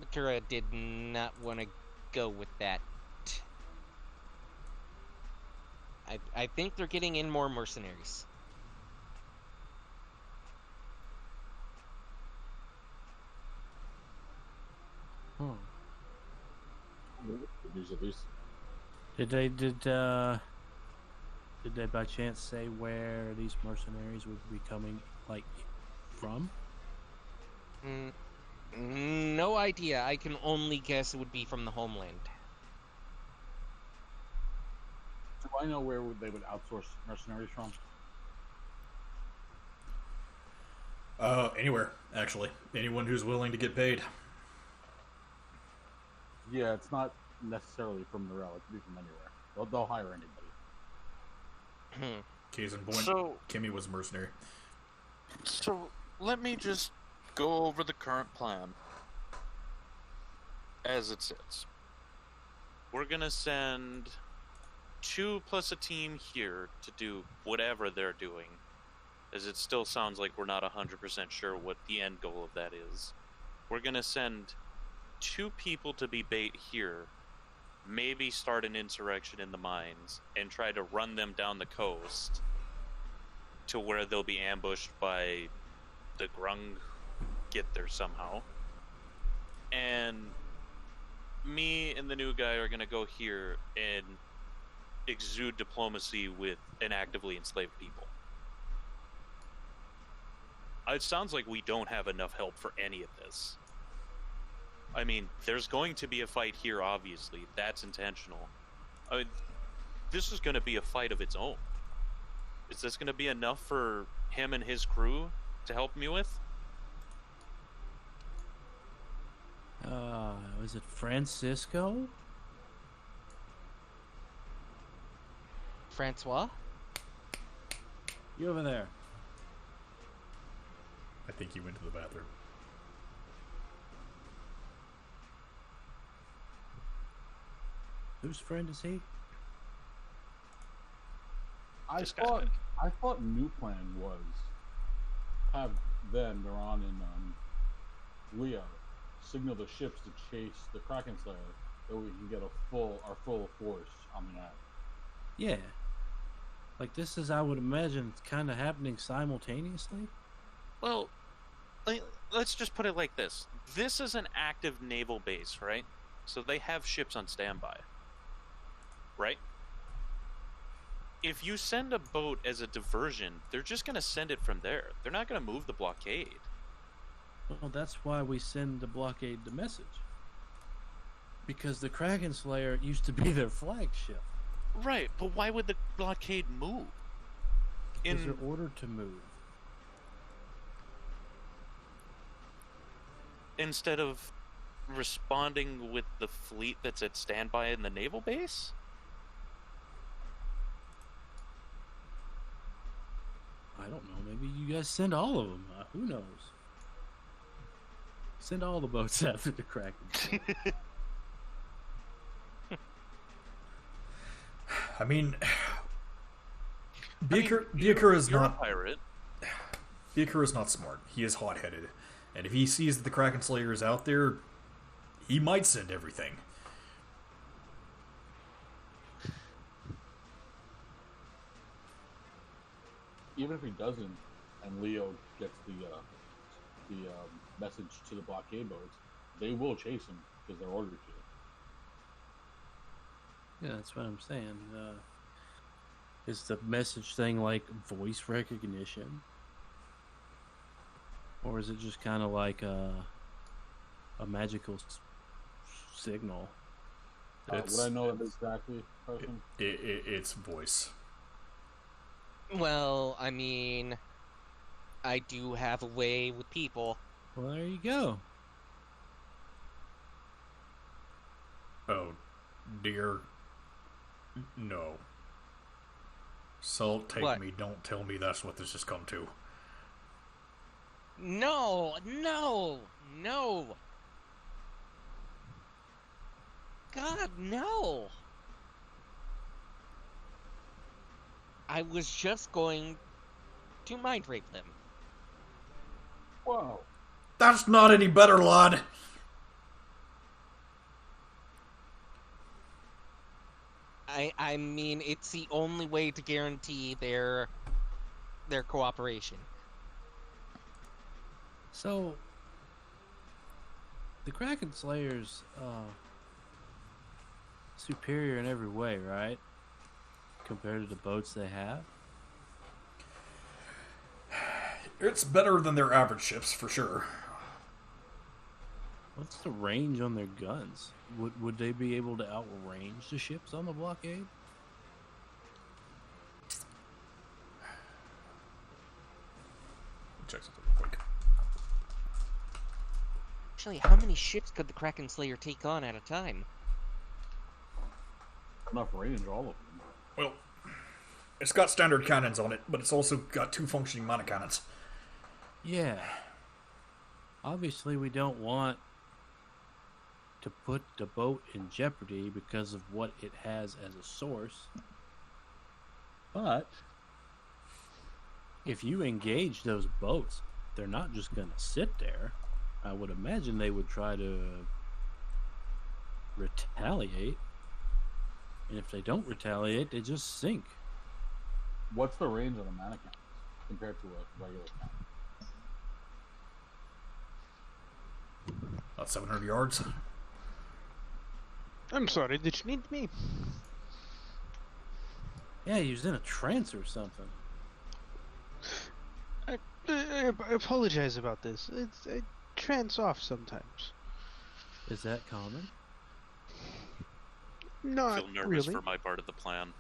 Matura did not want to go with that. I think they're getting in more mercenaries. Oh. Good news at least. Did they by chance say where these mercenaries would be coming, like, from? No idea. I can only guess it would be from the homeland. Do I know where they would outsource mercenaries from? Anywhere, actually. Anyone who's willing to get paid. Yeah, it's not necessarily from Norel. It could be from anywhere. They'll hire anybody. Case in point, So- Kimmy was a mercenary. So let me just go over the current plan as it sits. We're going to send 2 plus a team here to do whatever they're doing, as it still sounds like we're not 100% sure what the end goal of that is. We're going to send 2 people to be bait here, maybe start an insurrection in the mines, and try to run them down the coast to where they'll be ambushed by the Grung, get there somehow. And me and the new guy are going to go here and exude diplomacy with an actively enslaved people. It sounds like we don't have enough help for any of this. I mean, there's going to be a fight here, obviously. That's intentional. I mean, this is going to be a fight of its own. Is this going to be enough for him and his crew to help me with? Was it Francisco? Francois? You over there? I think he went to the bathroom. Whose friend is he? I This guy's thought back. I thought new plan was have them, Miran and Leo, signal the ships to chase the Kraken Slayer, so we can get our full force on the island. Yeah. Like this is, I would imagine, it's kind of happening simultaneously. Well, let's just put it like this. This is an active naval base, right? So they have ships on standby. Right? If you send a boat as a diversion, they're just going to send it from there. They're not going to move the blockade. Well, that's why we send the blockade the message. Because the Kraken Slayer used to be their flagship. Right, but why would the blockade move? Because they're ordered to move. Instead of responding with the fleet that's at standby in the naval base? I don't know. Maybe you guys send all of them. Who knows? Send all the boats after the Kraken Slayer. I mean, You're Beaker is a not pirate. Beaker is not smart. He is hot-headed, and if he sees that the Kraken Slayer is out there, he might send everything. Even if he doesn't, and Leo gets the message to the blockade boats, they will chase him because they're ordered to. Yeah, that's what I'm saying. Is the message thing like voice recognition? Or is it just kind of like a magical signal? It's- Would I know that exactly, Carson? It's voice. Well, I mean, I do have a way with people. Well, there you go. Oh, dear. No. Salt, take What? me. Don't tell me that's what this has come to. No, no, no. God, no. I was just going to mind rape them. Whoa! That's not any better, lad. I mean, it's the only way to guarantee their cooperation. So, the Kraken Slayer's superior in every way, right? Compared to the boats they have. It's better than their average ships, for sure. What's the range on their guns? Would they be able to outrange the ships on the blockade? Check something real quick. Actually, how many ships could the Kraken Slayer take on at a time? Enough range, all of them. Well, it's got standard cannons on it, but it's also got 2 functioning monocannons. Yeah. Obviously, we don't want to put the boat in jeopardy because of what it has as a source. But if you engage those boats, they're not just going to sit there. I would imagine they would try to retaliate. And if they don't retaliate, they just sink. What's the range on a mannequin compared to a regular cannon? About 700 yards. I'm sorry, did you need me? Yeah, he was in a trance or something. I apologize about this. I trance off sometimes. Is that common? I Not feel nervous really. for my part of the plan.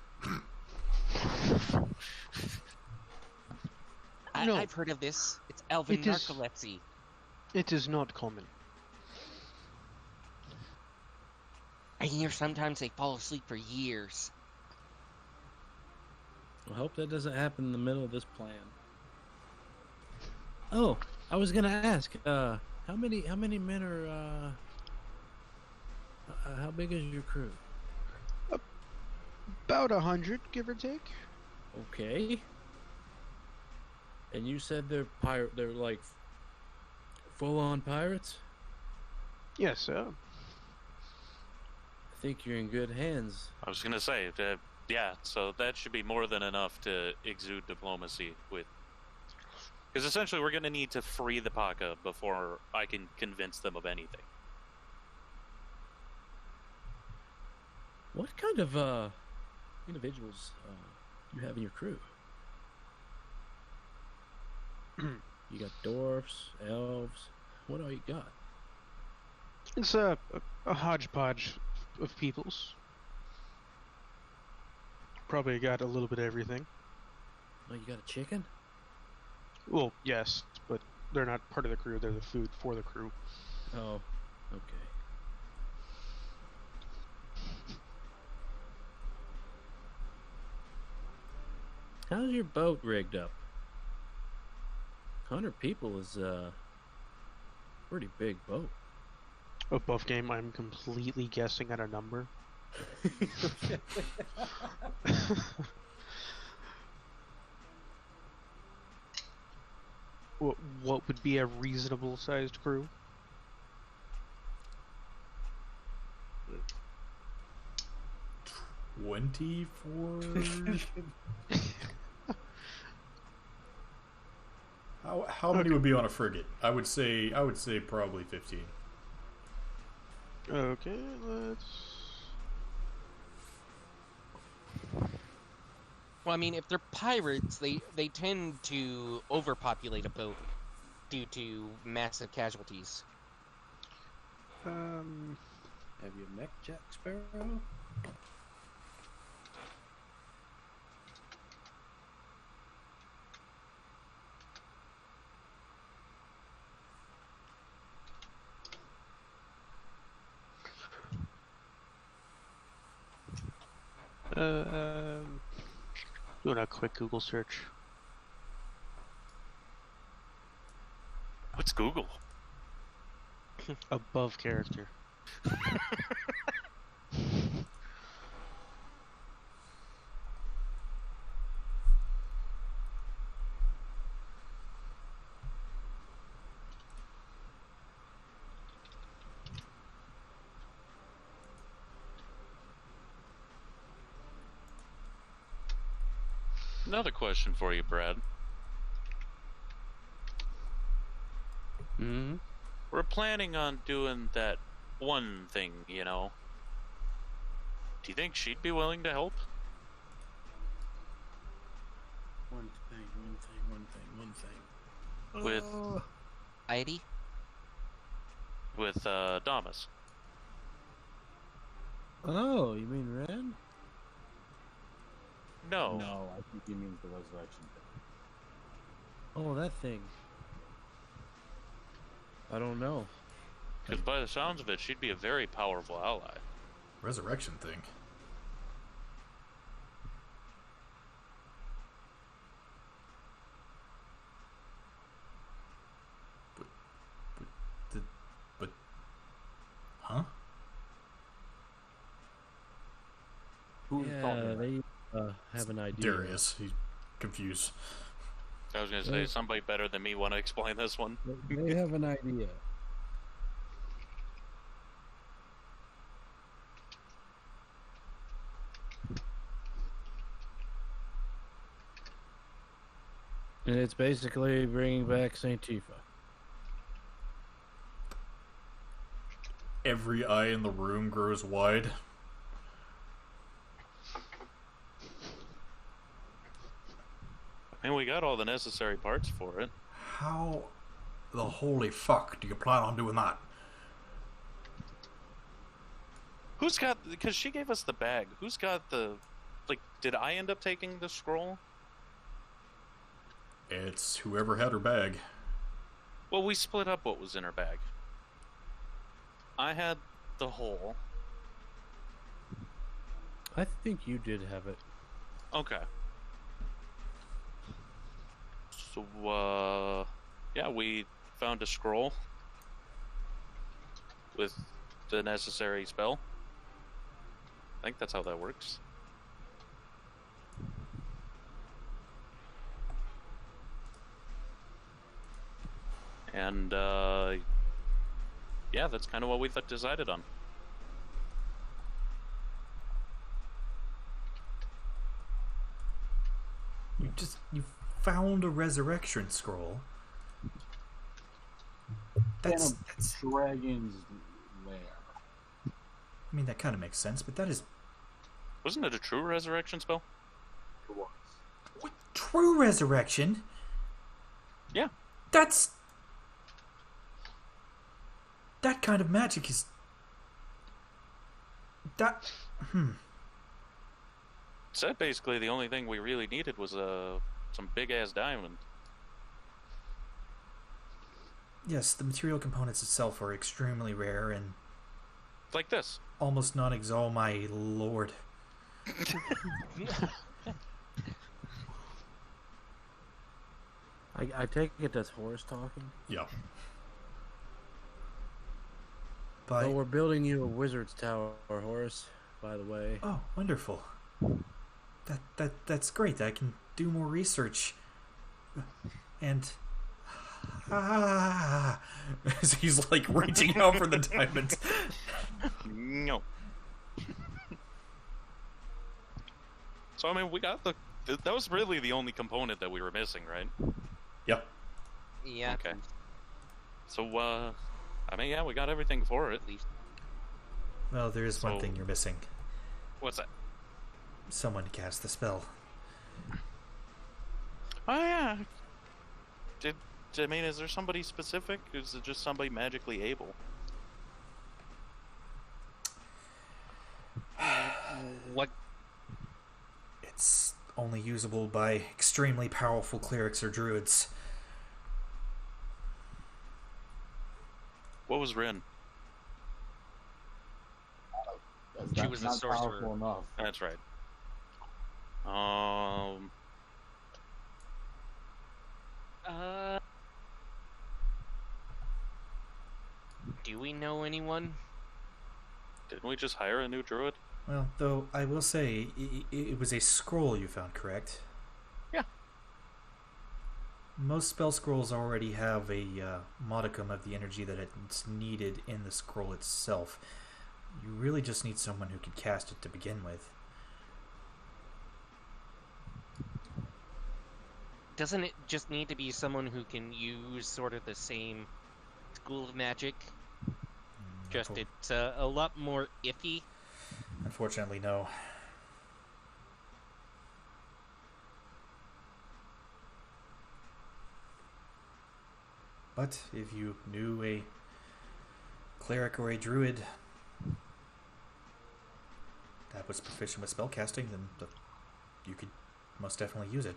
No. I've heard of this. It's elven It is- narcolepsy. It is not common. I hear sometimes they fall asleep for years. I hope that doesn't happen in the middle of this plan. Oh, I was gonna ask, how many men are, how big is your crew? About 100, give or take. Okay. And you said they're like full-on pirates? Yes, sir. I think you're in good hands. I was gonna say, yeah. So that should be more than enough to exude diplomacy with. Because essentially, we're gonna need to free the Paka before I can convince them of anything. What kind of individuals you have in your crew? You got dwarfs, elves. What all you got? It's a hodgepodge of peoples. Probably got a little bit of everything. Oh, you got a chicken? Well, yes, but they're not part of the crew. They're the food for the crew. Oh, okay. How's your boat rigged up? 100 people is a pretty big boat. Above game, I'm completely guessing at a number. What would be a reasonable sized crew? $24. How many would be on a frigate? I would say probably 15. Okay, let's. Well, I mean, if they're pirates, they tend to overpopulate a boat due to massive casualties. Have you met Jack Sparrow? Doing a quick Google search. What's Google? Above character. Another question for you, Brad. Mm-hmm. We're planning on doing that one thing, you know. Do you think she'd be willing to help? One thing. With Heidi? with Damas? Oh, you mean Ren? No. No, I think he means the resurrection thing. Oh, that thing. I don't know. Because by the sounds of it, she'd be a very powerful ally. Resurrection thing. But huh? Who's talking Yeah, about? they have an idea. Darius. He's confused. I was going to say, somebody better than me want to explain this one. They have an idea. And it's basically bringing back Saint Tifa. Every eye in the room grows wide. I mean, we got all the necessary parts for it. How the holy fuck do you plan on doing that? Who's got... Because she gave us the bag. Who's got the... Like, did I end up taking the scroll? It's whoever had her bag. Well, we split up what was in her bag. I had the whole. I think you did have it. Okay. So, yeah, we found a scroll with the necessary spell. I think that's how that works. And, yeah, that's kind of what we decided on. You found a resurrection scroll. That's Dragon's lair. I mean, that kind of makes sense, but that is Wasn't it a true resurrection spell? It was. what, true resurrection. Yeah. That's that kind of magic is that. Said basically the only thing we really needed was some big ass diamond. Yes, the material components itself are extremely rare and Like this. almost non-exalt. My lord. I take it that's Horace talking. Yeah. But Well, we're building you a wizard's tower, Horace, by the way. oh, wonderful. That's great. I can do more research. And He's like reaching out for the diamond. No. So I mean, we got that was really the only component that we were missing, right? Yep. Yeah. Okay. So I mean, yeah, we got everything for it. At least. well, there is one So- thing you're missing. What's that? Someone to cast the spell. Oh yeah. I mean, is there somebody specific? Is it just somebody magically able? What? It's only usable by extremely powerful clerics or druids. What was Rin? That's She was a not sorcerer. powerful enough. That's right. Do we know anyone? Didn't we just hire a new druid? Well, though I will say, it was a scroll you found, correct? Yeah. Most spell scrolls already have a modicum of the energy that it's needed in the scroll itself. You really just need someone who can cast it to begin with. Doesn't it just need to be someone who can use sort of the same school of magic? Just it's a lot more iffy. Unfortunately, no. But if you knew a cleric or a druid that was proficient with spellcasting, then you could most definitely use it.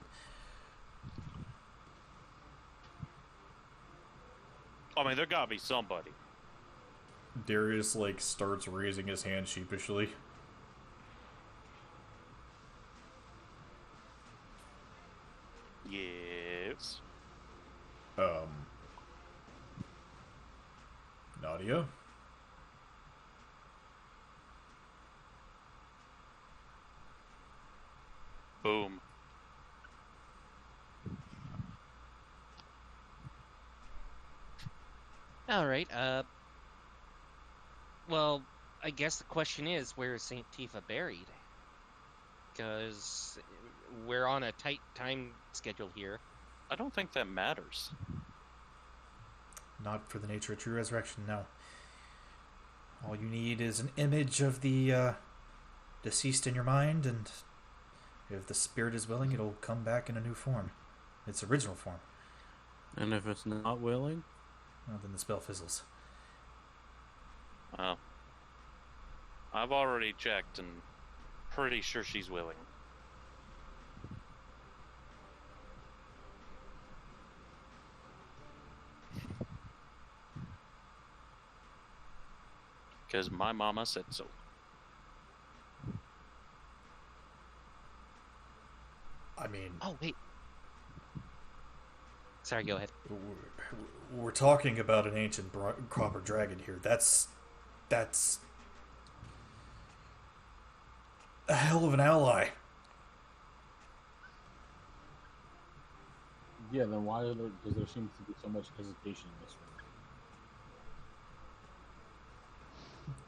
I mean, there gotta be somebody. Darius like starts raising his hand sheepishly. Yes. Nadia? Boom. All right. Well, I guess the question is, where is Saint Tifa buried? Because we're on a tight time schedule here. I don't think that matters. Not for the nature of true resurrection, no. All you need is an image of the deceased in your mind, and if the spirit is willing, it'll come back in a new form. Its original form. And if it's not willing? Well, then the spell fizzles. Well, I've already checked and pretty sure she's willing. Because my mama said so. I mean, Oh wait. Sorry, go ahead. we're talking about an ancient copper dragon here. That's a hell of an ally. Yeah, then why does there seem to be so much hesitation in this one?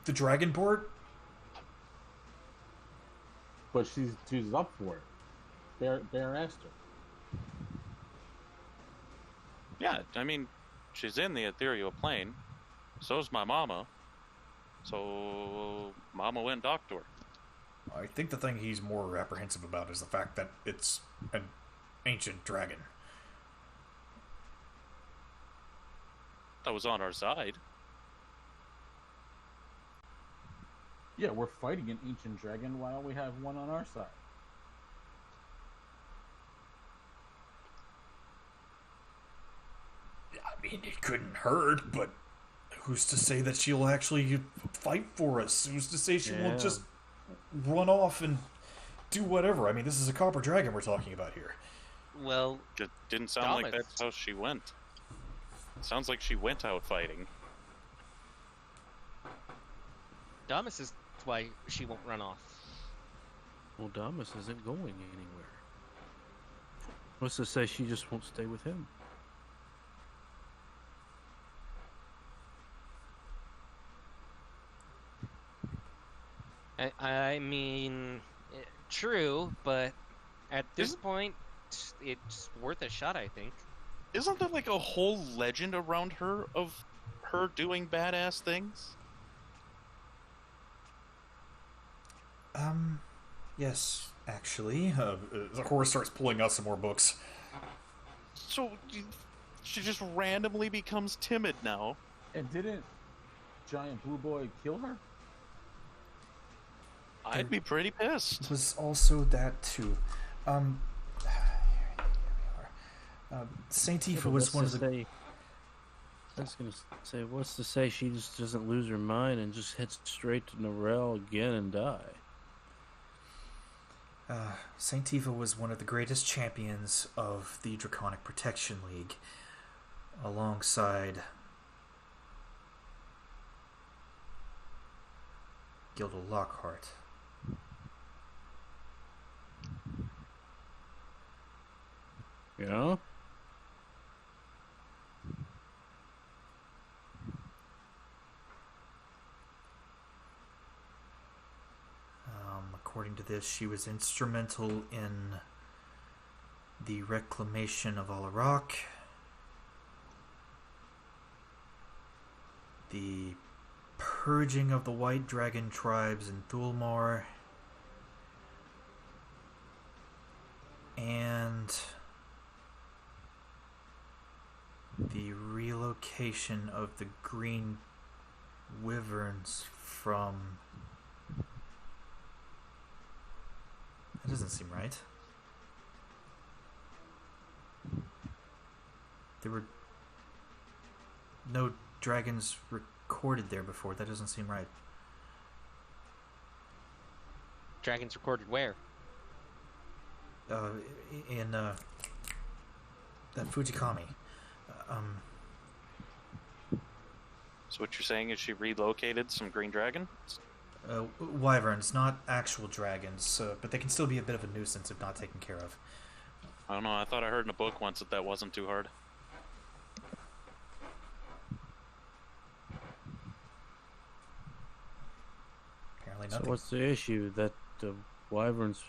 The Dragonport? But she's up for it. Bear asked her. Yeah, I mean, she's in the ethereal plane. So's my mama. So mama went and talked to her. I think the thing he's more apprehensive about is the fact that it's an ancient dragon. That was on our side. Yeah, we're fighting an ancient dragon. Why don't we have one on our side? I mean, it couldn't hurt, but who's to say that she'll actually fight for us? Who's to say she won't just run off and do whatever? I mean, this is a copper dragon we're talking about here. Well, It didn't sound like that's how she went. Sounds like she went out fighting. Damas is why she won't run off. Well, Damas isn't going anywhere. What's to say she just won't stay with him? I mean, true, but at this point, it's worth a shot, I think. Isn't there like a whole legend around her of her doing badass things? Yes, actually. The horse starts pulling out some more books. So she just randomly becomes timid now. And didn't Giant Blue Boy kill her? I'd be pretty pissed. It was also that too. Saint Tifa was one of the. I was gonna say, what's to say she just doesn't lose her mind and just heads straight to Norel again and die? Saint Tifa was one of the greatest champions of the Draconic Protection League, alongside Gilda Lockhart. Yeah? According to this, she was instrumental in the reclamation of Alarak, the purging of the White Dragon tribes in Thulmar, and the relocation of the Green Wyverns from... That doesn't seem right. There were no dragons recorded there before. That doesn't seem right. Dragons recorded where? In that Fujikami. So what you're saying is she relocated some green dragons? Wyverns, not actual dragons, but they can still be a bit of a nuisance if not taken care of. I don't know, I thought I heard in a book once that wasn't too hard. Apparently So nothing. what's the issue? That the Wyverns,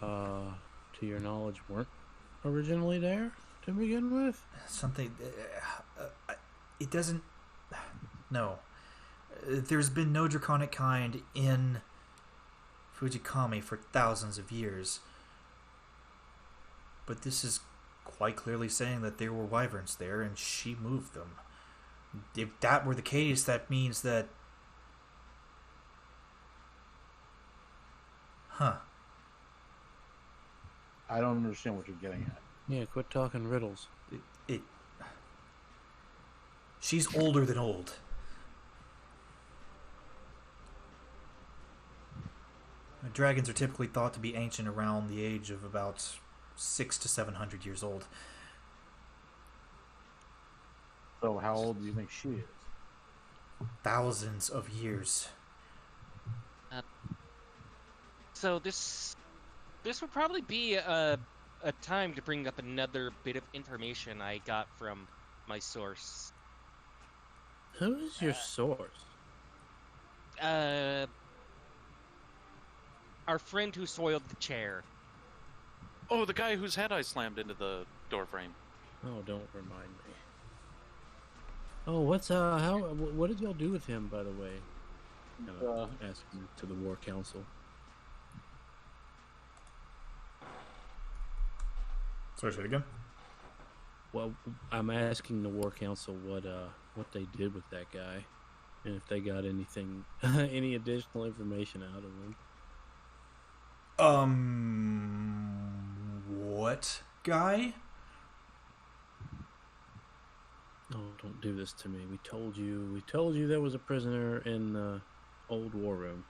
to your knowledge, weren't originally there to begin with? Something... it doesn't... No. There's been no draconic kind in Fujikami for thousands of years. But this is quite clearly saying that there were wyverns there and she moved them. If that were the case, that means that... Huh. I don't understand what you're getting at. Yeah, quit talking riddles. She's older than old. Dragons are typically thought to be ancient around the age of about 600 to 700 years old. So how old do you think she is? Thousands of years. So this would probably be a time to bring up another bit of information I got from my source. Who is your source? Our friend who soiled the chair. Oh, the guy whose head I slammed into the door frame. Oh, don't remind me. Oh, what did y'all do with him, by the way? Asking to the War Council. Sorry, say it again. Well, I'm asking the War Council what they did with that guy, and if they got anything, any additional information out of him. What guy? Oh, don't do this to me. We told you there was a prisoner in the old war room.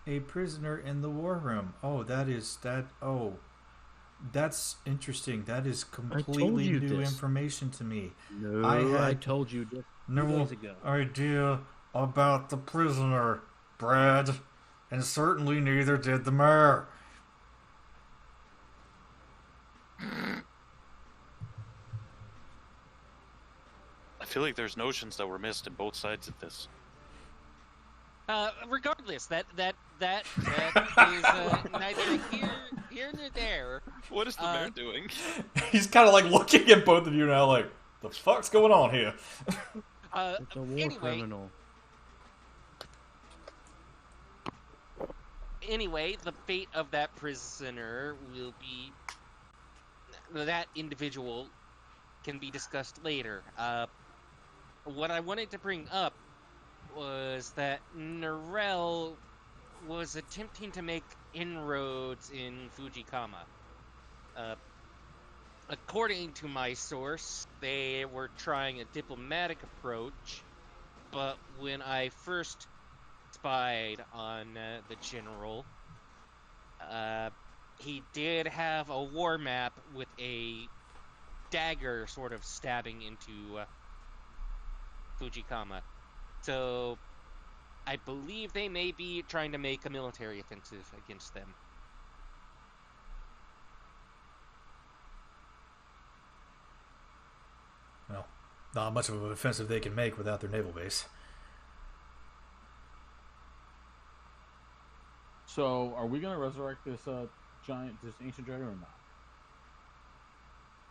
A prisoner in the war room. Oh, that's interesting. That is completely you new this. information to me. No, I told you just no 2 days ago. idea about the prisoner, Brad, and certainly neither did the mayor. I feel like there's notions that were missed in both sides of this. Regardless, that is neither here nor there. What is the mayor doing? He's kind of like looking at both of you now, like, the fuck's going on here? It's a war criminal. Anyway, the fate of that prisoner will be... That individual can be discussed later. What I wanted to bring up was that Narelle was attempting to make inroads in Fujikama. According to my source, they were trying a diplomatic approach, but when I first spied on the general, he did have a war map with a dagger sort of stabbing into Fujikama. So I believe they may be trying to make a military offensive against them. Well, not much of an offensive they can make without their naval base. So, are we gonna resurrect this this ancient dragon or not?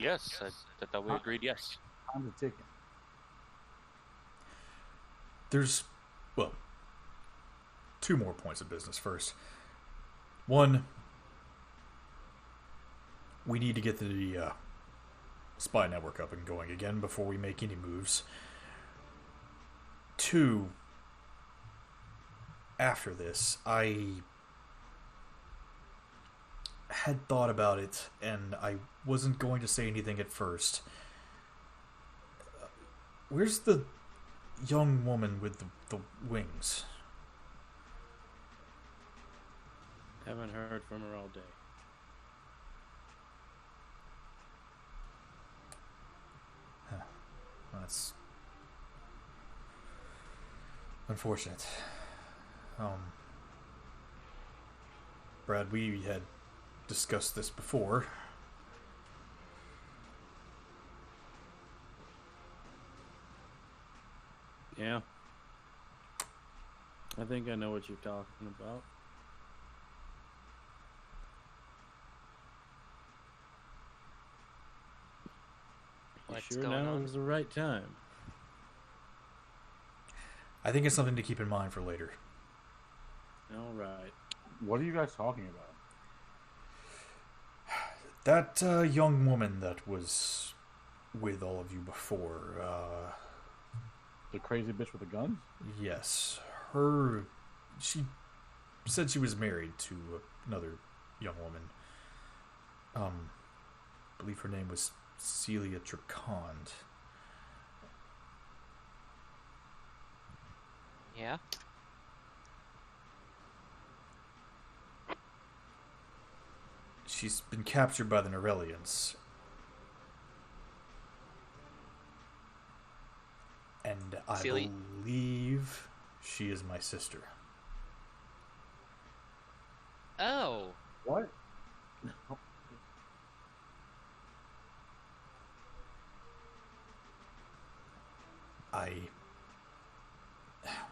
Yes, I thought we agreed yes. Time's a ticking. There's, well, 2 more points of business first. One, we need to get the spy network up and going again before we make any moves. 2, after this, I had thought about it, and I wasn't going to say anything at first. Where's the young woman with the wings? Haven't heard from her all day. That's unfortunate. Brad, we had discussed this before. Yeah. I think I know what you're talking about. What's Sure, going now on? is the right time. I think it's something to keep in mind for later. All right. What are you guys talking about? That young woman that was with all of you before, The crazy bitch with the guns? yes, she said she was married to another young woman. I believe her name was Celia Tricond. Yeah? She's been captured by the Norellians. And I Silly. believe she is my sister. Oh, What? I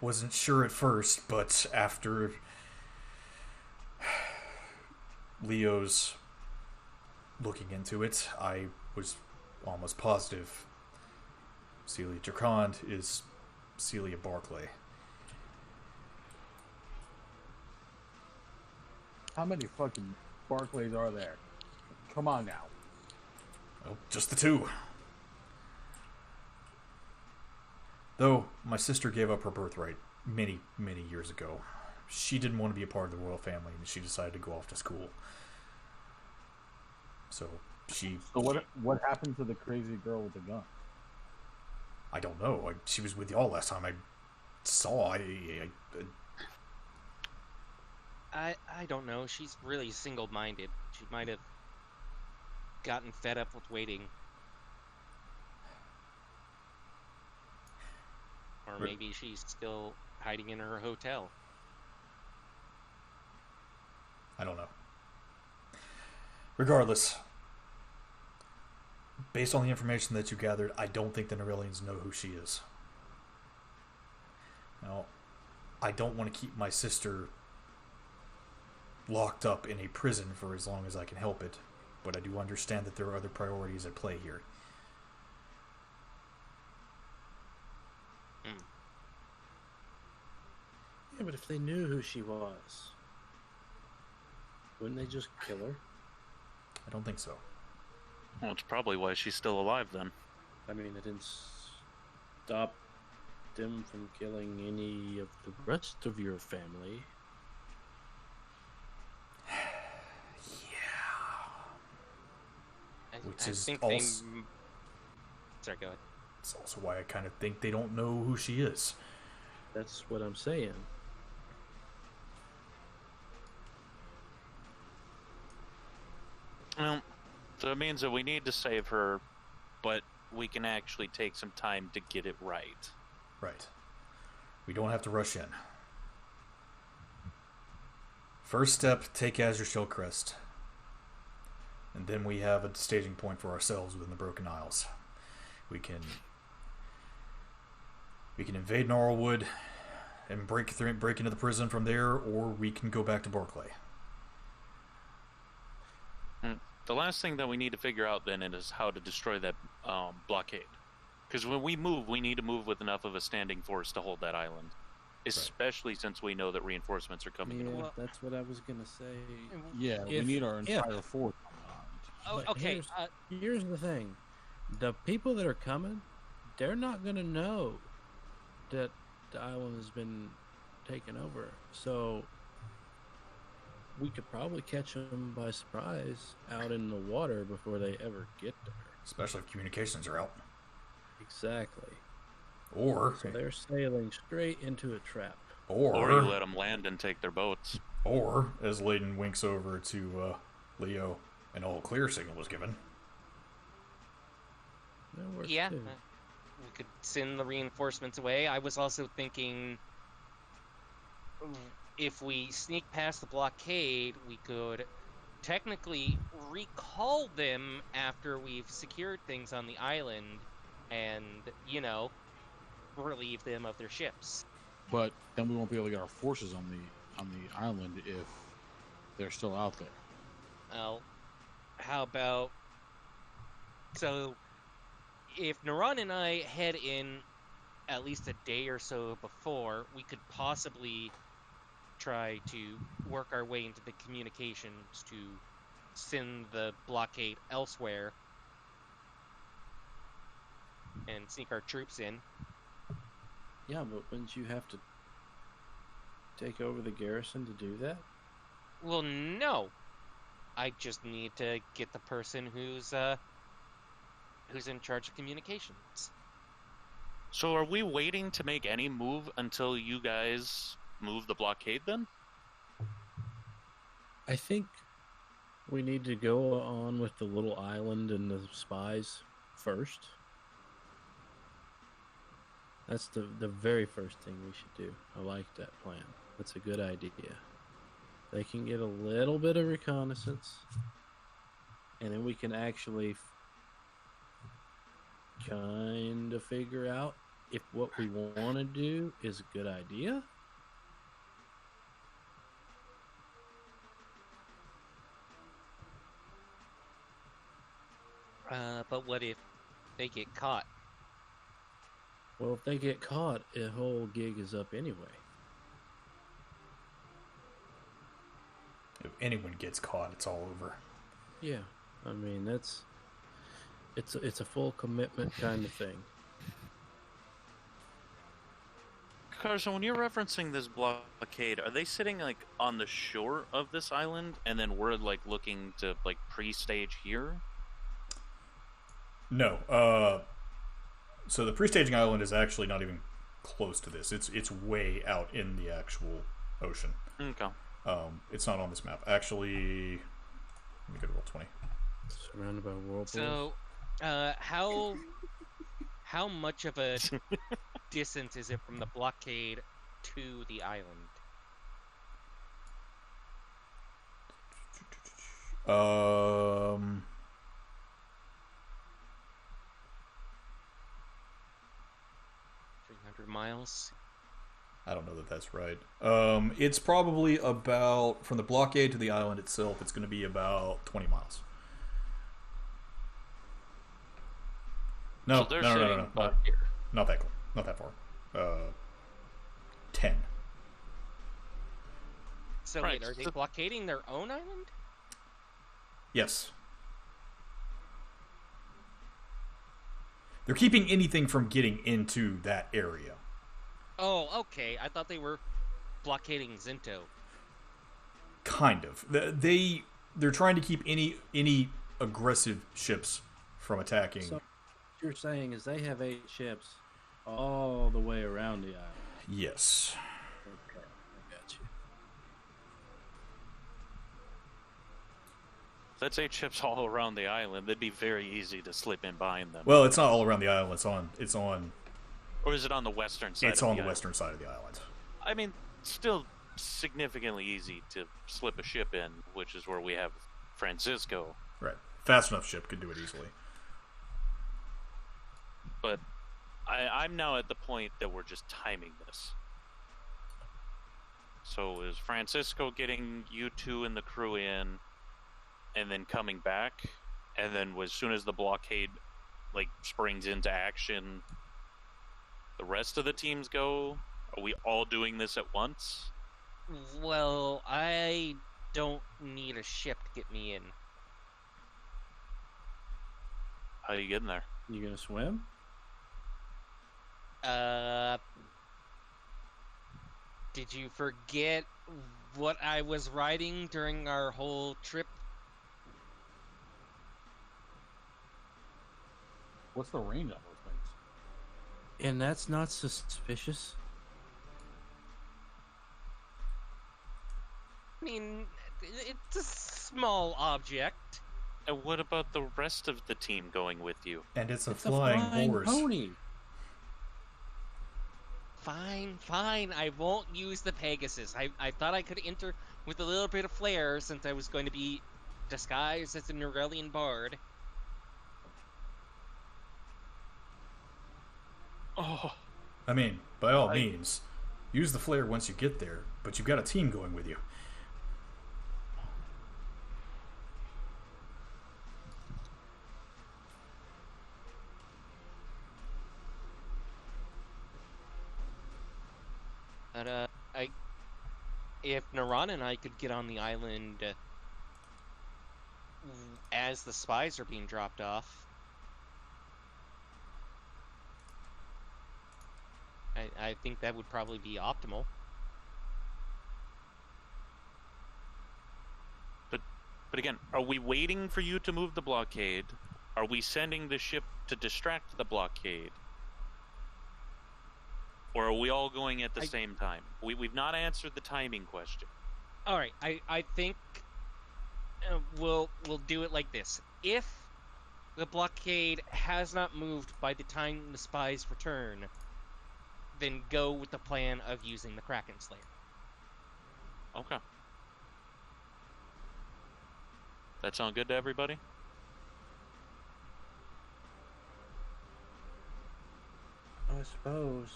wasn't sure at first, but after Leo's looking into it, I was almost positive Celia Jacond is Celia Barclay. How many fucking Barclays are there? Come on now. Oh, just the two. Though my sister gave up her birthright many, many years ago. She didn't want to be a part of the royal family, and she decided to go off to school. So she... So what happened to the crazy girl with the gun? I don't know. She was with y'all last time I saw. I don't know. She's really single-minded. She might have gotten fed up with waiting. Or maybe she's still hiding in her hotel. I don't know. Regardless, based on the information that you gathered, I don't think the Norellians know who she is. Now, I don't want to keep my sister locked up in a prison for as long as I can help it, but I do understand that there are other priorities at play here. Yeah, but if they knew who she was, wouldn't they just kill her? I don't think so. Well, it's probably why she's still alive then. I mean, it didn't stop them from killing any of the rest of your family. Which I is think also... Sorry, go ahead. It's also why I kind of think they don't know who she is. That's what I'm saying. Well, so it means that we need to save her, but we can actually take some time to get it right. Right. We don't have to rush in. First step, take Azure Shellcrest. And then we have a staging point for ourselves within the Broken Isles. We can invade Gnarlwood and break into the prison from there, or we can go back to Barclay. The last thing that we need to figure out then is how to destroy that blockade. Because when we move, we need to move with enough of a standing force to hold that island. Especially since we know that reinforcements are coming in. Yeah, that's what I was gonna say. Yeah, we need our entire force. Oh, But okay. Here's the thing: the people that are coming, they're not gonna know that the island has been taken over. So we could probably catch them by surprise out in the water before they ever get there. Especially if communications are out. Exactly. Or... So they're sailing straight into a trap. Or you let them land and take their boats. Or, as Layden winks over to Leo, an all clear signal was given. That works Yeah. too. We could send the reinforcements away. I was also thinking if we sneak past the blockade, we could technically recall them after we've secured things on the island and, relieve them of their ships. But then we won't be able to get our forces on the island if they're still out there. Well, how about... So, if Naran and I head in at least a day or so before, we could possibly try to work our way into the communications to send the blockade elsewhere and sneak our troops in. Yeah, but wouldn't you have to take over the garrison to do that? Well, no. I just need to get the person who's in charge of communications. So are we waiting to make any move until you guys move the blockade then? I think We need to go on with the little island and the spies first. That's the very first thing we should do. I like that plan. That's a good idea. They can get a little bit of reconnaissance, and then we can actually kind of figure out if what we want to do is a good idea. But what if they get caught? Well, if they get caught, the whole gig is up anyway. If anyone gets caught, it's all over. Yeah, I mean it's a full commitment kind of thing. Carson, when you're referencing this blockade, are they sitting like on the shore of this island, and then we're like looking to like pre-stage here? No. So the pre-staging island is actually not even close to this. It's way out in the actual ocean. Okay. It's not on this map. Actually, let me go to Roll20. Surrounded by whirlpools. So, how much of a distance is it from the blockade to the island? Um, 300 miles. I don't know that that's right. It's probably about, from the blockade to the island itself, it's going to be about 20 miles. No, So they're no, sitting not here. not that cool. Not that far. 10. So Right, wait, are they so- blockading their own island? Yes. They're keeping anything from getting into that area. Oh, okay. I thought they were blockading Zinto. Kind of. They're trying to keep any aggressive ships from attacking. So what you're saying is they have 8 ships all the way around the island. Yes. Okay, I got you. Let's say chips all around the island. It'd be very easy to slip in behind them. Well, it's not all around the island. It's on Or is it on the western side? it's of on the island? western side of the island. I mean, still significantly easy to slip a ship in, which is where we have Francisco. Right. Fast enough ship could do it easily. But I'm now at the point that we're just timing this. So is Francisco getting you two and the crew in, and then coming back, and then as soon as the blockade like springs into action, the rest of the teams go? Are we all doing this at once? Well, I don't need a ship to get me in. How are you getting there? You gonna swim? Did you forget what I was riding during our whole trip? What's the range on those things? And that's not suspicious? I mean, it's a small object. And what about the rest of the team going with you? And it's a It's flying a flying horse. pony. Fine, fine. I won't use the Pegasus. I thought I could enter with a little bit of flair since I was going to be disguised as an Aurelian bard. Oh, I mean, by all means, use the flare once you get there, but you've got a team going with you. But if Naran and I could get on the island as the spies are being dropped off, I think that would probably be optimal. but again, are we waiting for you to move the blockade? Are we sending the ship to distract the blockade? Or are we all going at the same time? We've not answered the timing question. All right, I think we'll do it like this. If the blockade has not moved by the time the spies return, then go with the plan of using the Kraken Slayer. Okay. That sound good to everybody? I suppose.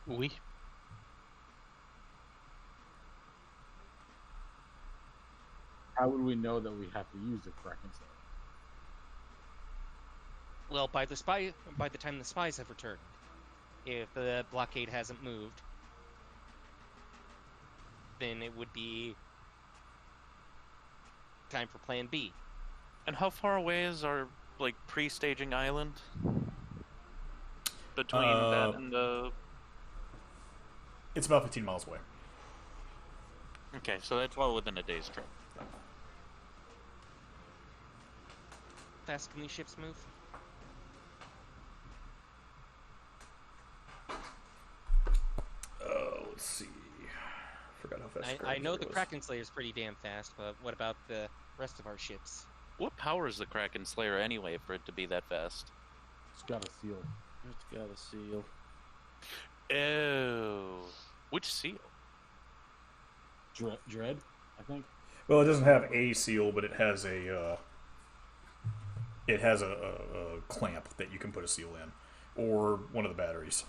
We. How would we know that we have to use the Kraken Slayer? Well, by the time the spies have returned, if the blockade hasn't moved, then it would be time for Plan B. And how far away is our pre-staging island? Between that and the... It's about 15 miles away. Okay, so that's well within a day's trip. Fast can these ships move? Let's see. Forgot how fast. I know the was. Kraken Slayer is pretty damn fast, but what about the rest of our ships? What powers the Kraken Slayer anyway for it to be that fast? It's got a seal. It's got a seal. Oh. Which seal? Dread, I think. Well, it doesn't have a seal, but it has a clamp that you can put a seal in, or one of the batteries.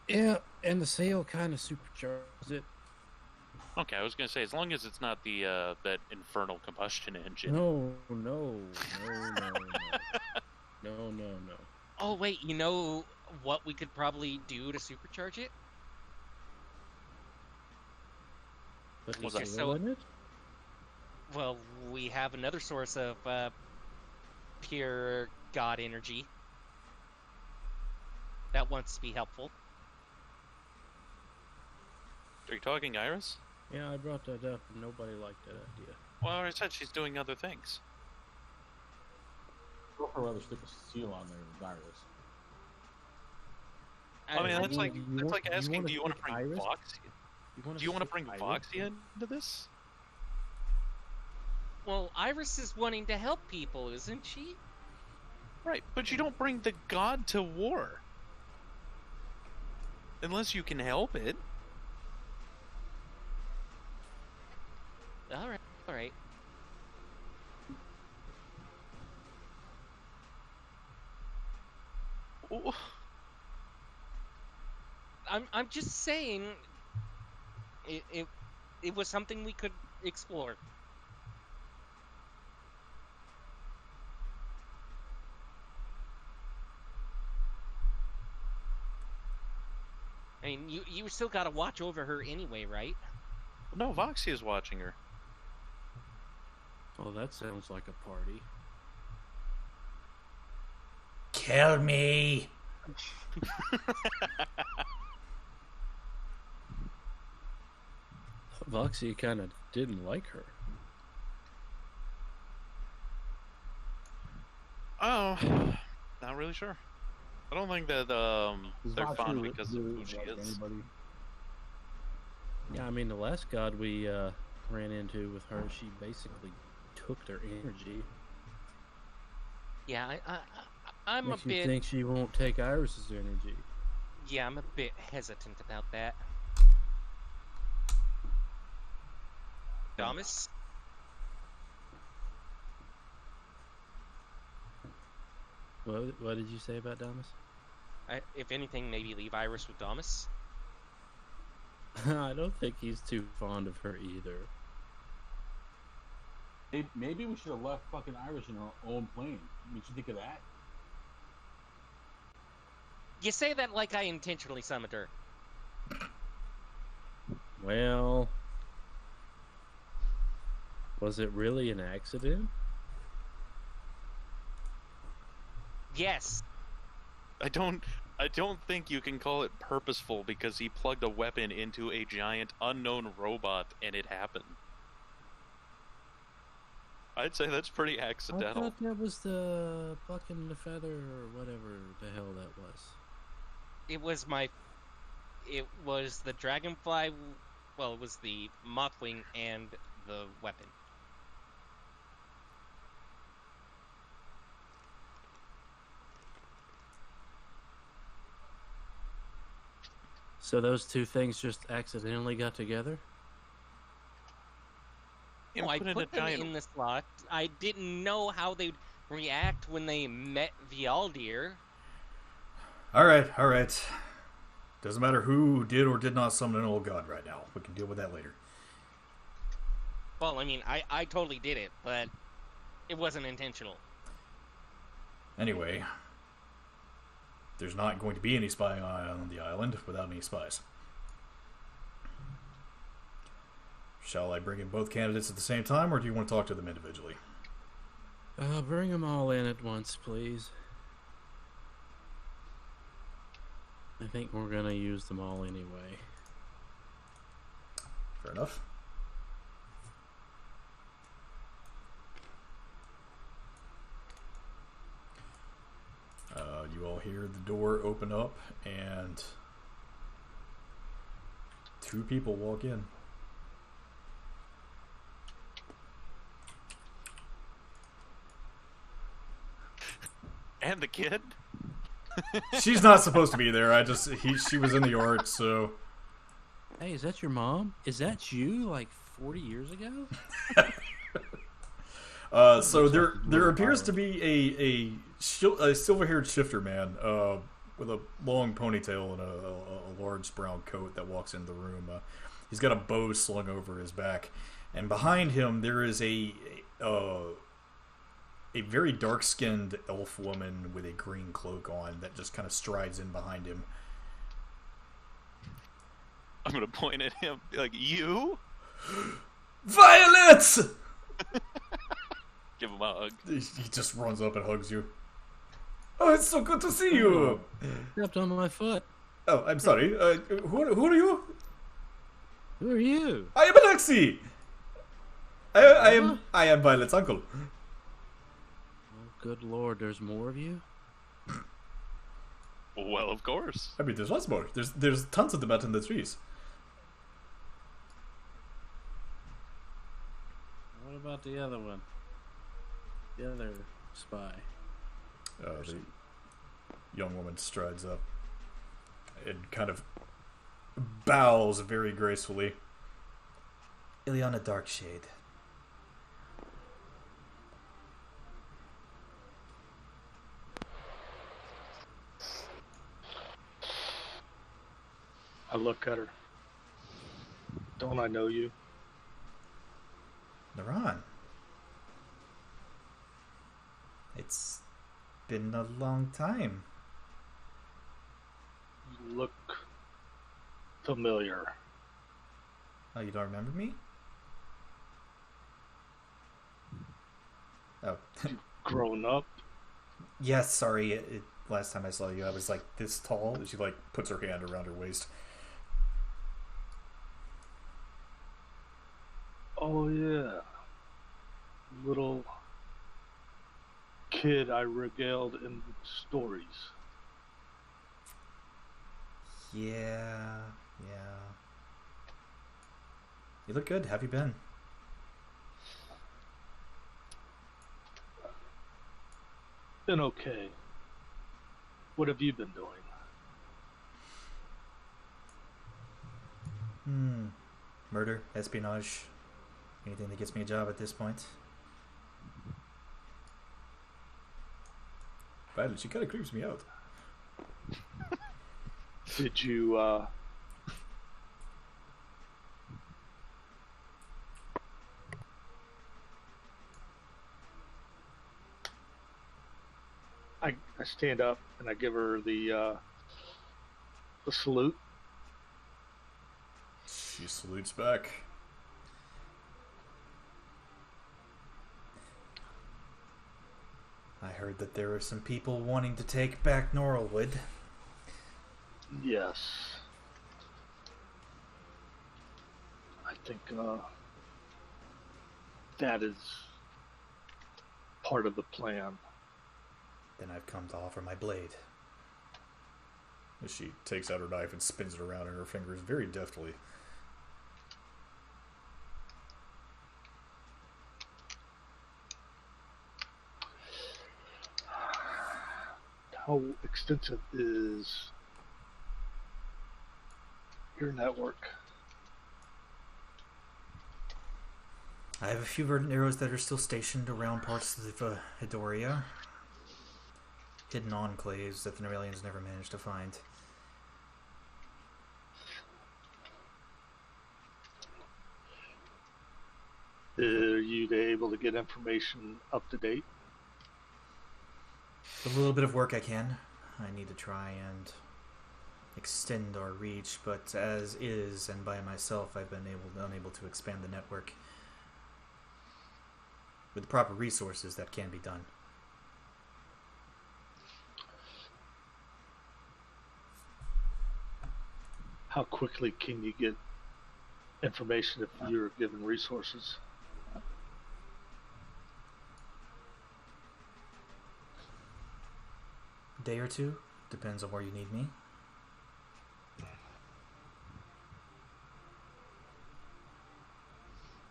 Yeah, and the sail kind of supercharges it. Okay, I was gonna say, as long as it's not the that infernal combustion engine. No. Oh wait, you know what we could probably do to supercharge it? But Was the that sail in it? Well, we have another source of pure god energy that wants to be helpful. Are you talking Iris? Yeah, I brought that up and nobody liked that idea. Well, I said she's doing other things. I'd rather stick a seal on there with Iris. I mean, that's like you want- asking, do you want to stick bring Iris? Voxy? Do you want to bring Iris? Voxy into this? Well, Iris is wanting to help people, isn't she? Right, but you don't bring the god to war. Unless you can help it. All right. Ooh. I'm just saying, it was something we could explore. I mean, you still got to watch over her anyway, right? No, Voxy is watching her. Oh, that sounds like a party. Kill me. Voxy kind of didn't like her. Oh, not really sure. I don't think that they're fond because of who she is. Anybody? Yeah, I mean, the last god we ran into with her, she basically took their energy. Yeah, I'm Makes a you bit. think she won't take Iris's energy. Yeah, I'm a bit hesitant about that. Thomas? What did you say about Damas? If anything, maybe leave Iris with Thomas. I don't think he's too fond of her either. Maybe we should have left fucking Iris in our own plane. What you think of that? You say that like I intentionally summoned her. Well, was it really an accident? Yes. I don't think you can call it purposeful because he plugged a weapon into a giant unknown robot and it happened. I'd say that's pretty I accidental. thought that was the buck and the feather or whatever the hell that was. It was the dragonfly. Well, it was the Mothwing and the weapon. So those two things just accidentally got together? And Oh, I put in a put them giant. in the slot. I didn't know how they'd react when they met Vialdir. All right. Doesn't matter who did or did not summon an old god right now. We can deal with that later. Well, I mean, I totally did it, but it wasn't intentional. Anyway, there's not going to be any spying on the island without any spies. Shall I bring in both candidates at the same time, or do you want to talk to them individually? Bring them all in at once, please. I think we're gonna use them all anyway. Fair enough. You all hear the door open up, and two people walk in. And the kid? She's not supposed to be there. She was in the yard, so. Hey, is that your mom? Is that you, like 40 years ago? So there appears to be a silver-haired shifter man with a long ponytail and a large brown coat that walks into the room. He's got a bow slung over his back, and behind him there is a very dark-skinned elf woman with a green cloak on that just kind of strides in behind him. I'm gonna point at him like, you? Violet! Give him a hug. He just runs up and hugs you. Oh, it's so good to see you! Stepped on my foot. Oh, I'm sorry. Who are you? Who are you? I am Alexi! I am Violet's uncle. Oh, good lord, there's more of you? Well, of course. I mean, there's lots more. There's tons of them out in the trees. What about the other one? The other spy? The young woman strides up and kind of bows very gracefully. Ileana Darkshade. I look at her. Don't I know you? Naran. It's been a long time. You look familiar. Oh, you don't remember me? Oh. Grown up? Yes, sorry. Last time I saw you, I was like this tall. She like puts her hand around her waist. Oh yeah. Little kid I regaled in stories. Yeah. You look good. Have you been? Been okay. What have you been doing? Murder, espionage, anything that gets me a job at this point. Violet, she kind of creeps me out. Did you I stand up and I give her the salute. She salutes back. I heard that there are some people wanting to take back Norrelwood. Yes. I think that is part of the plan. Then I've come to offer my blade. She takes out her knife and spins it around in her fingers very deftly. How extensive is your network? I have a few verdant arrows that are still stationed around parts of Hidoria. Hidden enclaves that the Neuralians never managed to find. Are you able to get information up to date? A little bit of work I can. I need to try and extend our reach, but as is and by myself, I've been unable to expand the network. With the proper resources, that can be done. How quickly can you get information if you're given resources? A day or two, depends on where you need me.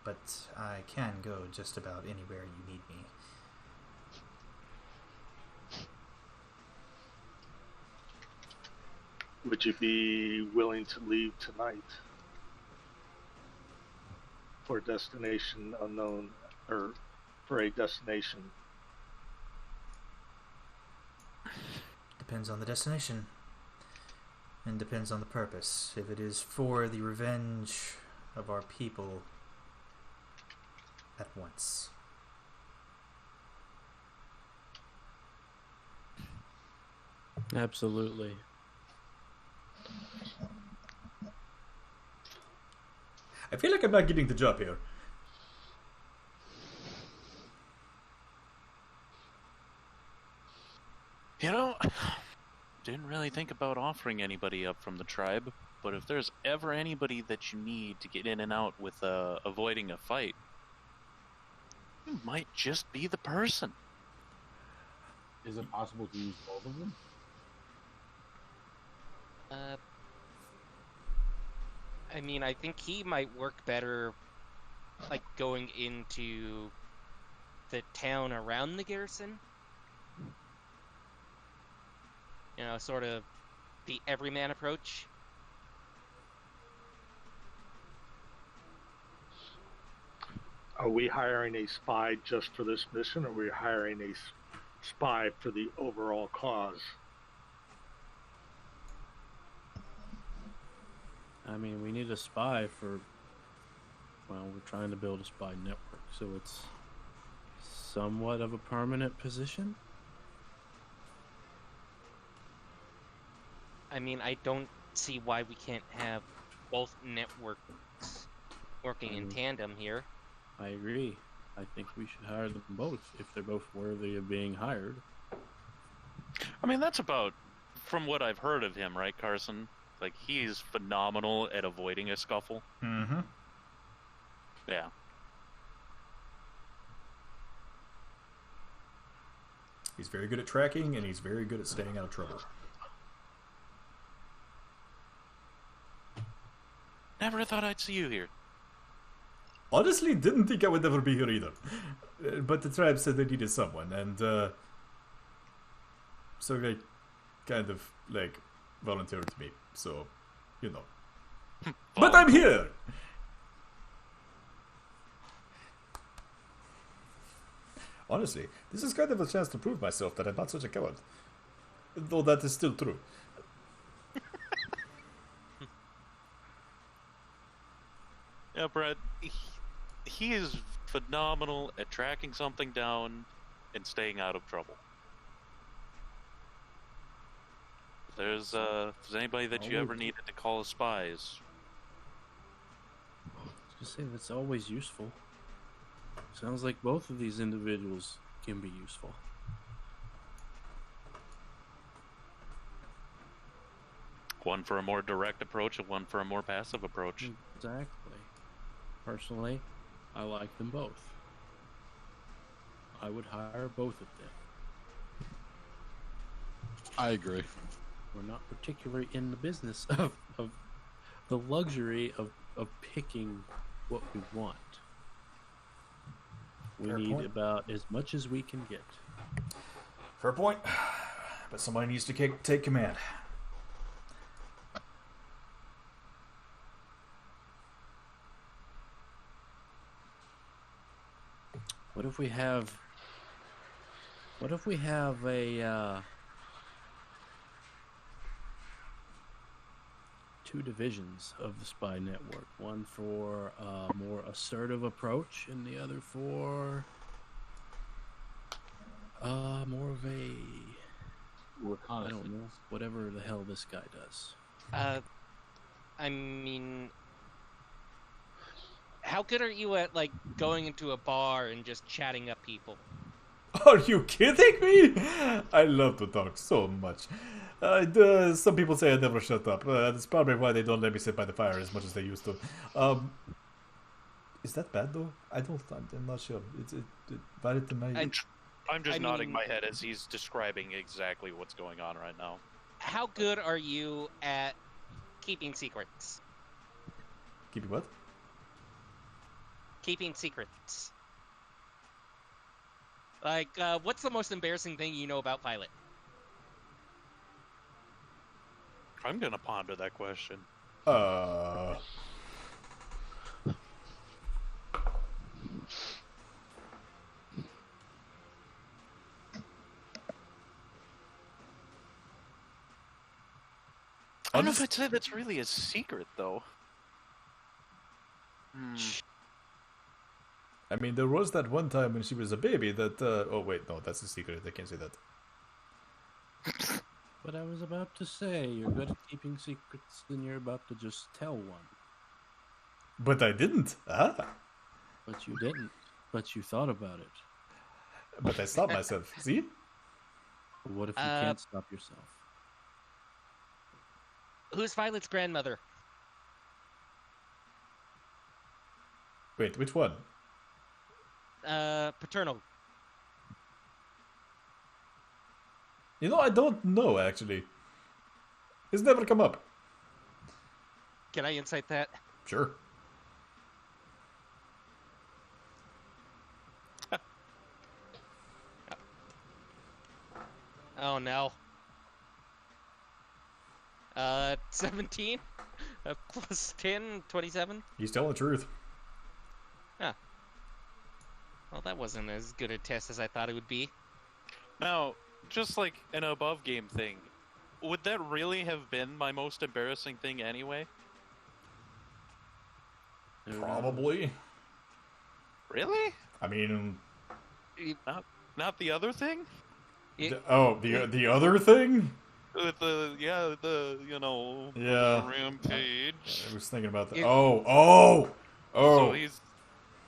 But I can go just about anywhere you need me. Would you be willing to leave tonight for a destination unknown, or for a destination? Depends on the destination. And depends on the purpose. If it is for the revenge of our people, at once. Absolutely. I feel like I'm not getting the job here. You know, didn't really think about offering anybody up from the tribe, but if there's ever anybody that you need to get in and out with avoiding a fight, you might just be the person. Is it possible to use both of them? I mean, I think he might work better, like, going into the town around the garrison. You know, sort of the everyman approach. Are we hiring a spy just for this mission, or are we hiring a spy for the overall cause? I mean, we need a spy for... Well, we're trying to build a spy network, so it's somewhat of a permanent position. I mean, I don't see why we can't have both networks working in tandem here. I agree. I think we should hire them both if they're both worthy of being hired. I mean, that's about, from what I've heard of him, right, Carson? Like, he's phenomenal at avoiding a scuffle. Mm-hmm. Yeah. He's very good at tracking, and he's very good at staying out of trouble. Never thought I'd see you here. Honestly, didn't think I would ever be here either. But the tribe said they needed someone, and so they kind of, like, volunteered me. So, you know. But I'm here! Honestly, this is kind of a chance to prove myself that I'm not such a coward. Though that is still true. Yeah, Brett, he is phenomenal at tracking something down and staying out of trouble. If there's anybody that you ever needed to call as spies, Just say that's always useful. Sounds like both of these individuals can be useful. one for a more direct approach and one for a more passive approach. Exactly. Personally, I like them both. I would hire both of them. I agree. We're not particularly in the business of the luxury of picking what we want. We Fair need point. about as much as we can get. Fair point. But somebody needs to take command. What if we have a two divisions of the spy network? One for a more assertive approach, and the other for more of a I Reconnaissance. don't know, whatever the hell this guy does. I mean, how good are you at like going into a bar and just chatting up people? Are you kidding me? I love to talk so much. Some people say I never shut up. That's probably why they don't let me sit by the fire as much as they used to. Is that bad though? I'm not sure. It's valid to my. I'm just I nodding mean- my head as he's describing exactly what's going on right now. How good are you at keeping secrets? Keep it what? Keeping secrets. Like, what's the most embarrassing thing you know about Violet? I'm gonna ponder that question. I don't know if I'd say that's really a secret, though. I mean, there was that one time when she was a baby that. Oh wait, no, that's a secret. I can't say that. But I was about to say, you're good at keeping secrets, and you're about to just tell one. But I didn't. Ah. But you didn't. But you thought about it. But I stopped myself. See? But what if you can't stop yourself? Who's Violet's grandmother? Wait, which one? Paternal. You know, I don't know actually. It's never come up. Can I insight that? Sure. Oh no. 17? Plus 10, 27? He's telling the truth. Well, that wasn't as good a test as I thought it would be. Now, just like an above game thing, would that really have been my most embarrassing thing anyway? Probably. Really? I mean, Not the other thing? It- the other thing? With the Yeah. rampage. I was thinking about that. It- Oh. So he's.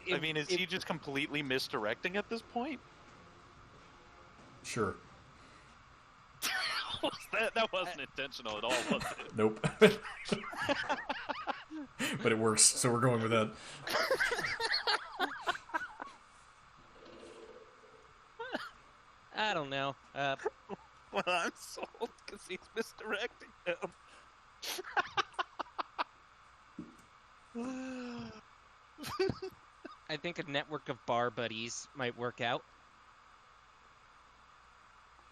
I it- mean, is he just completely misdirecting at this point? Sure. that wasn't intentional at all, was it? Nope. But it works, so we're going with that. I don't know. Well, I'm sold because he's misdirecting him. I think a network of bar buddies might work out.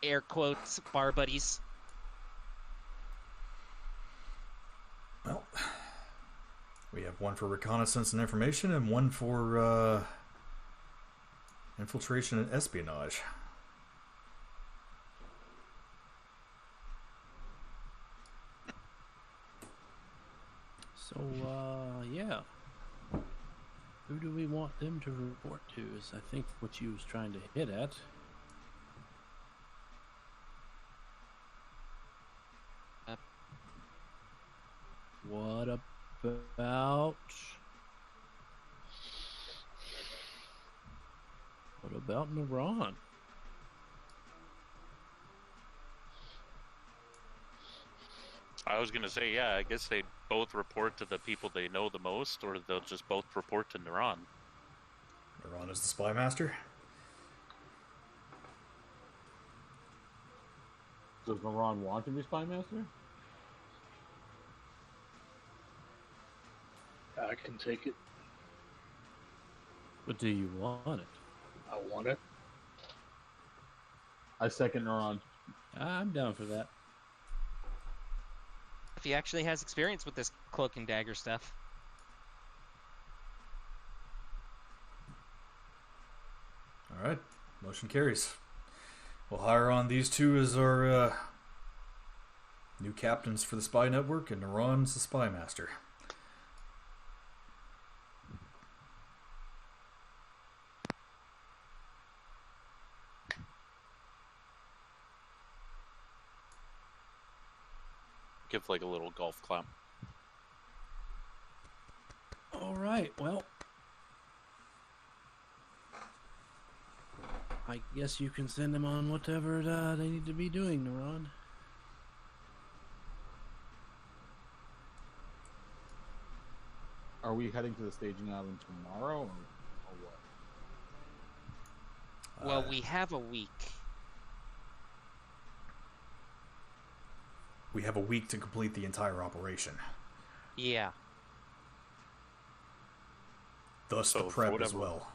Air quotes, bar buddies. Well, we have one for reconnaissance and information, and one for infiltration and espionage. So, yeah. Who do we want them to report to is, I think, what you was trying to hit at. What about... What about Naran? I was gonna say, yeah, I guess they'd both report to the people they know the most, or they'll just both report to Naran. Naran is the spy master. Does Naran want to be spy master? I can take it. But do you want it? I want it. I second Naran. I'm down for that. If he actually has experience with this cloak and dagger stuff. All right, motion carries. We'll hire on these two as our new captains for the spy network, and Naran's the spy master. Give like a little golf clap. All right, well, I guess you can send them on whatever they need to be doing, Naran. Are we heading to the staging island tomorrow, or what? Well, we have a week. We have a week to complete the entire operation. Yeah. Thus So the for prep as whatever- well.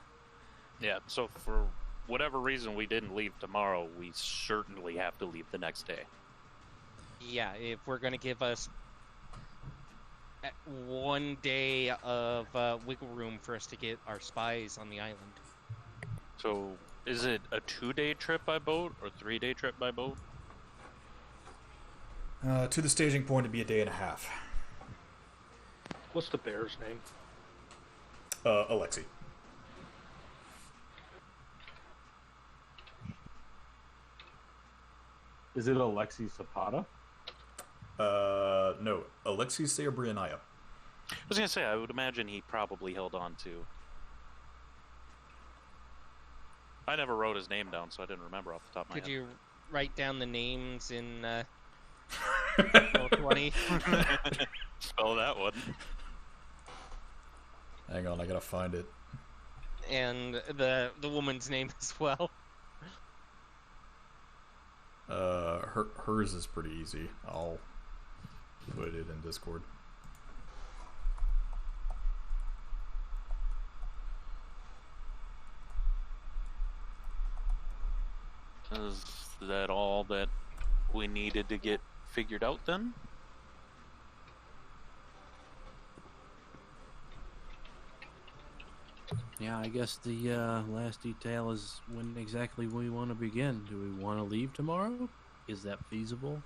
Yeah, so for whatever reason we didn't leave tomorrow, we certainly have to leave the next day. Yeah, if we're going to give us 1 day of wiggle room for us to get our spies on the island. So is it a 2-day trip by boat or 3-day trip by boat? To the staging point, it'd be a day and a half. What's the bear's name? Alexi. Is it Alexi Zapata? No, Alexi Seobrianaya. I was gonna say, I would imagine he probably held on to. I never wrote his name down, so I didn't remember off the top of my Could head. you write down the names in Roll20? Spell that one. Hang on, I gotta find it. And the woman's name as well. Hers is pretty easy. I'll put it in Discord. Is that all that we needed to get figured out then? Yeah, I guess the last detail is when exactly we want to begin. Do we want to leave tomorrow? Is that feasible?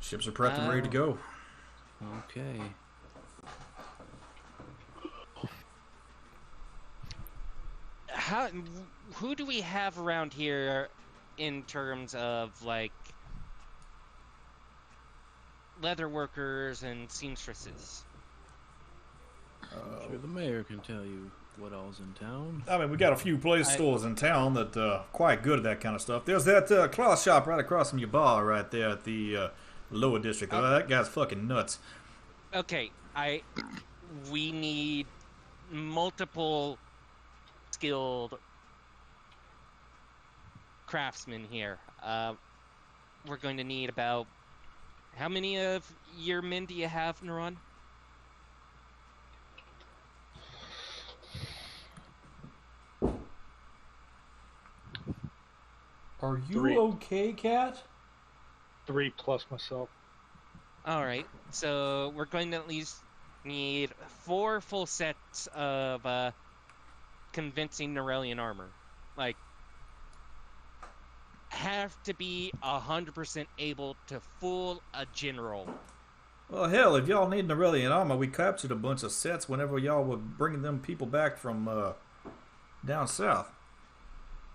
Ships are prepped and ready to go. Okay. Who do we have around here in terms of like leather workers and seamstresses? I'm sure the mayor can tell you what all's in town. I mean, we got a few place stores in town that quite good at that kind of stuff. There's that cloth shop right across from your bar right there at the lower district. That guy's fucking nuts. Okay, we need multiple skilled craftsmen here. We're going to need about how many of your men do you have, Naran? Are you 3. okay, Cat? 3 plus myself. All right, so we're going to at least need 4 full sets of convincing Norellian armor. Like, have to be 100% able to fool a general. Well, hell, if y'all need Norellian armor, we captured a bunch of sets whenever y'all were bringing them people back from down south.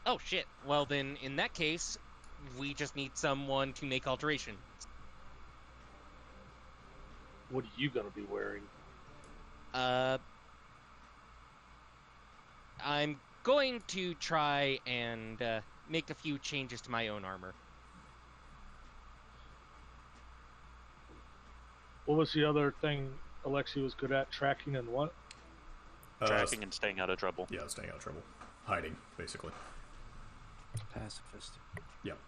Oh shit. Well then, in that case, we just need someone to make alterations. What are you gonna be wearing? I'm going to try and make a few changes to my own armor. What was the other thing Alexi was good at? Tracking and what? Tracking and staying out of trouble. Yeah, staying out of trouble. Hiding, basically. Pacifist. Yep.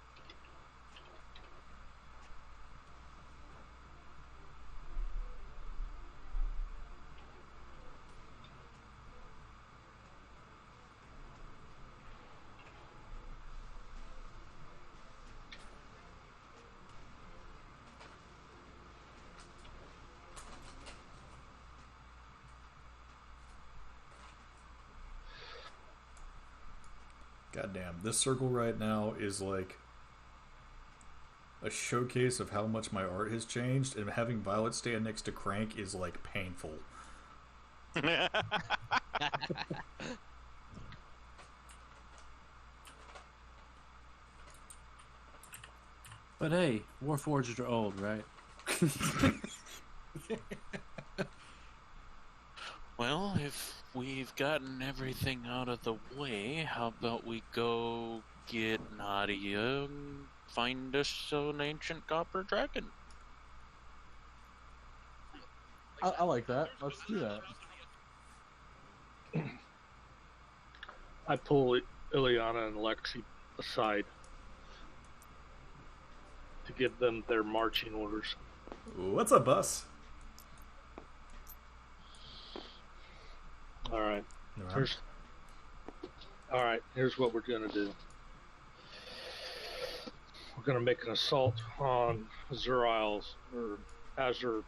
Goddamn, this circle right now is like a showcase of how much my art has changed, and having Violet stand next to Crank is like painful. But hey, Warforged are old, right? Well, if we've gotten everything out of the way, how about we go get Nadia and find us an ancient copper dragon? I like that. Let's do that. I pull Ileana and Lexi aside to give them their marching orders. What's up, boss? All right. Around? Here's what we're gonna do. We're gonna make an assault on Azure Azure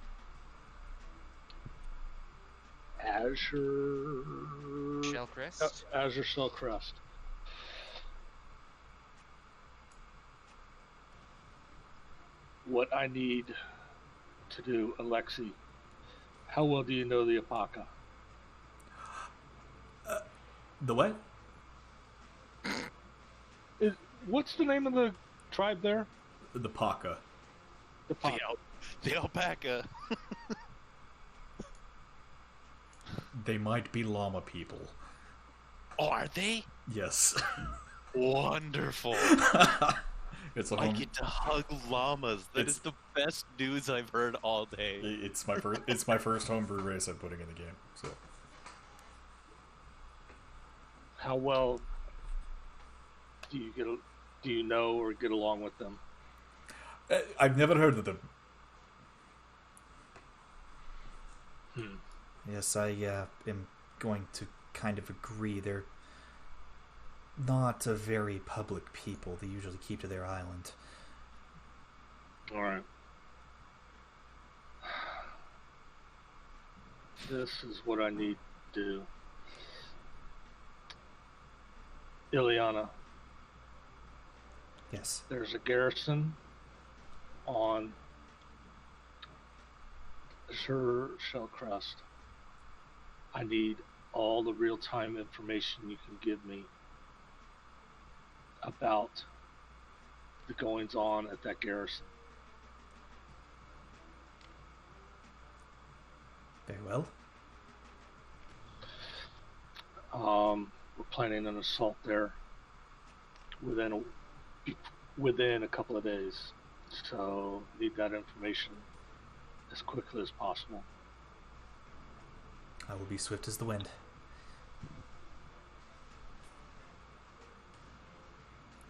Shellcrest. Azure Shellcrest. What I need to do, Alexi, how well do you know the Apaka? The what? What's the name of the tribe there? The Paka. The Paka. The alpaca. They might be llama people. Oh, are they? Yes. Wonderful. It's a I home... get to hug llamas. That is the best news I've heard all day. It's my first. It's my first homebrew race I'm putting in the game. So. How well do you know or get along with them? I've never heard of them. Yes, I am going to kind of agree. They're not a very public people. They usually keep to their island. All right. This is what I need to do. Ileana, Yes. there's a garrison on Azure Shellcrest. I need all the real-time information you can give me about the goings-on at that garrison. Very well. We're planning an assault there within a couple of days, so need that information as quickly as possible. I will be swift as the wind.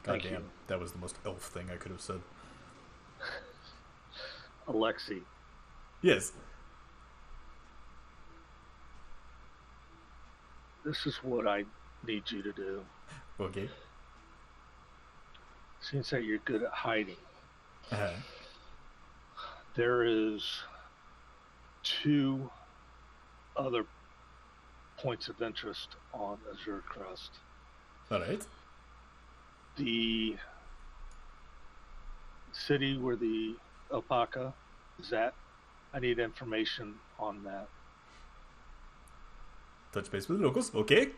Thank Goddamn, you. that was the most elf thing I could have said. Alexi, Yes. this is what I need you to do. Okay. Seems that you're good at hiding. Uh-huh. There is 2 other points of interest on Azure Crest. All right. The city where the alpaca is at, I need information on that. Touch base with the locals. Okay.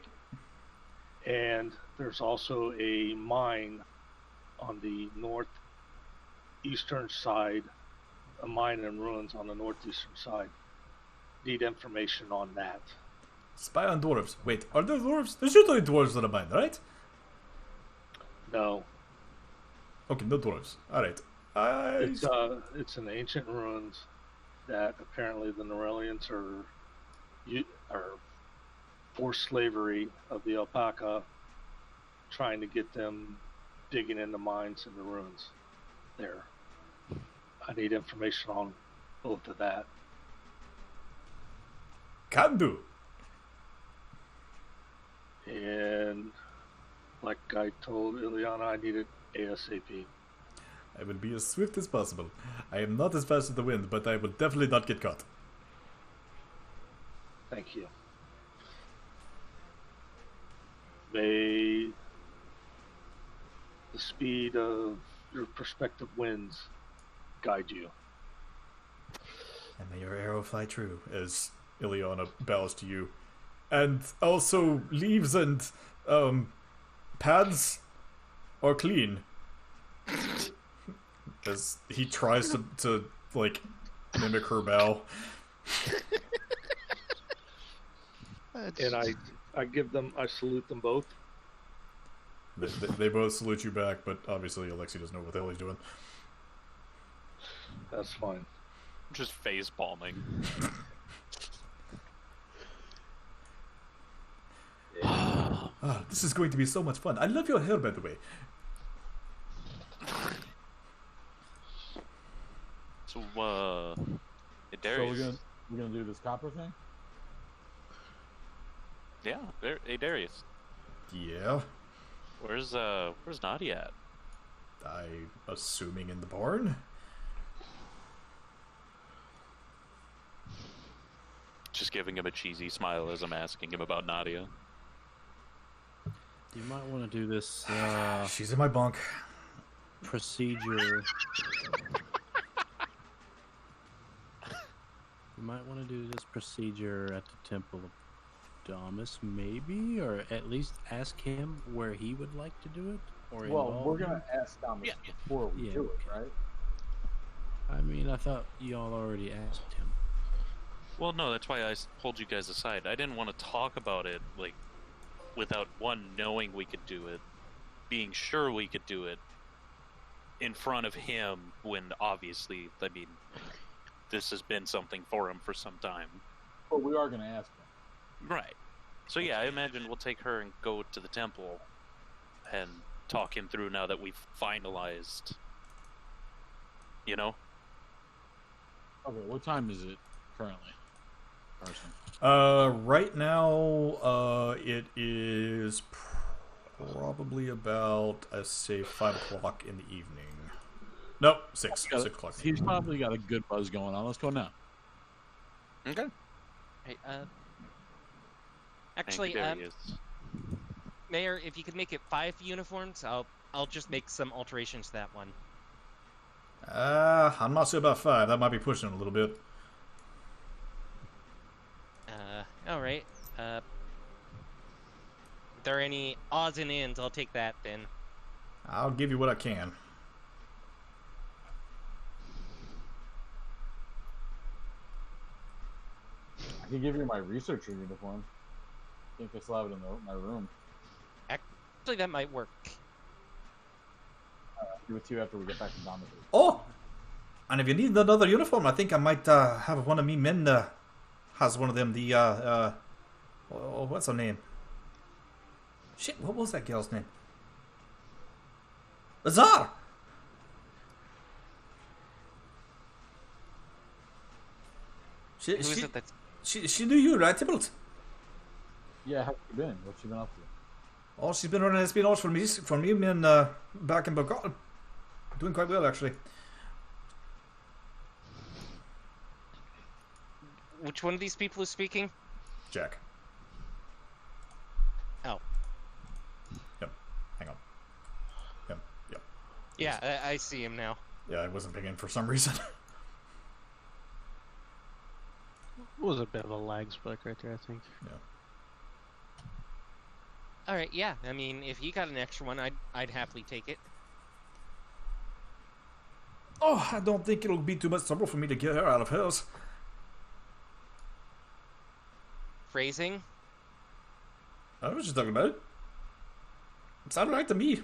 And there's also a mine on the northeastern side, a mine in ruins on the northeastern side. Need information on that. Spy on dwarves. Wait, are there dwarves? There's usually dwarves on the mine, right? No, Okay, no dwarves. All right. it's an ancient ruins that apparently the Norellians are forced slavery of the alpaca, trying to get them digging into mines in the ruins there. I need information on both of that. Can do. And like I told Ileana, I need it ASAP. I will be as swift as possible. I am not as fast as the wind, but I will definitely not get caught. Thank you. May the speed of your prospective winds guide you. And may your arrow fly true, as Ileana bows to you. And also, leaves and pads are clean. As he tries to like mimic her bow. And I salute them both. They both salute you back, but obviously Alexi doesn't know what the hell he's doing. That's fine. Just face palming. Ah, this is going to be so much fun. I love your hair, by the way. So, So Darius. we're gonna do this copper thing. Yeah, hey Darius. Yeah, Where's Nadia at? I'm assuming in the barn. Just giving him a cheesy smile as I'm asking him about Nadia. You might want to do this She's in my bunk. procedure. You might want to do this procedure at the Temple of Damas, maybe, or at least ask him where he would like to do it. Or Well, involve we're him. gonna ask Thomas Yeah. before we Yeah, do it, okay. right? I mean, I thought y'all already asked him. Well, no, that's why I pulled you guys aside. I didn't want to talk about it, like, without one knowing we could do it, being sure we could do it in front of him. When obviously, I mean, this has been something for him for some time. But we are gonna ask him. Right. So yeah, I imagine we'll take her and go to the temple and talk him through now that we've finalized. You know? Okay, what time is it currently, Carson? Right now, it is probably about, I say, 5 o'clock in the evening. Nope, 6 o'clock. He's probably got a good buzz going on. Let's go now. Okay. Hey, actually, Darius. Mayor, if you could make it 5 uniforms, I'll just make some alterations to that one. I'm not sure about 5. That might be pushing it a little bit. All right. If there are any odds and ends, I'll take that then. I'll give you what I can. I can give you my researcher uniform. I think I still have it in my room. Actually, that might work. I'll give it to you after we get back to Donovan. Oh! And if you need another uniform, I think I might have one of me men has one of them. The, what's her name? Shit, what was that girl's name? Azar! Who is it that's... She knew you, right, Tybalt? Yeah, how's she been? What's she been up to? Oh, she's been running espionage for me and back in Bogota. Doing quite well, actually. Which one of these people is speaking? Jack. Oh. Yep. Hang on. Yep. Yeah, I see him now. Yeah, I wasn't pinging for some reason. It was a bit of a lag spike right there, I think. Yeah. All right, yeah. I mean, if you got an extra one, I'd happily take it. Oh, I don't think it'll be too much trouble for me to get her out of hers. Phrasing? I don't know what you're talking about. It sounded right to me.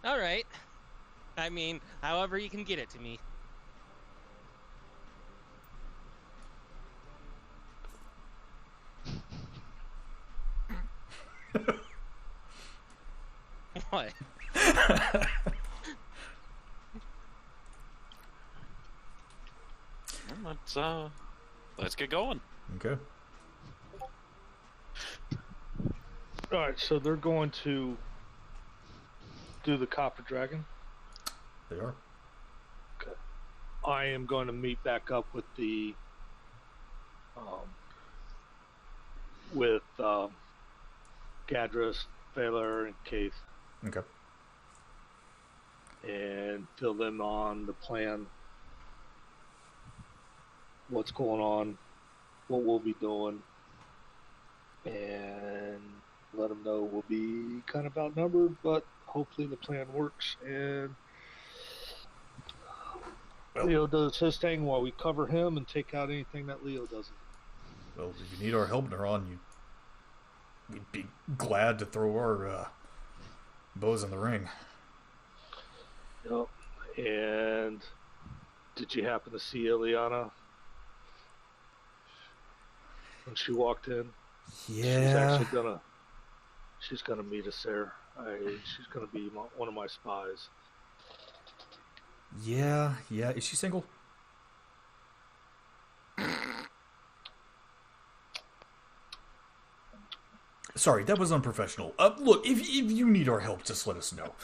All right. I mean, however you can get it to me. What? Let's get going. Okay. All right, so they're going to do the Copper Dragon. They are. Okay. I am going to meet back up with the Gadris, Baylor and Keith, Okay. and fill them on the plan, what's going on, what we'll be doing, and let them know we'll be kind of outnumbered, but hopefully the plan works, and Well- Leo does his thing while we cover him and take out anything that Leo doesn't. Well, if you need our help, Neron, we'd be glad to throw our bows in the ring. Yep. And did you happen to see Ileana when she walked in? Yeah. She's gonna meet us there. She's gonna be one of my spies. Yeah. Is she single? Sorry, that was unprofessional. Look, if you need our help, just let us know.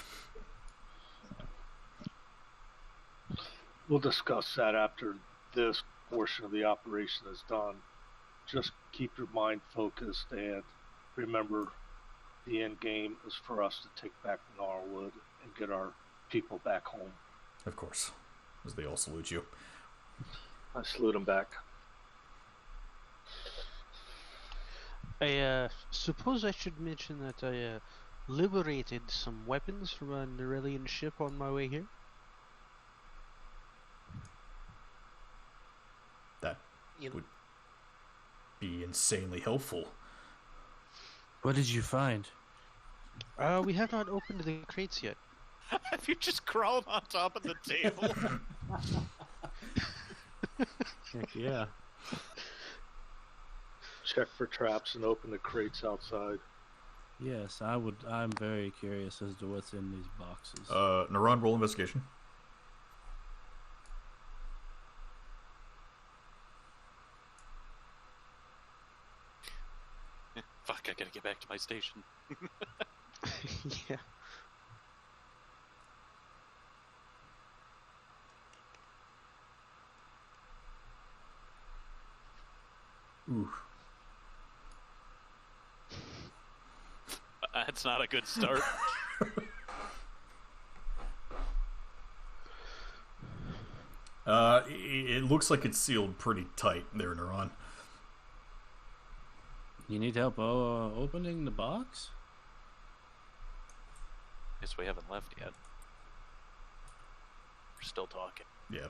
We'll discuss that after this portion of the operation is done. Just keep your mind focused and remember the end game is for us to take back Norwood and get our people back home. Of course, as they all salute you. I salute them back. I suppose I should mention that I liberated some weapons from a Nerelian ship on my way here. That You- would be insanely helpful. What did you find? We have not opened the crates yet. Have you just crawled on top of the table? Heck yeah. Check for traps and open the crates outside. Yes, I would. I'm very curious as to what's in these boxes. Neron, roll investigation. Fuck, I gotta get back to my station. Yeah. Ooh. That's not a good start. It looks like it's sealed pretty tight there, Neron. You need help opening the box? Guess we haven't left yet. We're still talking. Yeah,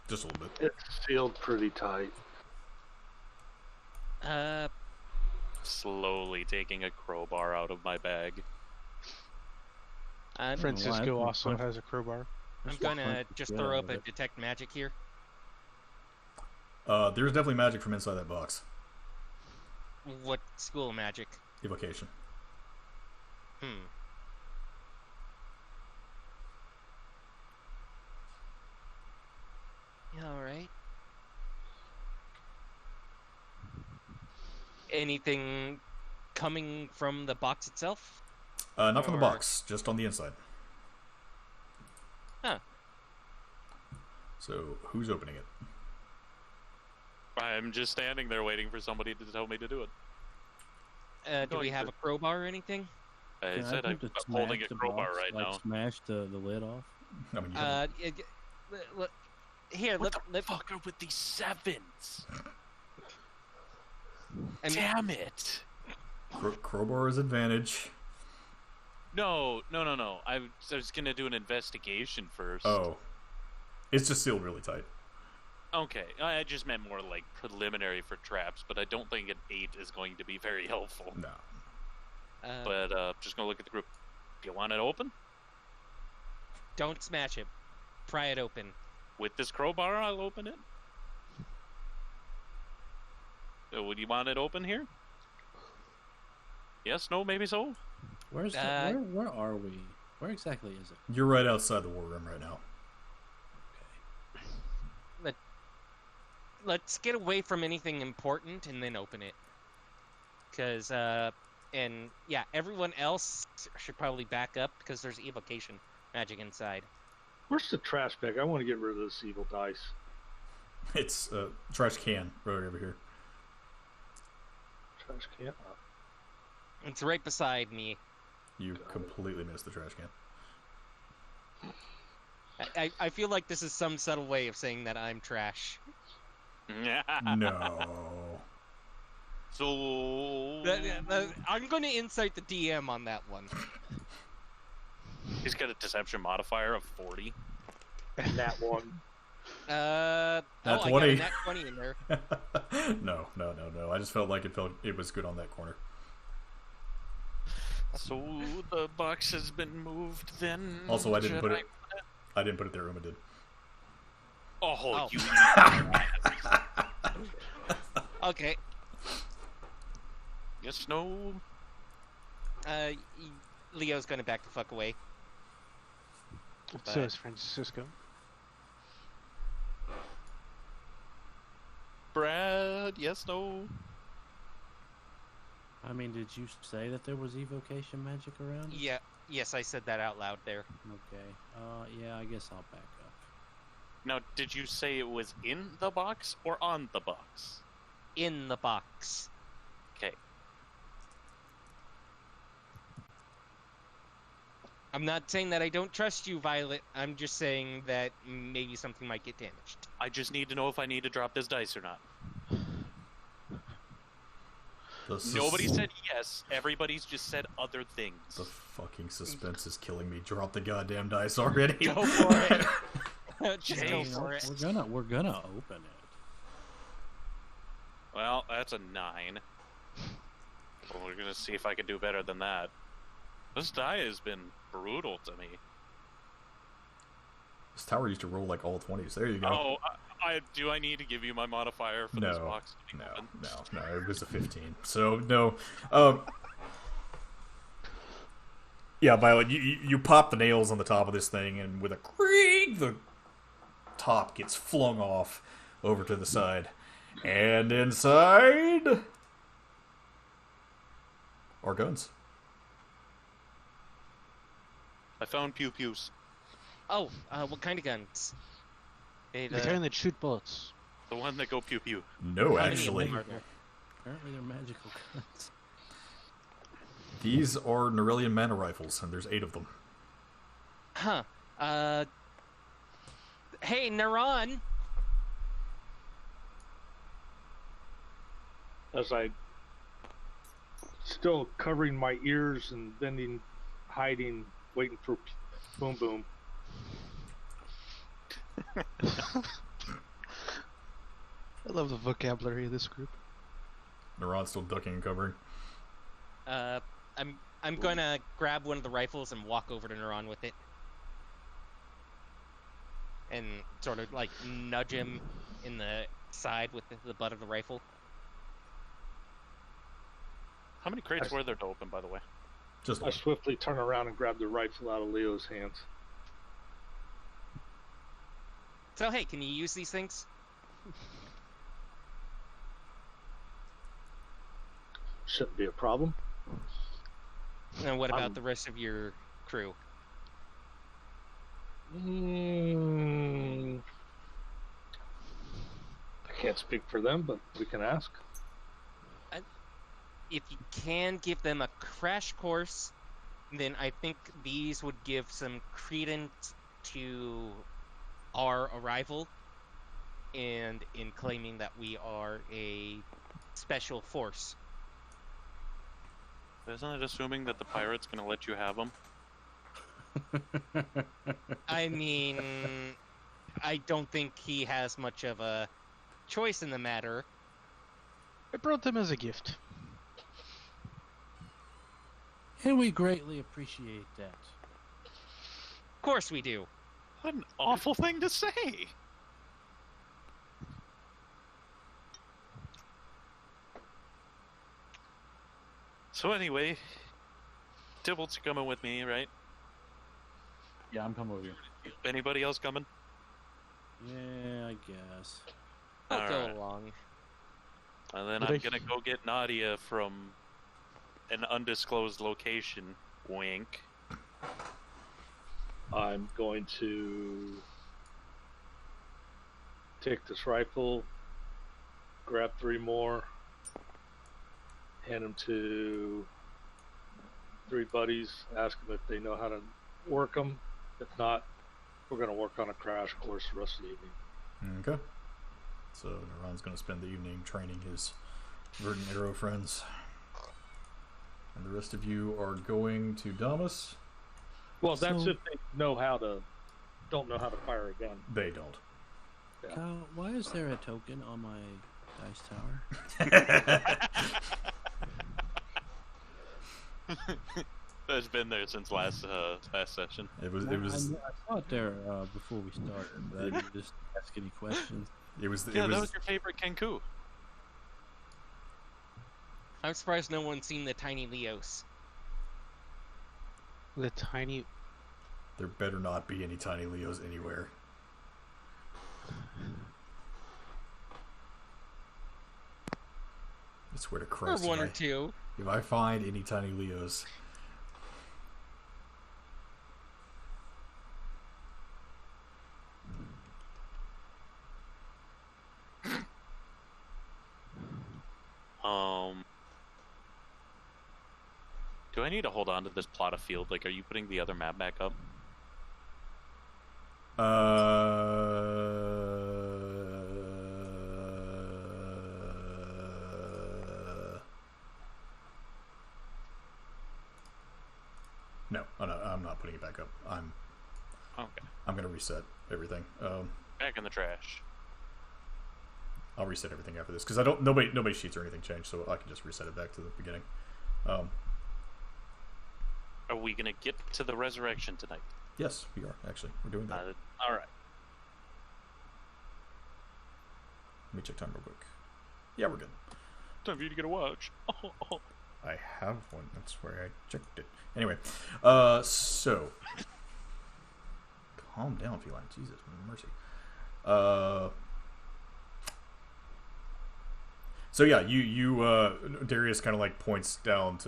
just a little bit. It's sealed pretty tight. Slowly taking a crowbar out of my bag. I'm, Francisco Why? also has a crowbar. I'm gonna just throw up a detect magic here. There's definitely magic from inside that box. What school of magic? Evocation. Alright. Anything coming from the box itself? Not from the Or- box, just on the inside. Huh. So, who's opening it? I'm just standing there waiting for somebody to tell me to do it. Do we have a crowbar or anything? I Can said I'm attempt to holding smash a the crowbar box, right like now. Smash the lid off. I mean, you have Here, What the let fuck are with these sevens? I mean, Damn it! crowbar is advantage. No. I was gonna do an investigation first. Oh. It's just sealed really tight. Okay, I just meant more like preliminary for traps, but I don't think an 8 is going to be very helpful. No. But just gonna look at the group. Do you want it open? don't smash it. Pry it open. With this crowbar, I'll open it. So, would you want it open here? Yes, no, maybe so? Where's where are we? Where exactly is it? You're right outside the war room right now. Let's get away from anything important and then open it. Because, and yeah, everyone else should probably back up because there's evocation magic inside. Where's the trash bag? I want to get rid of this evil dice. It's a trash can right over here. Trash can. It's right beside me. You completely missed the trash can. I feel like this is some subtle way of saying that I'm trash. No. So I'm going to insert the DM on that one. he's got a deception modifier of 40. Nat 1. Nat I got a 20. nat 20 in there. No. I just felt like it was good on that corner. So the box has been moved then. Also, I didn't Should put it. I didn't put it there. Uma did. Oh, you. Okay. Yes, no. Leo's going to back the fuck away. So is Francisco. Brad, yes, no. I mean, did you say that there was evocation magic around? Yeah. Yes, I said that out loud there. Okay. Yeah, I guess I'll back up. Now, did you say it was in the box or on the box? In the box. Okay. I'm not saying that I don't trust you, Violet. I'm just saying that maybe something might get damaged. I just need to know if I need to drop this dice or not. Nobody said yes. Everybody's just said other things. The fucking suspense is killing me. Drop the goddamn dice already. Go for it. Just go Jeez. for it. We're gonna open it. Well, that's a 9. Well, we're gonna see if I can do better than that. This die has been brutal to me. This tower used to roll like all 20s. There you go. Oh, do I need to give you my modifier for this box to be open? No. It was a 15. So no. Yeah, Violet, you pop the nails on the top of this thing, and with a creak, the top gets flung off over to the side, and inside are guns. I found pew-pews. Oh, what kind of guns? The kind that shoot bullets. The one that go pew-pew. No, How many actually, of them are there? Apparently they're magical guns. these are Nerillian mana rifles, and there's 8 of them. Huh. Hey, Neuron. As I still covering my ears and bending, hiding, waiting for boom boom. I love the vocabulary of this group. Neuron's still ducking and covering. I'm gonna grab one of the rifles and walk over to Neuron with it. And sort of like nudge him in the side with the butt of the rifle. How many crates were there to open, by the way? Just I one. swiftly turn around and grab the rifle out of Leo's hands. So hey, can you use these things? Shouldn't be a problem. And what about the rest of your crew? I can't speak for them, but we can ask. If you can give them a crash course, then I think these would give some credence to our arrival and in claiming that we are a special force. Isn't it assuming that the pirate's gonna let you have them? I mean, I don't think he has much of a choice in the matter. I brought them as a gift. And we greatly appreciate that. Of course we do. What an awful thing to say! So anyway, Tybalt's coming with me, right? Yeah, I'm coming with you. Anybody else coming? Yeah, I guess. I'll go Alright. along. And then But I'm gonna go get Nadia from an undisclosed location. Wink. I'm going to take this rifle, grab 3 more, hand them to 3 buddies, ask them if they know how to work them. If not, we're going to work on a crash course the rest of the evening. Okay. So Naran's going to spend the evening training his verdant arrow friends. And the rest of you are going to Damas? Well, that's So- if they don't know how to fire a gun. They don't. Kyle, why is there a token on my dice tower? That's been there since last session. It was. I saw it there before we started, but I didn't just ask any questions. It was. Yeah, that was your favorite Kenku. I'm surprised no one's seen the tiny Leos. The tiny. There better not be any tiny Leos anywhere. I swear to Or Christ. one or two. If I find any tiny Leos. Do I need to hold on to this plot of field? Like, are you putting the other map back up? No, I'm not putting it back up. Okay. I'm gonna reset everything. Back in the trash. I'll reset everything after this because nobody's sheets or anything changed, so I can just reset it back to the beginning. Are we gonna get to the resurrection tonight? Yes, we are actually. We're doing that. All right. Let me check time real quick. Yeah, we're good. Time for you to get a watch. I have one. That's where I checked it. Anyway, so calm down, feline. Jesus mercy. So yeah, you Darius kind of like points down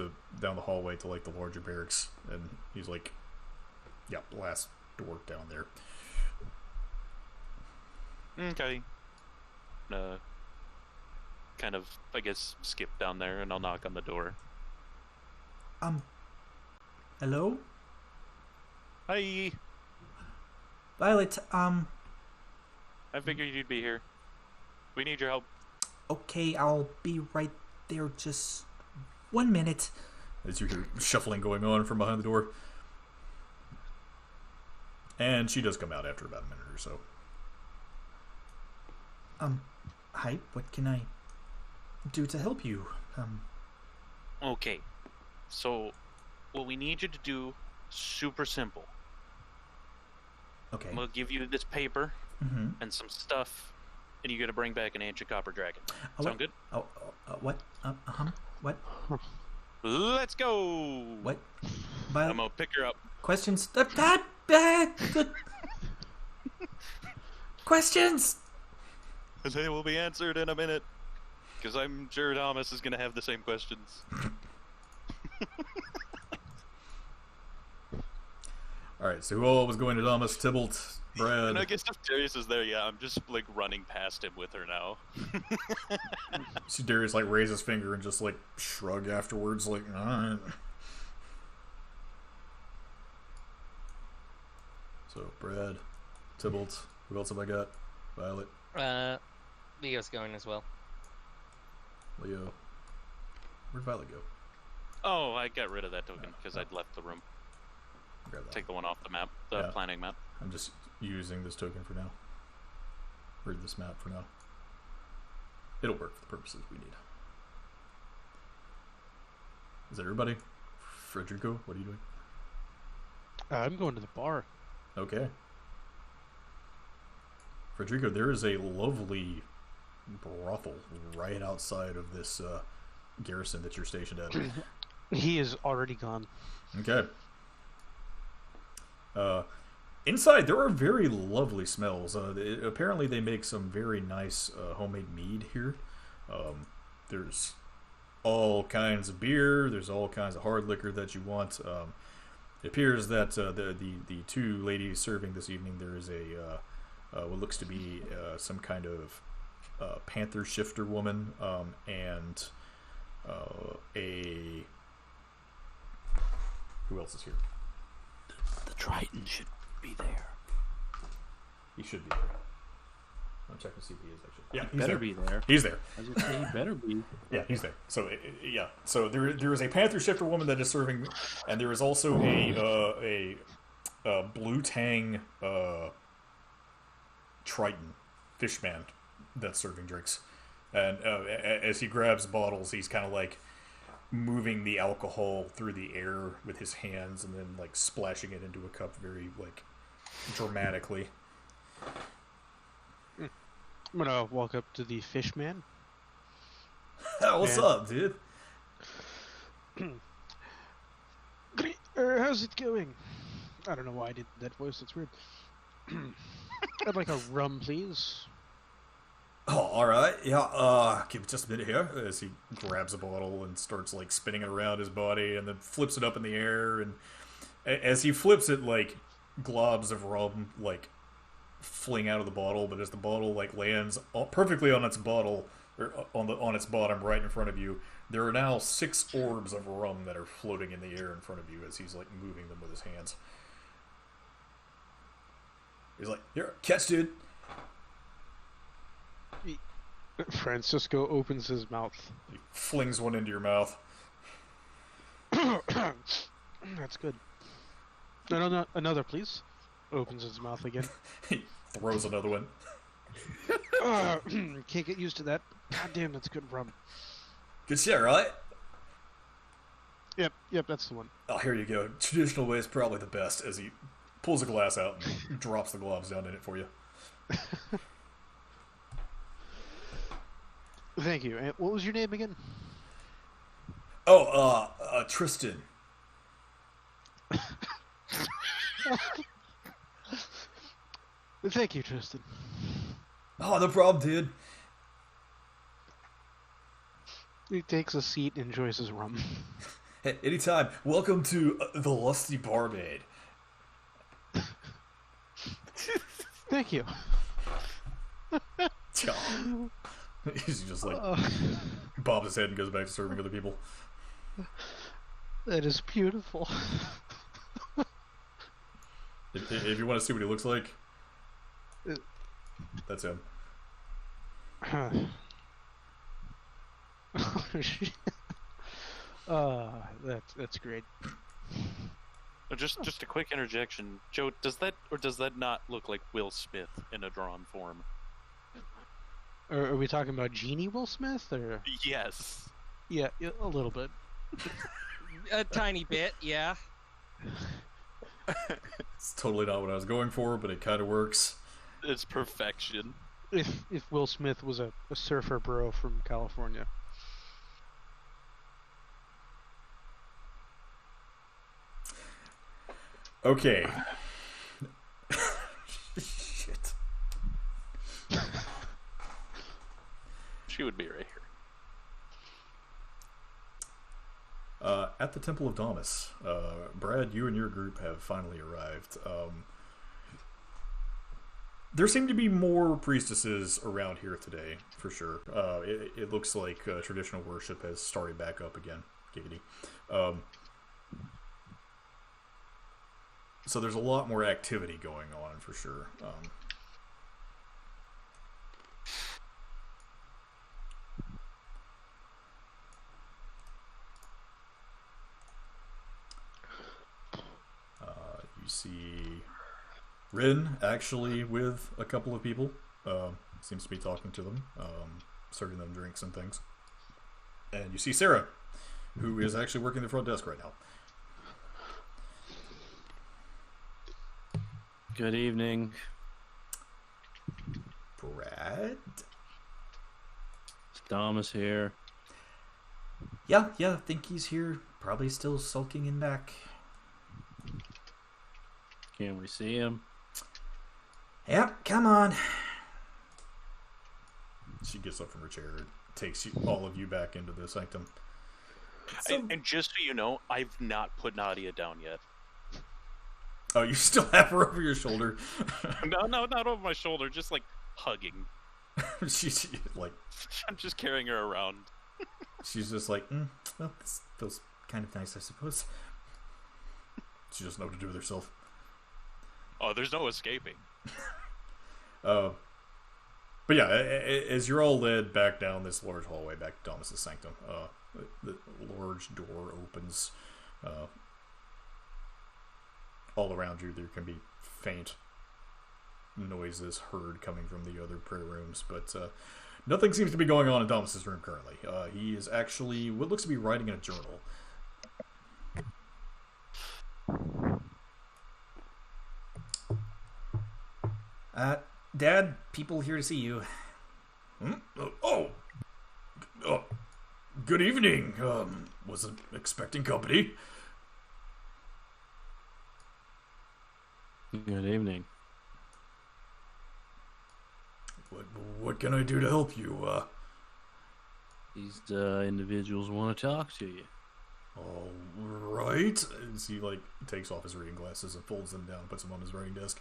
the hallway to like the larger barracks, and he's like, "Yeah, last door down there." Okay. Kind of, I guess, skip down there, and I'll knock on the door. Hello? Hi. Violet, I figured you'd be here. We need your help. okay, I'll be right there, just 1 minute. As you hear shuffling going on from behind the door, and she does come out after about a minute or so. Hi, what can I do to help you? Okay. So, what we need you to do, super simple. Okay. We'll give you this paper Mm-hmm. and some stuff, and you got to bring back an ancient copper dragon. Oh, Sound good? What? What? Let's go! What? I'm Violet, gonna pick her up. questions? Questions? They will be answered in a minute. Because I'm sure Thomas is gonna have the same questions. All right, so who all was going to Damas? Tybalt, Brad. And I guess if Darius is there, yeah, I'm just like running past him with her now. See Darius like raise his finger and just like shrug afterwards, like, all right. So Brad, Tybalt, who else have I got? Violet, Leo's going as well. Leo. Where'd Violet go? Oh, I got rid of that token because I'd left the room. Grab that. Take the one off the map, the Yeah. planning map. I'm just using this token for now. Or this map for now. It'll work for the purposes we need. Is that everybody? Frederico, what are you doing? I'm going to the bar. Okay. Frederico, there is a lovely brothel right outside of this garrison that you're stationed at. He is already gone. Okay. Inside, there are very lovely smells. Apparently, they make some very nice homemade mead here. There's all kinds of beer. There's all kinds of hard liquor that you want. It appears that the two ladies serving this evening, there is a what looks to be some kind of panther shifter woman and a Who else is here? The Triton should be there. He should be there. I'm checking to see if he is actually. Yeah, he's Better there. be there. He's there. I was gonna say he better be. Yeah, he's there. So yeah, so there is a panther shifter woman that is serving, and there is also a blue tang Triton fishman that's serving drinks, and as he grabs bottles, he's kind of like moving the alcohol through the air with his hands, and then like splashing it into a cup very like dramatically. I'm gonna walk up to the fish man. What's up, dude? How's it going? I don't know why I did that voice. That's weird. I'd like a rum, please. Oh, all right. Yeah. Give it just a minute here. As he grabs a bottle and starts like spinning it around his body, and then flips it up in the air. And as he flips it, like globs of rum like fling out of the bottle. But as the bottle like lands perfectly on its bottle or on its bottom right in front of you, there are now 6 orbs of rum that are floating in the air in front of you as he's like moving them with his hands. He's like, "Here, catch, dude." Francisco opens his mouth. He flings one into your mouth. That's good. No, another, please. Opens his mouth again. He throws another one. Can't get used to that. God damn, that's good rum. Good shit, right? Yep, that's the one. Oh, here you go. Traditional way is probably the best. As he pulls a glass out and drops the gloves down in it for you. Thank you. And what was your name again? Oh, Tristan. Thank you, Tristan. Oh, no problem, dude. He takes a seat and enjoys his rum. Hey, anytime. Welcome to the Lusty Barmaid. Thank you. He's just like bobs his head and goes back to serving other people. That is beautiful. If you want to see what he looks like, that's him. That's great. Just a quick interjection, Joe. Does that not look like Will Smith in a drawn form? Are we talking about Genie Will Smith or? Yes. Yeah, a little bit. A tiny bit, yeah. It's totally not what I was going for, but it kind of works. It's perfection. If Will Smith was a surfer bro from California. Okay. Shit. She would be right here. At the Temple of Damas, Brad, you and your group have finally arrived. There seem to be more priestesses around here today, for sure. It looks like traditional worship has started back up again. Giggity. So there's a lot more activity going on, for sure. You see Rin actually with a couple of people. Seems to be talking to them, serving them drinks and things. And you see Sarah, who is actually working the front desk right now. Good evening. Brad? Is Damas here? Yeah, I think he's here. Probably still sulking in back. Can we see him? Yep, come on. She gets up from her chair and takes all of you back into the sanctum. And just so you know, I've not put Nadia down yet. Oh, you still have her over your shoulder? No, not over my shoulder, just like hugging. She's like, I'm just carrying her around. She's just like, well, this feels kind of nice, I suppose. She doesn't know what to do with herself. Oh, there's no escaping. But yeah, as you're all led back down this large hallway back to Thomas's sanctum, the large door opens. All around you, there can be faint noises heard coming from the other prayer rooms, but nothing seems to be going on in Thomas's room currently. He is actually what looks to be writing in a journal. Dad, people here to see you. Good evening. Wasn't expecting company. Good evening. What can I do to help you? These individuals want to talk to you. All right. And he takes off his reading glasses and folds them down, and puts them on his writing desk.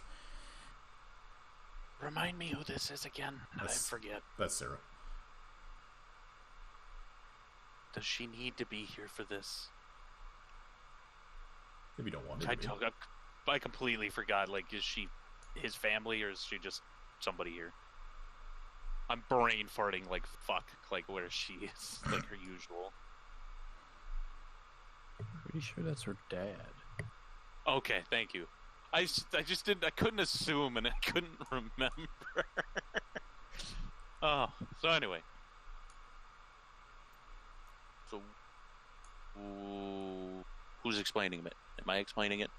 Remind me who this is again. I forget. That's Sarah. Does she need to be here for this? If you don't want to. I completely forgot. Is she his family or is she just somebody here? I'm brain farting like fuck, where she is, her usual. Pretty sure that's her dad. Okay, thank you. I just didn't. I couldn't assume, and I couldn't remember. Oh, so anyway. So, who's explaining it? Am I explaining it?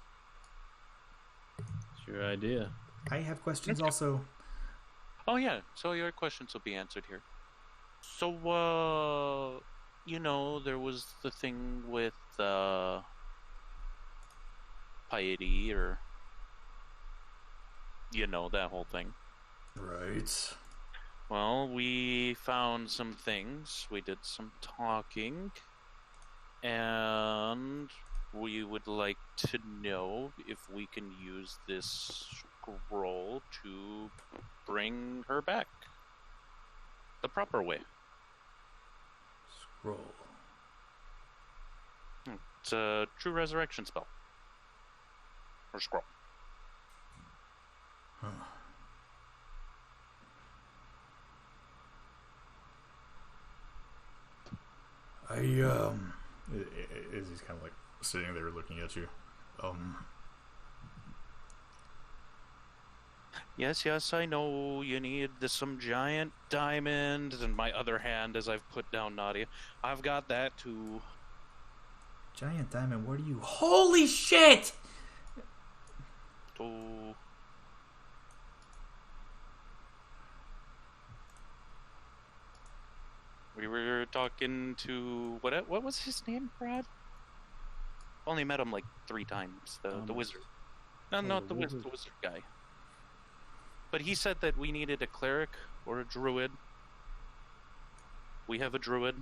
It's your idea. I have questions also. Oh yeah, so your questions will be answered here. So, there was the thing with piety, or that whole thing. Right. Well, we found some things. We did some talking, and we would like to know if we can use this scroll to bring her back the proper way. Scroll. It's a true resurrection spell. Or scroll. Huh. As he's kind of sitting there looking at you, Yes, I know you need some giant diamond, and my other hand, as I've put down Nadia, I've got that too. Giant diamond, what are you? Holy shit! Oh. We were talking to what was his name, Brad? Only met him 3 times. The wizard. No, not the wizard. The wizard guy. But he said that we needed a cleric or a druid. We have a druid.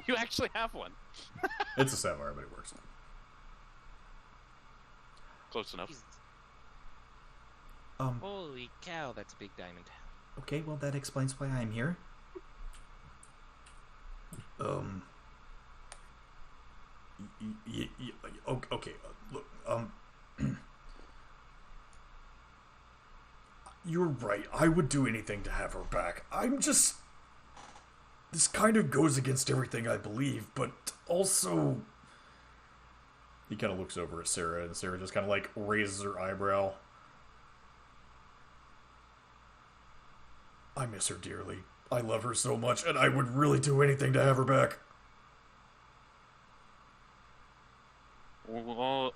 You actually have one. It's a sapphire, but it works. Close enough. Holy cow, that's a big diamond. Okay, well that explains why I'm here. Okay. Look. You're right. I would do anything to have her back. I'm just. This kind of goes against everything I believe, but also. He kind of looks over at Sarah, and Sarah just kind of raises her eyebrow. I miss her dearly. I love her so much, and I would really do anything to have her back. Well,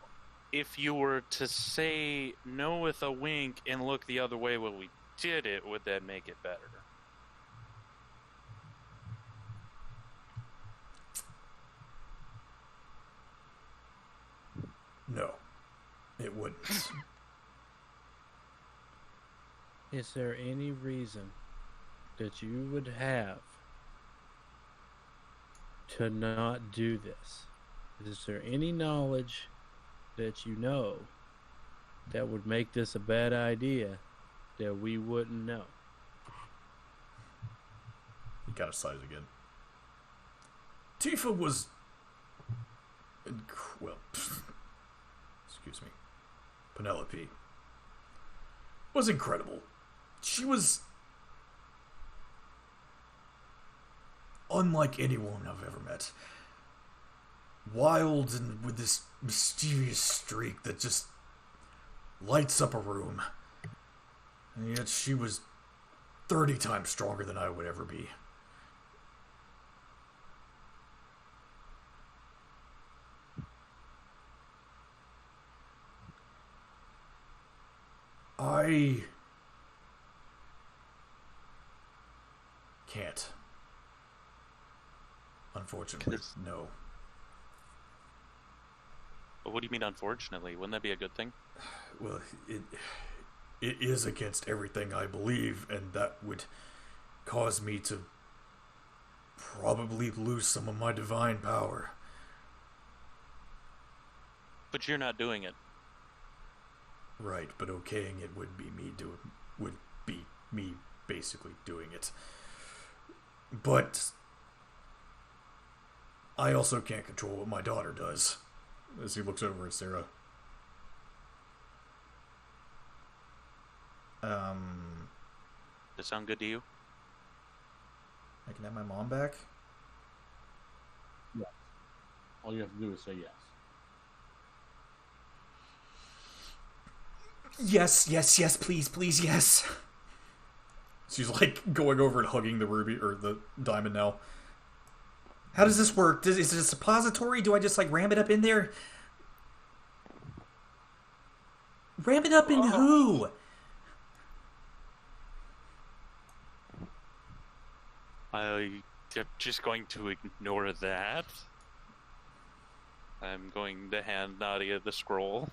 if you were to say no with a wink and look the other way when we did it, would that make it better? No, it wouldn't. Is there any reason that you would have to not do this? Is there any knowledge that you know that would make this a bad idea that we wouldn't know? He kind of sighs again. Tifa was well, excuse me, Penelope was incredible. She was unlike any woman I've ever met. Wild and with this mysterious streak that just lights up a room. And yet she was 30 times stronger than I would ever be. I can't. Unfortunately, no. But what do you mean, unfortunately? Wouldn't that be a good thing? Well, it is against everything I believe, and that would cause me to probably lose some of my divine power. But you're not doing it. Right, but okaying it would be me basically doing it. But I also can't control what my daughter does. As he looks over at Sarah. Does it sound good to you? I can have my mom back? Yes. All you have to do is say yes. Yes, please, yes. She's like going over and hugging the ruby or the diamond now. How does this work? Is it a suppository? Do I just like ram it up in there? Ram it up in who? I'm just going to ignore that. I'm going to hand Nadia the scroll.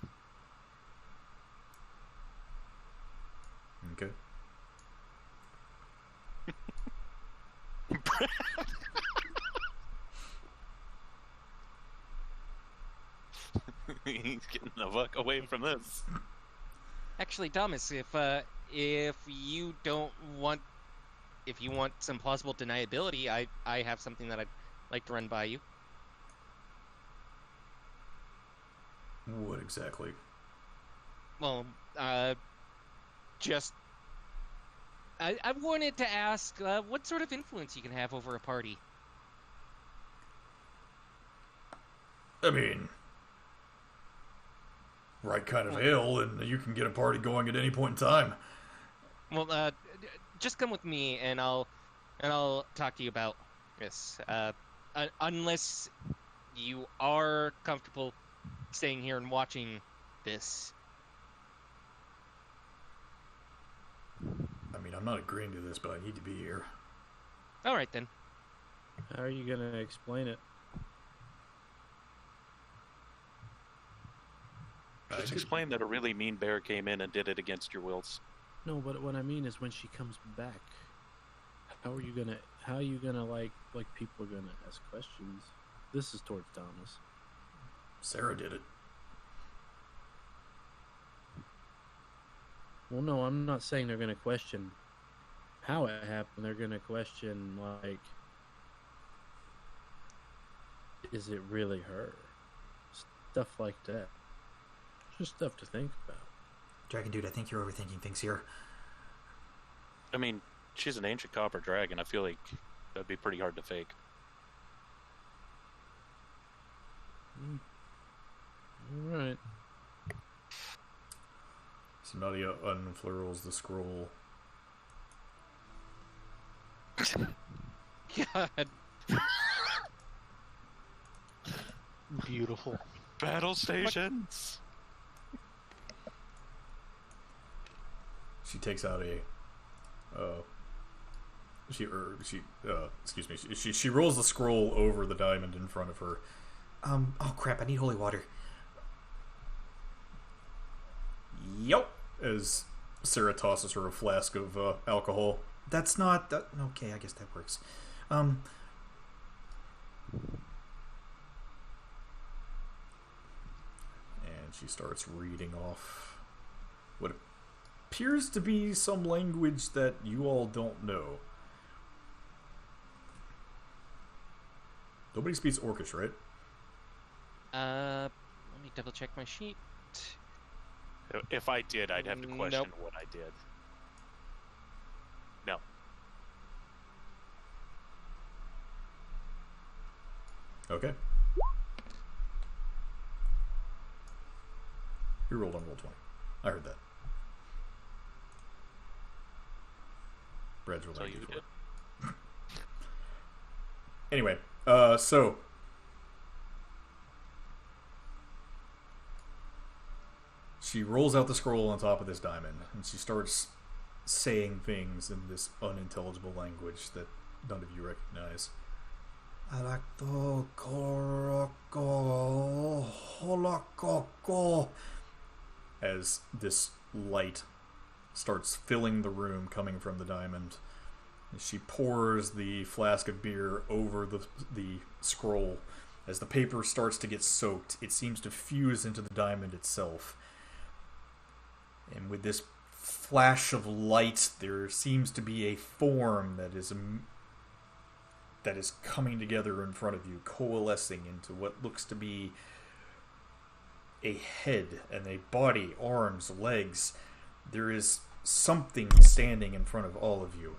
Okay. He's getting the fuck away from this. Actually, Thomas, if you don't want, if you want some plausible deniability, I have something that I'd like to run by you. What exactly? Well, just I wanted to ask what sort of influence you can have over a party. I mean, right kind of ale, and you can get a party going at any point in time. Well, just come with me, and I'll talk to you about this. Unless you are comfortable staying here and watching this. I mean, I'm not agreeing to this, but I need to be here. All right then. How are you gonna explain it? Just explain that a really mean bear came in and did it against your wills. No, but what I mean is when she comes back, how are you gonna like people are gonna ask questions? This is towards Thomas. Sarah did it. Well, no, I'm not saying they're gonna question how it happened. They're gonna question like, is it really her? Stuff like that. Just stuff to think about. Dragon Dude, I think you're overthinking things here. I mean, she's an ancient copper dragon. I feel like that'd be pretty hard to fake. All right. So Nadia unfurls the scroll. God. Beautiful. Battle stations. She takes out a she rolls the scroll over the diamond in front of her. Oh crap, I need holy water. Yep. As Sarah tosses her a flask of alcohol. That's not okay, I guess that works. And she starts reading off what appears to be some language that you all don't know. Nobody speaks Orcish, right? double check my sheet. If I did, I'd have to question Nope. what I did. No. Okay. You rolled on roll 20. I heard that. Brad's So rolling you D4. did. Anyway, so she rolls out the scroll on top of this diamond, and she starts saying things in this unintelligible language that none of you recognize. As this light starts filling the room coming from the diamond, she pours the flask of beer over the scroll. As the paper starts to get soaked, it seems to fuse into the diamond itself. And with this flash of light, there seems to be a form that is coming together in front of you, coalescing into what looks to be a head and a body, arms, legs. There is something standing in front of all of you.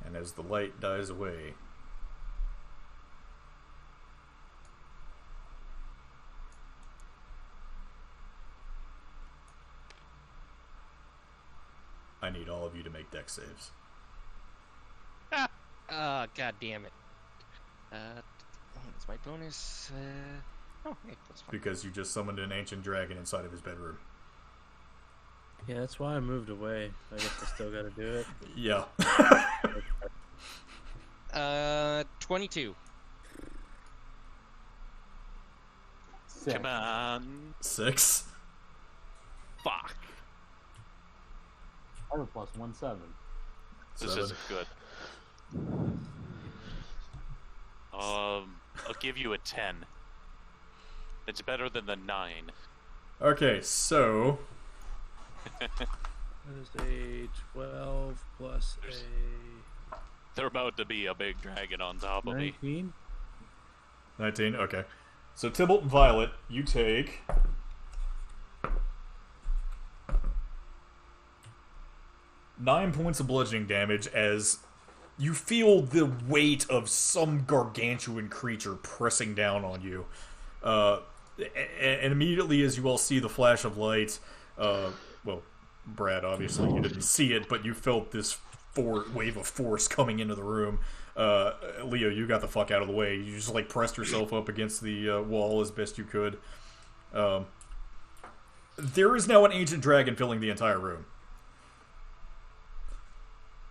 And as the light dies away, I need all of you to make dex saves. God damn it. What's my bonus? Oh, hey, that's fine. Because you just summoned an ancient dragon inside of his bedroom. Yeah, that's why I moved away. I guess I still gotta do it. Yeah. 22. Six. Come on. 6. Fuck. I have a plus 1, 7. This 7. isn't good. I'll give you a 10. It's better than the 9. Okay, so That is a 12 plus a They're about to be a big dragon on top of me. 19. 19. Okay. So Tybalt and Violet, you take 9 points of bludgeoning damage as you feel the weight of some gargantuan creature pressing down on you. And immediately as you all see the flash of light, well, Brad, obviously you didn't see it, but you felt this wave of force coming into the room. Leo, you got the fuck out of the way. You just like pressed yourself up against the wall as best you could. There is now an ancient dragon filling the entire room.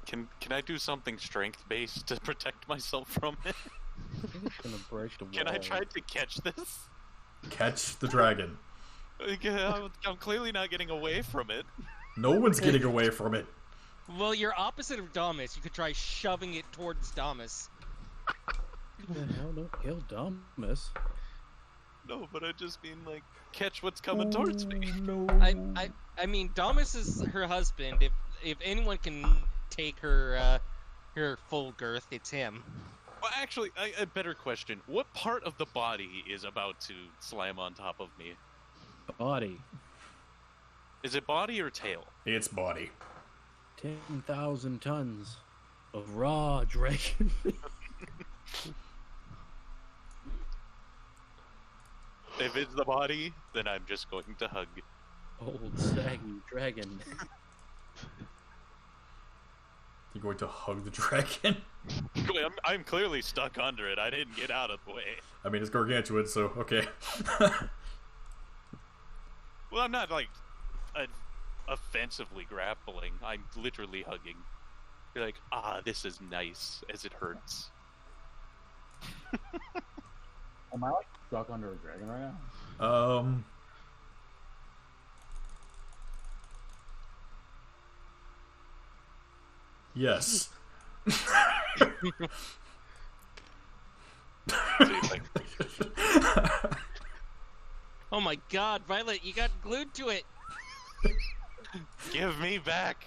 Can I do something strength-based to protect myself from it? I think it's gonna break the wall. Can I try to catch this? Catch the dragon. I'm clearly not getting away from it. No one's getting away from it. Well, you're opposite of Damus. You could try shoving it towards Damus. What the hell? Don't kill Damus. No, but I just mean, like, catch what's coming towards me. No. I mean, Damus is her husband. If anyone can take her full girth, it's him. Well, actually, a better question. What part of the body is about to slam on top of me? Body. Is it body or tail? It's body. 10,000 tons of raw dragon. If it's the body, then I'm just going to hug. Old saggy dragon. You're going to hug the dragon? I'm clearly stuck under it. I didn't get out of the way. I mean, it's gargantuan, so okay. Well, I'm not, like, offensively grappling. I'm literally hugging. You're like, this is nice, as it hurts. Am I like stuck under a dragon right now? Yes. Oh my God, Violet, you got glued to it. Give me back.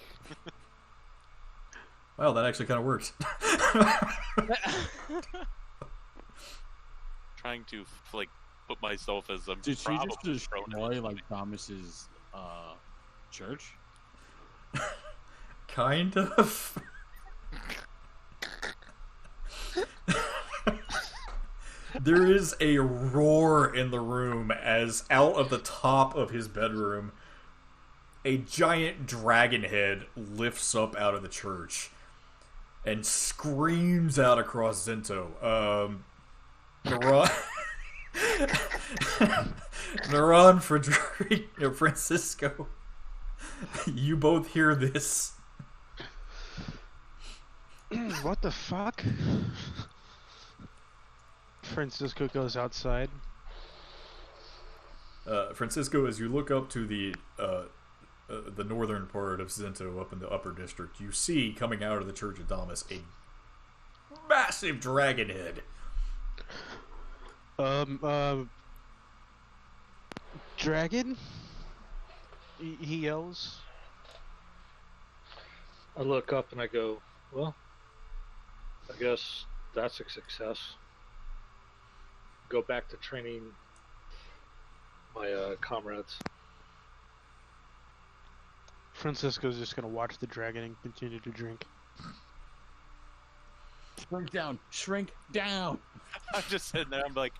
Well, that actually kind of works. Trying to like put myself as a Did she probably just thrown destroy in. like Thomas's church? Kind of. There is a roar in the room as out of the top of his bedroom, a giant dragon head lifts up out of the church and screams out across Zento. Naran, Naran, Francisco, you both hear this. What the fuck? Francisco goes outside. Francisco, as you look up to the northern part of Zento, up in the upper district, you see coming out of the Church of Damas a massive dragon head. Dragon? He yells. I look up and I go, well, I guess that's a success. Go back to training my comrades. Francisco's just gonna watch the dragon and continue to drink. Shrink down! Shrink down! I'm just sitting there. I'm like,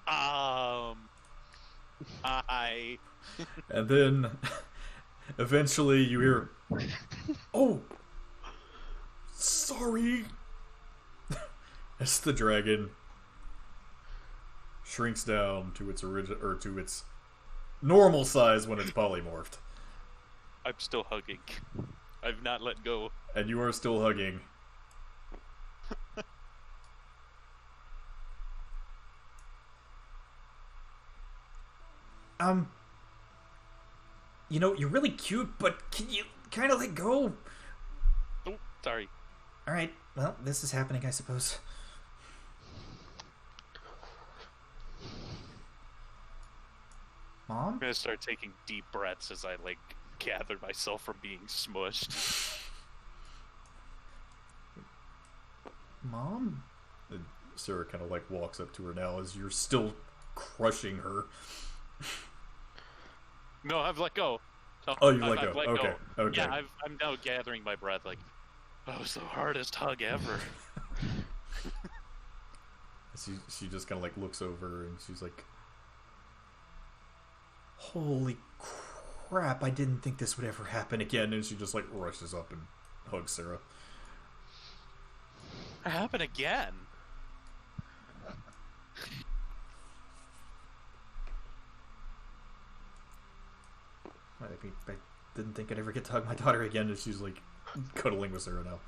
I. And then, eventually, you hear, "Oh, sorry." As the dragon shrinks down to its to its normal size when it's polymorphed, I'm still hugging. I've not let go. and you are still hugging. You know, you're really cute, but can you kind of let go? Oh, sorry. All right. Well, this is happening, I suppose. Mom? I'm gonna start taking deep breaths as I like gather myself from being smushed. Mom? And Sarah kind of like walks up to her now as you're still crushing her. No, I've let go. No, Oh, you let I've go. let Okay. go. Okay. Yeah, I'm now gathering my breath. Like, that was the hardest hug ever. She just kind of like looks over and she's like, "Holy crap! I didn't think this would ever happen again." And she just like rushes up and hugs Sarah. It happened again. I didn't think I'd ever get to hug my daughter again, and she's like cuddling with Sarah now.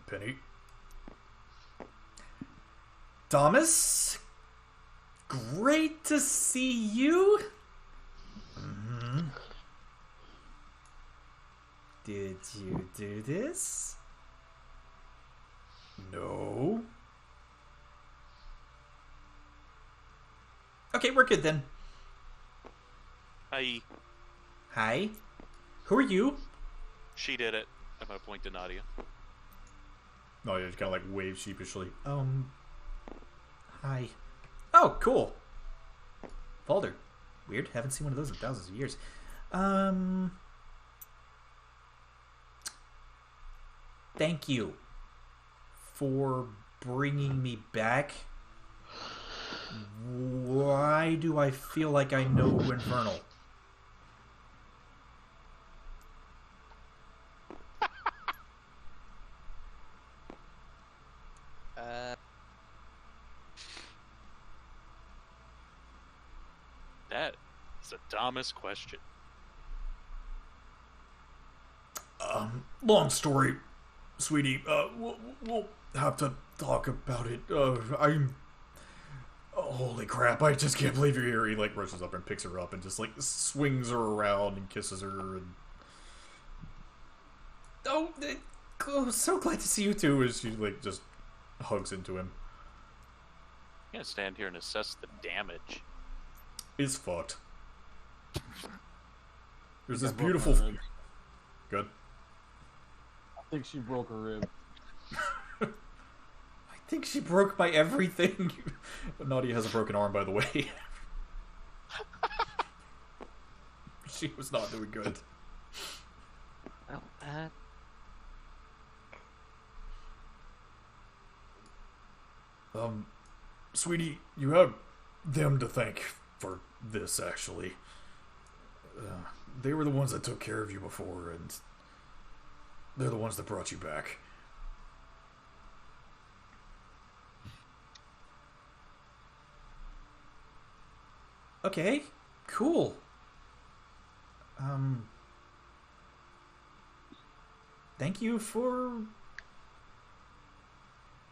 Penny. Thomas? Great to see you. Mm-hmm. Did you do this? No. Okay, we're good then. Hi. Hi. Who are you? She did it. I'm gonna point to Nadia. Oh, you just kind of like wave sheepishly. Hi. Oh, cool. Folder. Weird. Haven't seen one of those in thousands of years. Thank you for bringing me back. Why do I feel like I know Infernal? That is a dumbest question. Long story, sweetie. We'll have to talk about it. Holy crap, I just can't believe you're here. He like rushes up and picks her up and just like swings her around and kisses her and so glad to see you too, as she like just hugs into him. I'm gonna stand here and assess the damage. is fucked. There's this I broke beautiful. my rib. Good. I think she broke her rib. I think she broke my everything. But Nadia has a broken arm, by the way. She was not doing good. Well, Sweetie, you have them to thank for this, actually. They were the ones that took care of you before, and they're the ones that brought you back. Okay, cool. Thank you for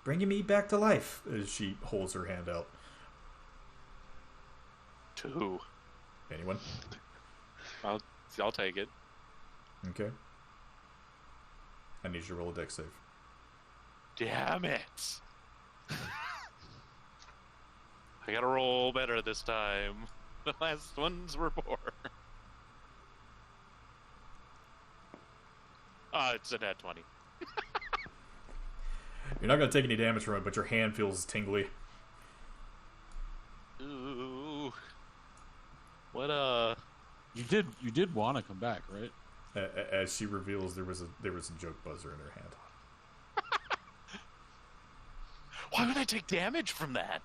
bringing me back to life. As she holds her hand out. To who? Anyone? I'll take it. Okay. I need you to roll a dex save. Damn it! I gotta roll better this time. The last ones were poor. It's a nat 20. You're not going to take any damage from it, but your hand feels tingly. Ooh. What You did want to come back, right? As she reveals, there was a joke buzzer in her hand. Why would I take damage from that?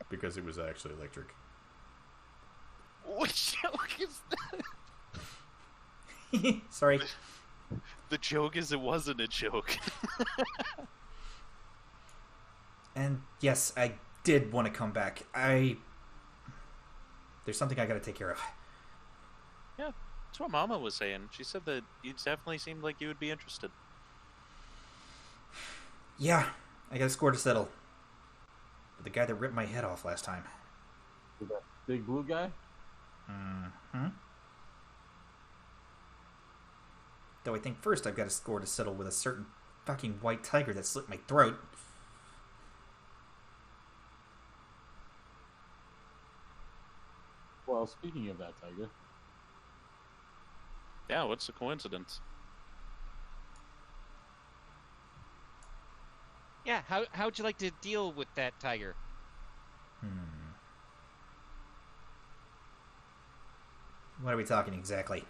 Because it was actually electric. What joke is that? Sorry. The joke is it wasn't a joke. And yes, I did want to come back. There's something I gotta take care of. Yeah, that's what Mama was saying. She said that you definitely seemed like you would be interested. Yeah, I got a score to settle. With the guy that ripped my head off last time. With that big blue guy? Mm-hmm. Though I think first I've got a score to settle with a certain fucking white tiger that slit my throat. Well, speaking of that tiger, Yeah, what's the coincidence? yeah, how'd you like to deal with that tiger? What are we talking exactly?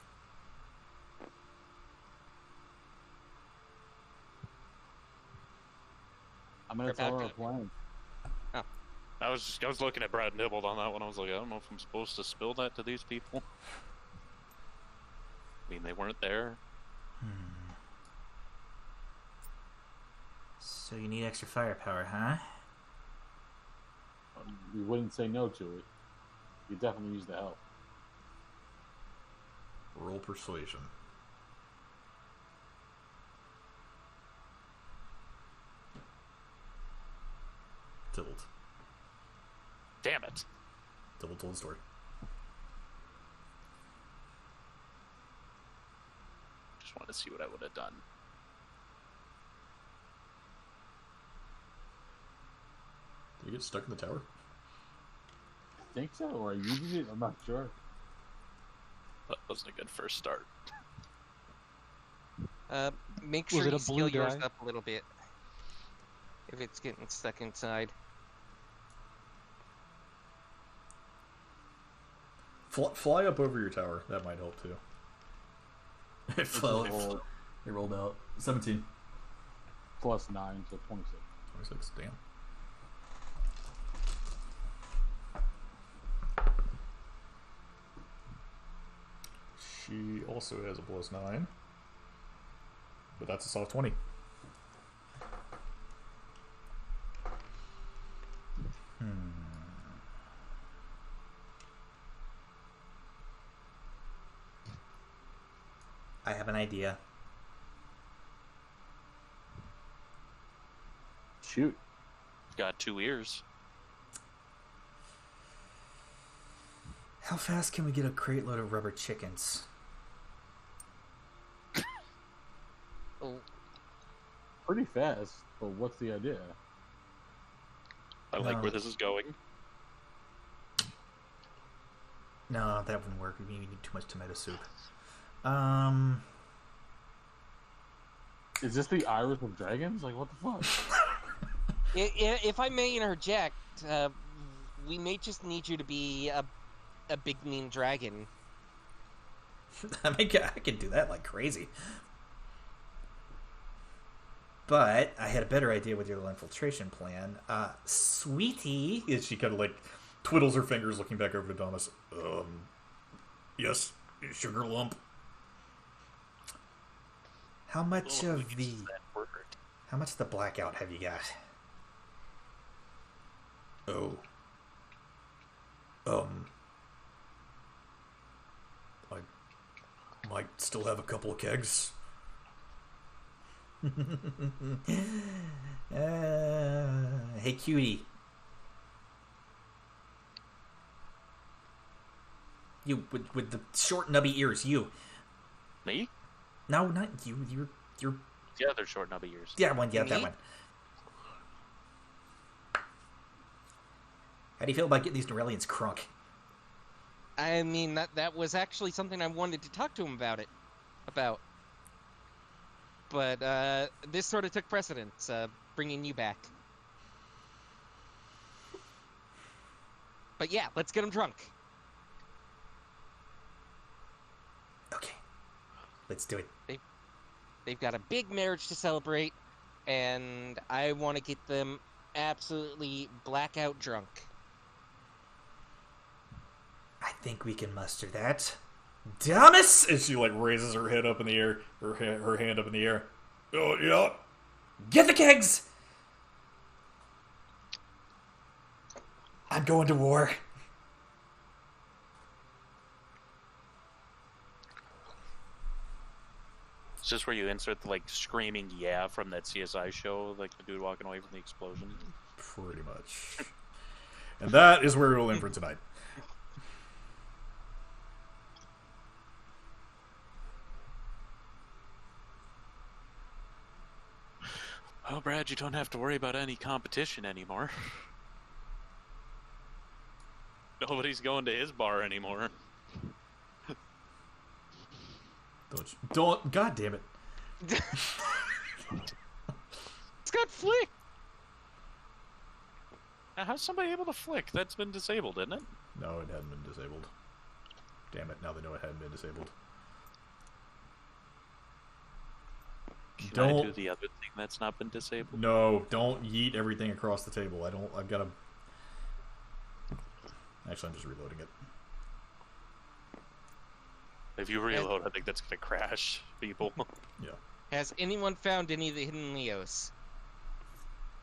I'm gonna tell her a plan. I was looking at Brad Nibbled on that one. I was like, I don't know if I'm supposed to spill that to these people. I mean, they weren't there. So you need extra firepower, huh? We wouldn't say no to it. You definitely use the help. Roll persuasion. Tybalt. Damn it. Tybalt told the story. Just wanted to see what I would have done. Did you get stuck in the tower? I think so, or I used it. I'm not sure. That wasn't a good first start. Make Was sure it you a blue scale yours guy? up a little bit. If it's getting stuck inside. Fly up over your tower. That might help too. It fell. Roll It rolled out. 17. +9, so 26. 26. Damn. She also has a +9. But that's a soft 20. I have an idea. Shoot. Got 2 ears. How fast can we get a crate load of rubber chickens? Oh, Pretty fast, but what's the idea? I like No. where this is going. No, that wouldn't work. We need too much tomato soup. Is this the Iris of Dragons? Like, what the fuck? If I may interject, we may just need you to be a big mean dragon. I mean, I can do that like crazy. But I had a better idea with your little infiltration plan. Sweetie, is she kind of like twiddles her fingers, looking back over to Thomas. Yes, sugar lump. How much of the blackout have you got? Oh. I might still have a couple of kegs. Hey, cutie. You with the short nubby ears. You. Me? No, not you. You're. The other short nubby ears. Yeah, one. Yeah, Me? that one. How do you feel about getting these Norellians crunk? I mean, that was actually something I wanted to talk to him about. But this sort of took precedence, bringing you back. But yeah, let's get him drunk. Okay, let's do it. They've got a big marriage to celebrate, and I want to get them absolutely blackout drunk. I think we can muster that. Thomas! And she like raises her head up in the air, her hand up in the air. Oh yeah. Get the kegs! I'm going to war. It's just where you insert the like screaming "yeah" from that CSI show, like the dude walking away from the explosion. Pretty much. And that is where we'll end for tonight. Well, Brad, you don't have to worry about any competition anymore. Nobody's going to his bar anymore. Don't. God damn it. It's got flick. How's somebody able to flick? That's been disabled, isn't it? No, it hadn't been disabled. Damn it! Now they know it hadn't been disabled. Can I do the other thing that's not been disabled? No, don't yeet everything across the table. I've got to. Actually, I'm just reloading it. If you reload, I think that's going to crash people. Yeah. Has anyone found any of the hidden Leos?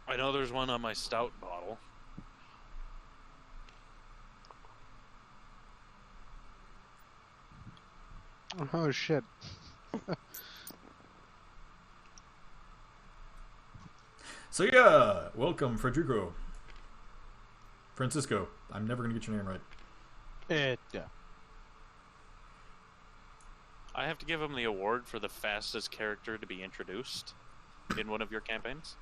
I know there's one on my stout bottle. Oh shit. So yeah, welcome, Frederico. Francisco. I'm never going to get your name right. Yeah. I have to give him the award for the fastest character to be introduced in one of your campaigns.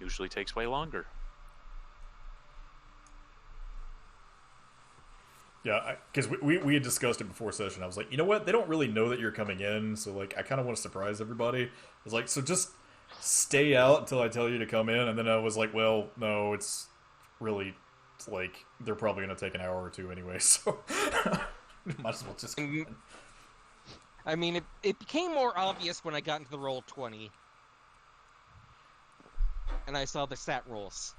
Usually takes way longer. Yeah, because we had discussed it before session. I was like, you know what? They don't really know that you're coming in, so like, I kind of want to surprise everybody. I was like, so just stay out until I tell you to come in. And then I was like, well, no, it's really like they're probably going to take an hour or two anyway, so might as well just come in. I mean, it became more obvious when I got into the roll 20. And I saw the stat rolls.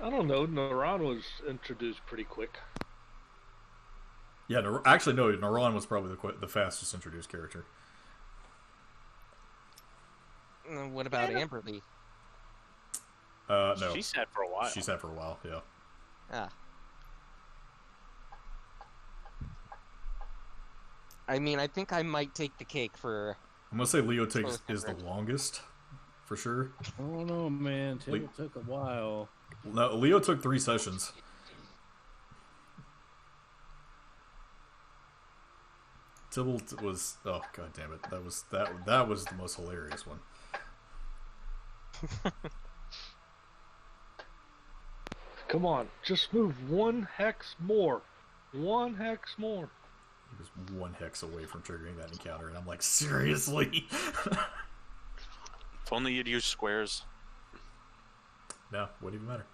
I don't know. Naran was introduced pretty quick. Yeah, actually, no, Naran was probably the fastest introduced character. What about Amberly? No. She sat for a while. She sat for a while, yeah. Ah. I mean, I think I might take the cake for... I'm going to say Leo is the longest, for sure. I don't know, man. It took a while. No, Leo took 3 sessions. Tybalt was... Oh, god damn it. That was the most hilarious one. Come on, just move 1 hex more. 1 hex more. He was 1 hex away from triggering that encounter, and I'm like, seriously? If only you'd use squares. No, wouldn't even matter.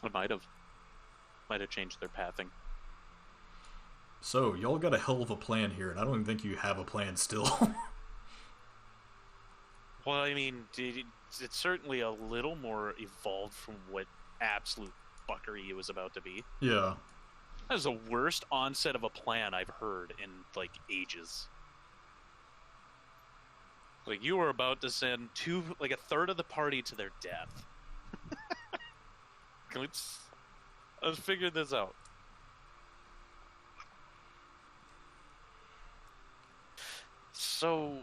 It might have. Might have changed their pathing. So, y'all got a hell of a plan here, and I don't even think you have a plan still. Well, I mean, it's certainly a little more evolved from what absolute fuckery it was about to be. Yeah. That was the worst onset of a plan I've heard in, like, ages. Like, you were about to send a third of the party to their death. Let's figure this out. So,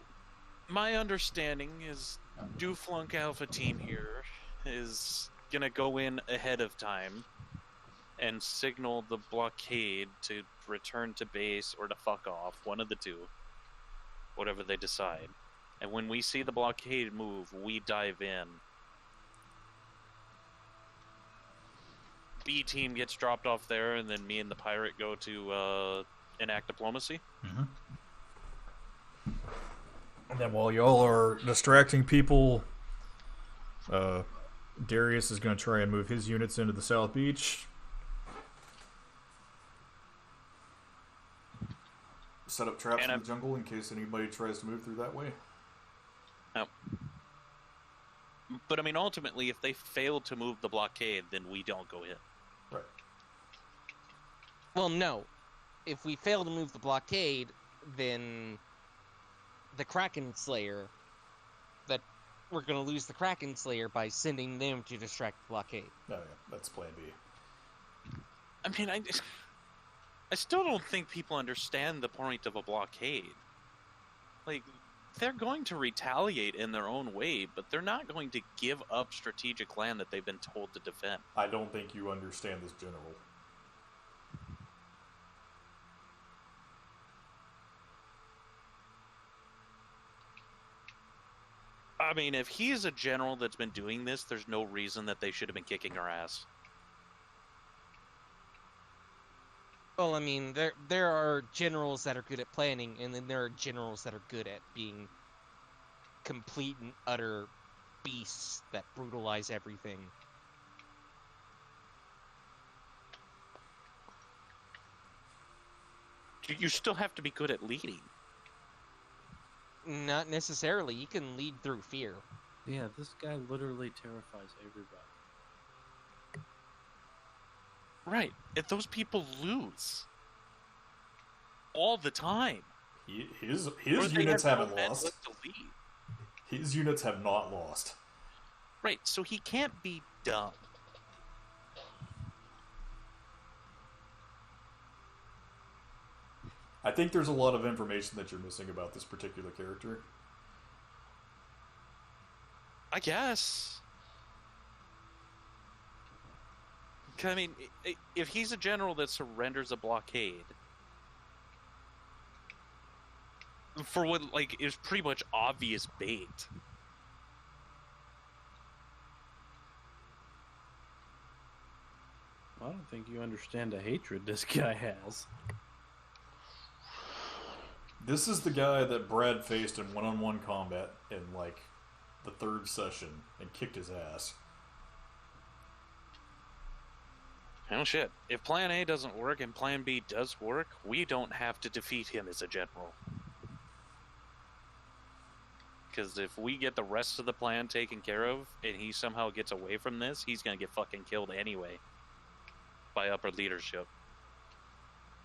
my understanding is Duflunk Alpha Team here is gonna go in ahead of time and signal the blockade to return to base or to fuck off, one of the two, whatever they decide. And when we see the blockade move, we dive in. B team gets dropped off there, and then me and the pirate go to enact diplomacy. Mm-hmm. And then while y'all are distracting people, Darius is going to try and move his units into the South Beach. Set up traps in the jungle in case anybody tries to move through that way. But I mean, ultimately, if they fail to move the blockade, then we don't go in. Right. Well, no. If we fail to move the blockade, then the Kraken Slayer, that we're going to lose the Kraken Slayer by sending them to distract the blockade. Oh, yeah, that's plan B. I mean, I still don't think people understand the point of a blockade. Like, they're going to retaliate in their own way, but they're not going to give up strategic land that they've been told to defend. I don't think you understand this, General. I mean, if he's a general that's been doing this, there's no reason that they should have been kicking our ass. Well, I mean, there are generals that are good at planning, and then there are generals that are good at being complete and utter beasts that brutalize everything. You still have to be good at leading. Not necessarily. You can lead through fear. Yeah, this guy literally terrifies everybody. Right. If those people lose all the time. His units haven't lost. His units have not lost. Right, so he can't be dumb. I think there's a lot of information that you're missing about this particular character. I guess. I mean, if he's a general that surrenders a blockade for what, like, is pretty much obvious bait. I don't think you understand the hatred this guy has. This is the guy that Brad faced in one-on-one combat in, like, the 3rd session and kicked his ass. Oh shit. If plan A doesn't work and plan B does work, we don't have to defeat him as a general. Because if we get the rest of the plan taken care of, and he somehow gets away from this, he's gonna get fucking killed anyway. By upper leadership.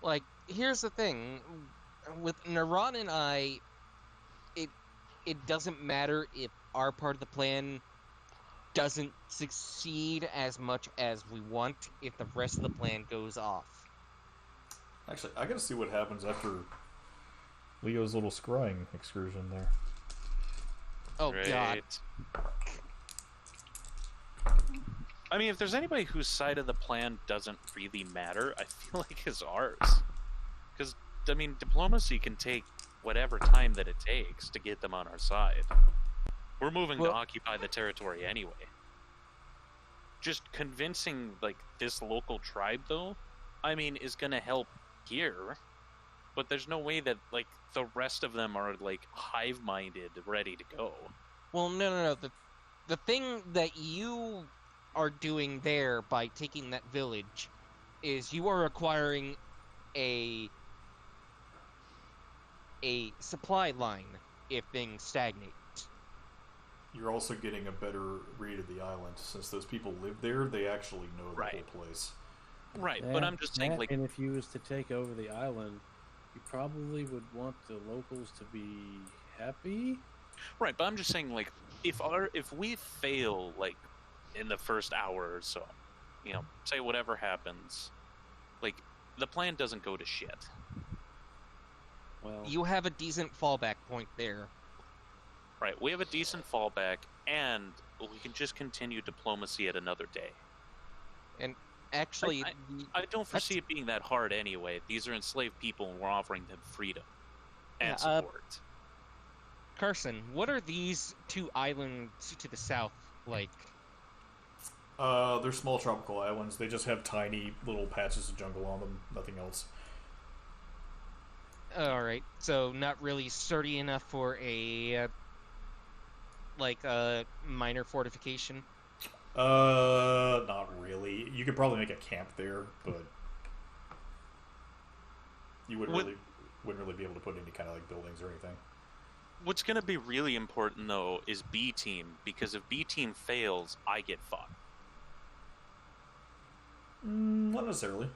Like, here's the thing. With Naran and I, it doesn't matter if our part of the plan doesn't succeed as much as we want if the rest of the plan goes off. Actually, I gotta see what happens after Leo's little scrying excursion there. Oh, Great. God. I mean, if there's anybody whose side of the plan doesn't really matter, I feel like it's ours. Because, I mean, diplomacy can take whatever time that it takes to get them on our side. We're moving to occupy the territory anyway. just convincing like this local tribe, though, I mean, is gonna help here. But there's no way that like the rest of them are like hive-minded, ready to go. Well, no. The thing that you are doing there by taking that village is you are acquiring a supply line if things stagnate. You're also getting a better read of the island. Since those people live there, they actually know the Right. whole place. Right, but I'm just saying, like, and if you was to take over the island, you probably would want the locals to be happy. right, but I'm just saying, like, if we fail, like, in the first hour or so, you know, say whatever happens, like, the plan doesn't go to shit. Well, You have a decent fallback point there. Right, we have a decent fallback, and we can just continue diplomacy at another day. And actually, I don't foresee it being that hard anyway. These are enslaved people, and we're offering them freedom and Yeah, support. Carson, what are these two islands to the south like? They're small tropical islands. They just have tiny little patches of jungle on them. Nothing else. Alright, so not really sturdy enough for a minor fortification. Not really. You could probably make a camp there, but you wouldn't really be able to put any kind of like buildings or anything. What's going to be really important, though, is B team, because if B team fails, I get fucked. Not necessarily.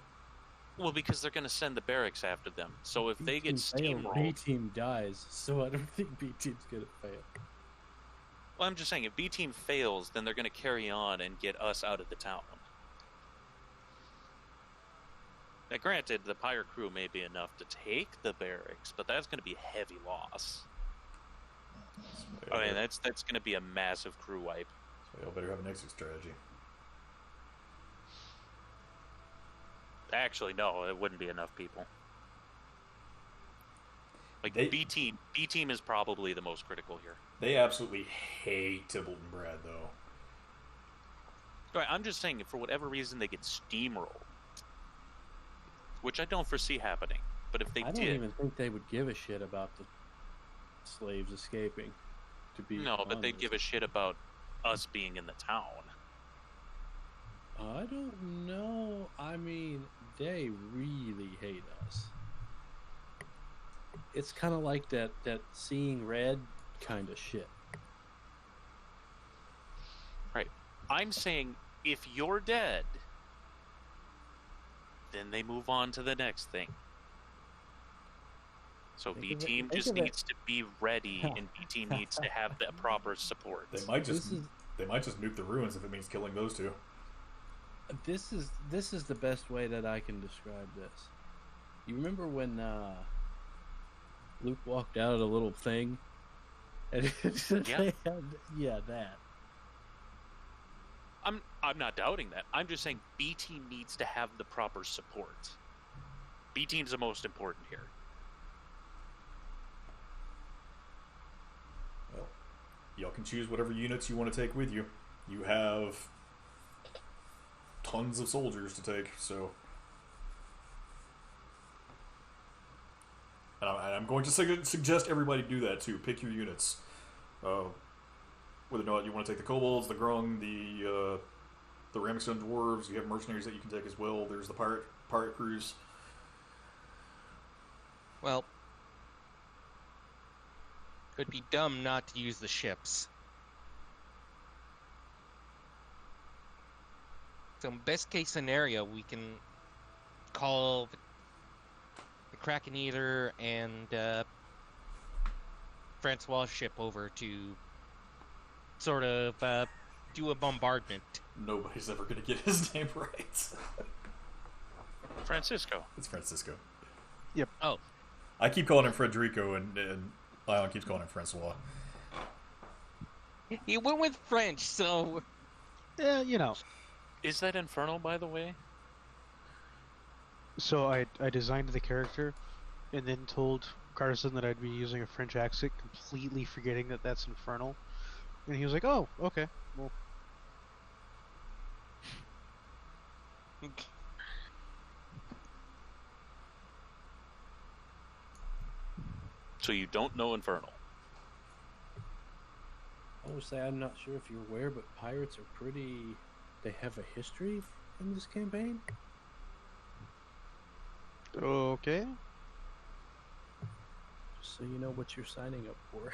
Well, because they're going to send the barracks after them. So if they get B steamrolled, team dies, so I don't think B team's gonna fail. well, I'm just saying, if B team fails, then they're going to carry on and get us out of the town. Now, granted, the pirate crew may be enough to take the barracks, but that's going to be a heavy loss. I mean, that's going to be a massive crew wipe. So y'all better have an exit strategy. Actually, no, it wouldn't be enough people. Like B team is probably the most critical here. They absolutely hate Tybalt and Brad, though. Right, I'm just saying, if for whatever reason they get steamrolled, which I don't foresee happening, but if they I don't even think they would give a shit about the slaves escaping. To be no, but they'd honest. give a shit about us being in the town. I don't know. I mean, they really hate us. It's kind of like that seeing red kind of shit. Right. I'm saying, if you're dead, then they move on to the next thing. So B team just needs to be ready, and B team needs to have the proper support. They might just nuke the ruins if it means killing those two. This is the best way that I can describe this. You remember when Luke walked out of the little thing, and Yeah. That. I'm not doubting that. I'm just saying B team needs to have the proper support. B team's the most important here. Well, y'all can choose whatever units you want to take with you. You have tons of soldiers to take, so. And I'm going to suggest everybody do that too. Pick your units. Whether or not you want to take the kobolds, the grung, the ramstone dwarves, you have mercenaries that you can take as well. There's the pirate crews. Well, it'd be dumb not to use the ships. So, best case scenario, we can call the Kraken Eater and Francois' ship over to sort of do a bombardment. Nobody's ever going to get his name right. Francisco. It's Francisco. Yep. Oh. I keep calling him Frederico, and Lyon keeps calling him Francois. He went with French, so... Yeah, you know. Is that Infernal, by the way? So I designed the character, and then told Carson that I'd be using a French accent, completely forgetting that that's Infernal. And he was like, "Oh, okay, well." So you don't know Infernal. I will say I'm not sure if you're aware, but pirates are pretty. They have a history in this campaign. Okay. Just so you know what you're signing up for.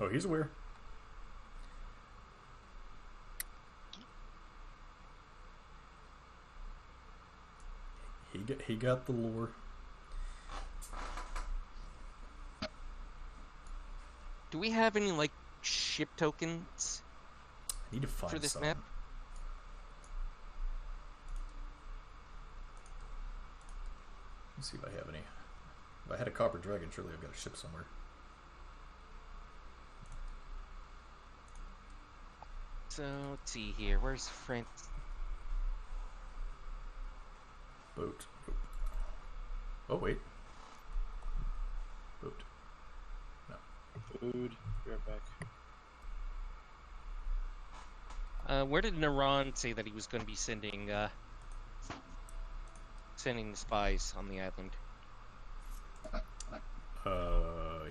Oh, he's aware. He got the lore. Do we have any like ship tokens? I need to find For this some. map? Let's see if I have any. If I had a copper dragon, surely I've got a ship somewhere. So let's see here. Where's France? Boat. Oh wait. Boat. Food. Be right back. Where did Naran say that he was going to be sending sending the spies on the island?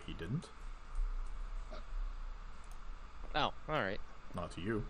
He didn't. Oh, all right. Not to you.